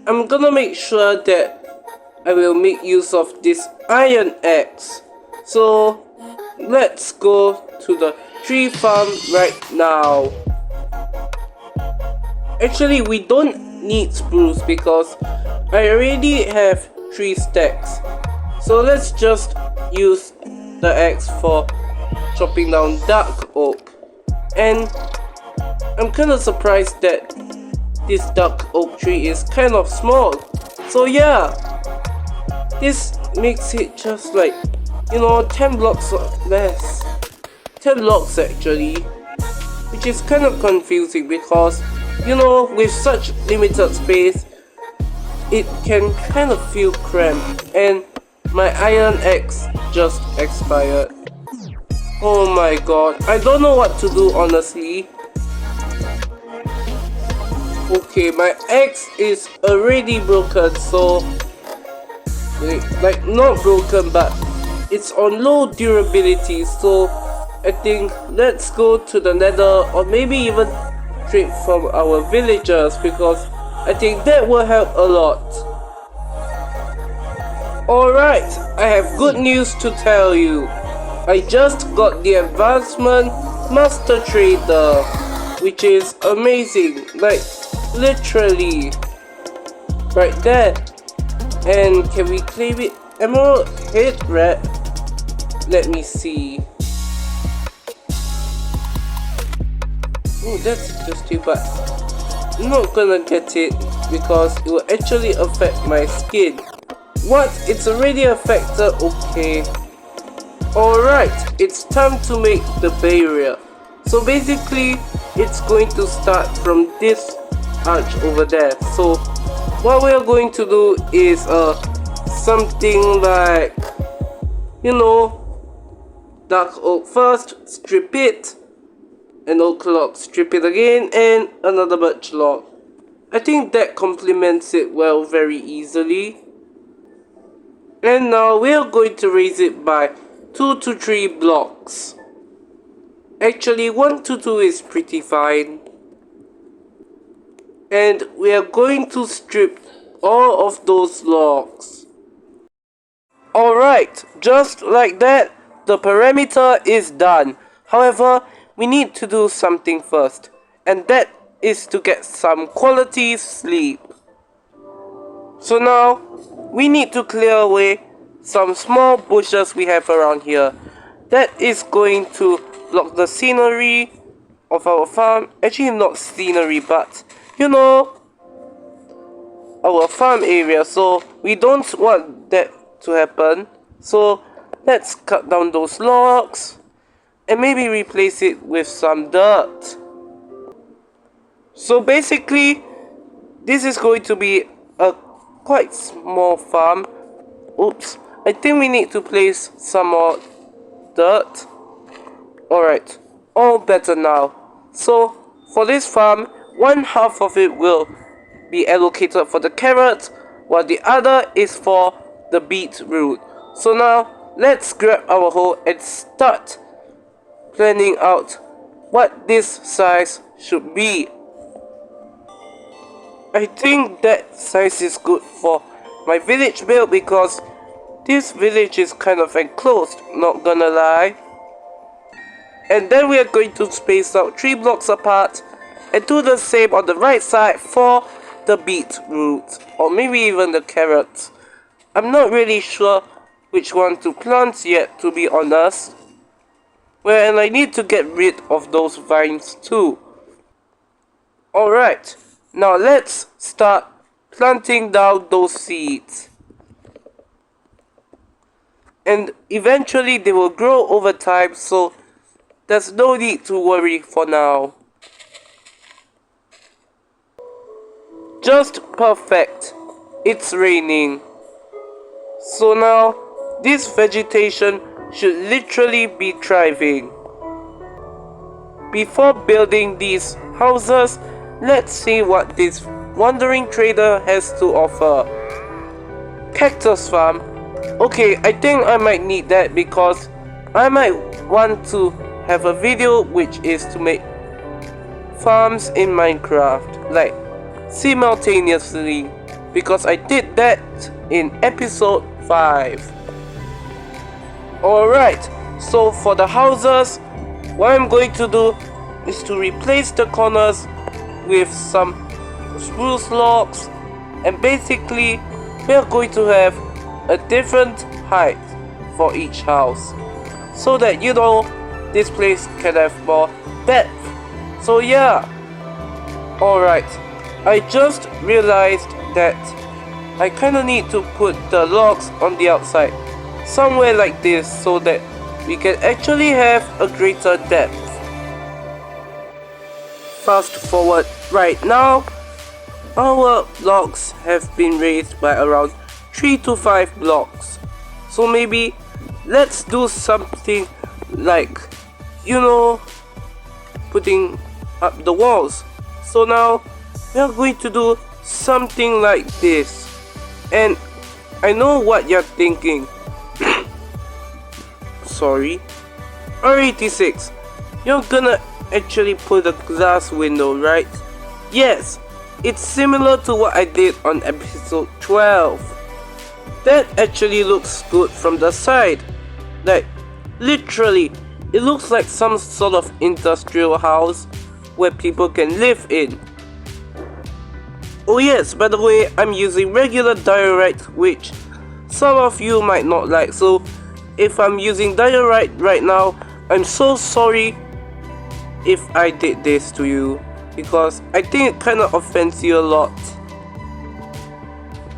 S1: I'm gonna make sure that I will make use of this iron axe. So let's go to the tree farm right now. Actually, we don't need spruce because I already have 3 stacks. So let's just use the axe for chopping down dark oak. And I'm kind of surprised that this dark oak tree is kind of small. So yeah, this makes it just like, you know, 10 blocks or less. 10 blocks actually. Which is kind of confusing because, you know, with such limited space, it can kind of feel cramped. And my iron axe just expired. Oh my god, I don't know what to do honestly. Okay, my axe is already broken, so like not broken, but it's on low durability, so I think let's go to the nether or maybe even trade from our villagers because I think that will help a lot. Alright, I have good news to tell you. I just got the advancement master trader, which is amazing, like literally right there. And can we claim it? Emerald head rat? Let me see. Oh, that's interesting, but I'm not gonna get it because it will actually affect my skin. What? It's already affected? Okay. Alright, it's time to make the barrier. So basically, it's going to start from this arch over there. So what we're going to do is something like, you know, dark oak first, strip it, an oak log, strip it again, and another birch log. I think that complements it well very easily. And now we are going to raise it by 2 to 3 blocks. Actually, 1 to 2 is pretty fine. And we are going to strip all of those logs. Alright, just like that, the perimeter is done. However, we need to do something first, and that is to get some quality sleep. So now, we need to clear away some small bushes we have around here. That is going to block the scenery of our farm. Actually, not scenery, but you know, our farm area. So we don't want that to happen. So let's cut down those logs and maybe replace it with some dirt. So basically, this is going to be a quite small farm. Oops, I think we need to place some more dirt. Alright, all better now. So for this farm, one half of it will be allocated for the carrot, while the other is for the beetroot. So now let's grab our hoe and start planning out what this size should be. I think that size is good for my village build because this village is kind of enclosed, not gonna lie. And then we are going to space out 3 blocks apart and do the same on the right side for the beetroot, or maybe even the carrots. I'm not really sure which one to plant yet, to be honest. Well, and I need to get rid of those vines too. Alright, now let's start planting down those seeds. And eventually they will grow over time, so there's no need to worry for now. Just perfect. It's raining. So now, this vegetation should literally be thriving. Before building these houses, let's see what this wandering trader has to offer. Cactus farm. Okay, I think I might need that because I might want to have a video which is to make farms in Minecraft, like simultaneously, because I did that in episode 5. Alright, so for the houses, what I'm going to do is to replace the corners with some spruce logs, and basically we are going to have a different height for each house, so that you know this place can have more depth. So yeah. Alright, I just realized that I kinda need to put the logs on the outside, somewhere like this, so that we can actually have a greater depth. Fast forward right now, our logs have been raised by around 3 to 5 blocks. So maybe let's do something like, you know, putting up the walls. So now we are going to do something like this. And I know what you're thinking. Sorry. R86, you're gonna actually put a glass window, right? Yes, it's similar to what I did on episode 12. That actually looks good from the side. Like, literally, it looks like some sort of industrial house where people can live in. Oh yes, by the way, I'm using regular diorite, which some of you might not like. So if I'm using diorite right now, I'm so sorry if I did this to you, because I think it kind of offends you a lot.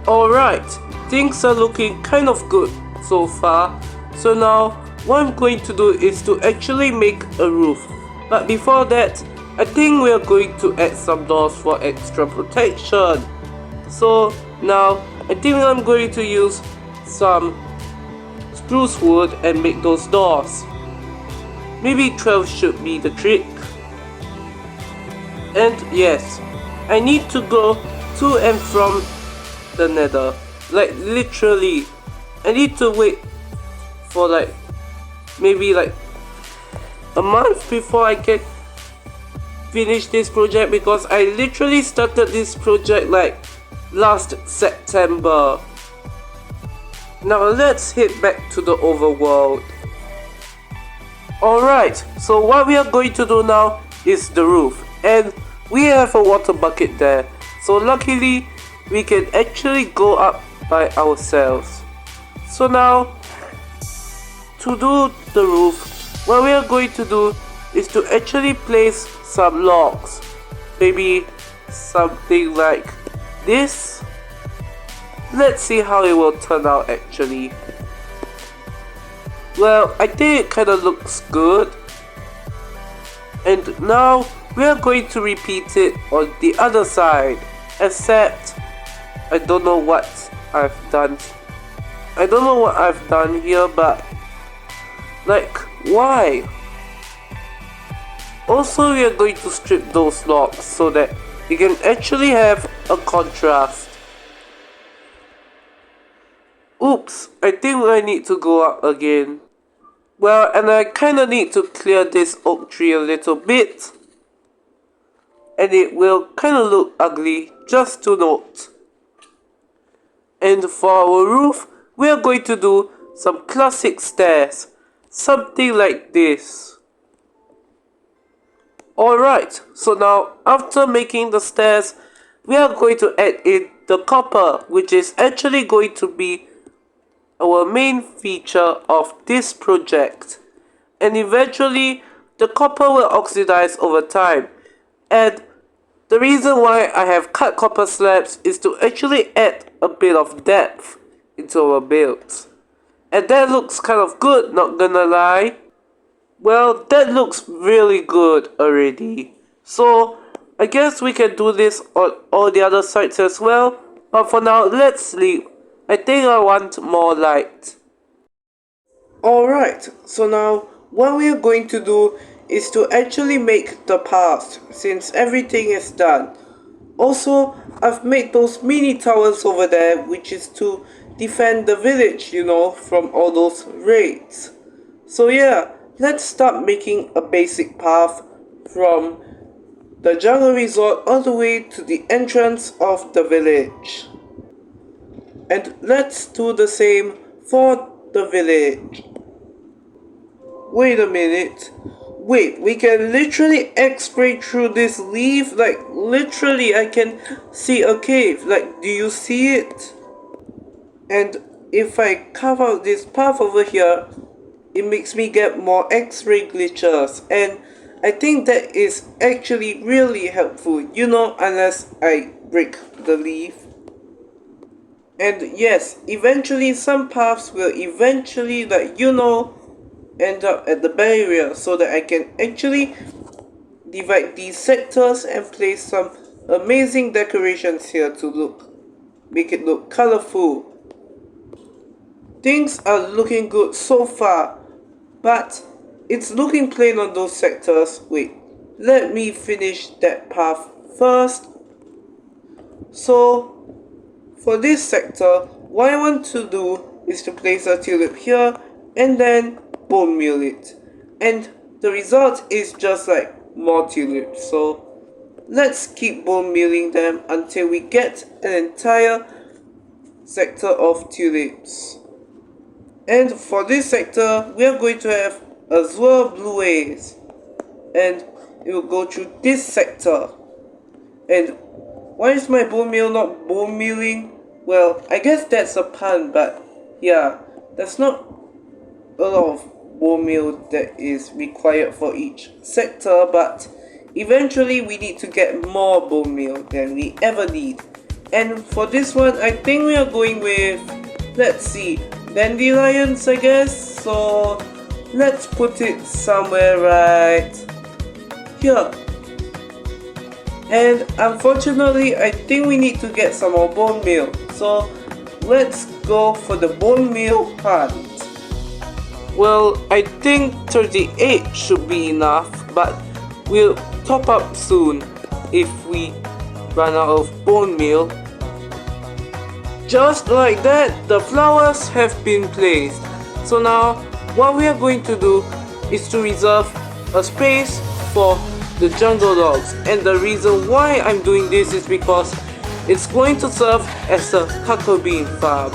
S1: Alright, things are looking kind of good so far. So now what I'm going to do is to actually make a roof. But before that, I think we are going to add some doors for extra protection. So now I think I'm going to use some spruce wood and make those doors. Maybe 12 should be the trick. And yes, I need to go to and from the nether. Like literally, I need to wait for like maybe like a month before I can finish this project, because I literally started this project like last September. Now let's head back to the overworld. Alright, so what we are going to do now is the roof, and we have a water bucket there, so luckily we can actually go up by ourselves. So now, to do the roof, what we are going to do is to actually place some logs, maybe something like this. Let's see how it will turn out actually. Well, I think it kinda looks good. And now we are going to repeat it on the other side, except I don't know what I've done. I don't know what I've done here, but like, why? Also, we are going to strip those logs so that you can actually have a contrast. Oops, I think I need to go up again. Well, and I kinda need to clear this oak tree a little bit. And it will kinda look ugly, just to note. And for our roof, we are going to do some classic stairs. Something like this. Alright, so now after making the stairs, we are going to add in the copper, which is actually going to be our main feature of this project. And eventually, the copper will oxidize over time. And the reason why I have cut copper slabs is to actually add a bit of depth into our builds. And that looks kind of good, not gonna lie. Well, that looks really good already. So, I guess we can do this on all the other sides as well. But for now, let's sleep. I think I want more light. Alright, so now what we are going to do is to actually make the path, since everything is done. Also, I've made those mini towers over there, which is to defend the village, you know, from all those raids. So yeah, let's start making a basic path from the jungle resort all the way to the entrance of the village. And let's do the same for the village. Wait a minute. Wait, we can literally X-ray through this leaf? Like, literally, I can see a cave. Like, do you see it? And if I carve out this path over here, it makes me get more X-ray glitches. And I think that is actually really helpful, you know, unless I break the leaf. And yes, eventually some paths will eventually, like, you know, end up at the barrier, so that I can actually divide these sectors and place some amazing decorations here to make it look colorful. Things are looking good so far, but it's looking plain on those sectors. Wait, let me finish that path first. So for this sector, what I want to do is to place a tulip here and then bone meal it. And the result is just like more tulips. So let's keep bone mealing them until we get an entire sector of tulips. And for this sector, we are going to have azure blue waves. And it will go through this sector. And why is my bone meal not bone mealing? Well, I guess that's a pun, but yeah, that's not a lot of bone meal that is required for each sector, but eventually we need to get more bone meal than we ever need. And for this one, I think we are going with, let's see, dandelions, I guess. So let's put it somewhere right here. And unfortunately, I think we need to get some more bone meal. So let's go for the bone meal hunt. Well, I think 38 should be enough, but we'll top up soon if we run out of bone meal. Just like that, the flowers have been placed. So now, what we are going to do is to reserve a space for the jungle logs, and the reason why I'm doing this is because it's going to serve as a cocoa bean farm,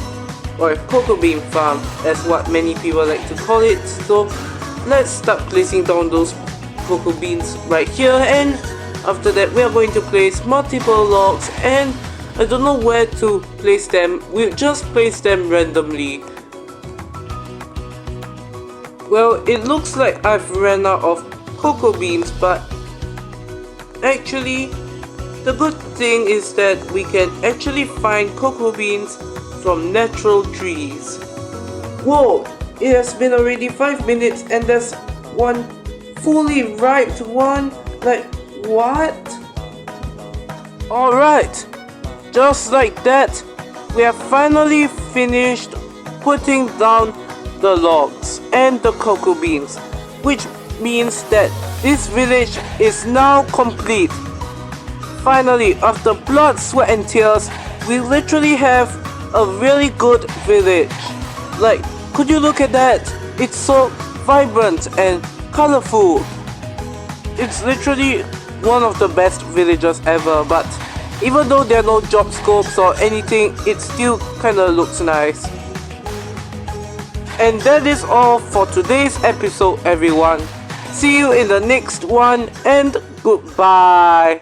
S1: or cocoa bean farm as what many people like to call it. So let's start placing down those cocoa beans right here, and after that we are going to place multiple logs, and I don't know where to place them. We'll just place them randomly. Well, it looks like I've ran out of cocoa beans, but actually the good thing is that we can actually find cocoa beans from natural trees. Whoa, it has been already 5 minutes and there's one fully ripe one. Like, what? Alright, just like that, we have finally finished putting down the logs and the cocoa beans, which means that this village is now complete. Finally, after blood, sweat and tears, we literally have a really good village. Like, could you look at that? It's so vibrant and colorful. It's literally one of the best villages ever, but even though there are no job scopes or anything, it still kinda looks nice. And that is all for today's episode, everyone. See you in the next one, and goodbye.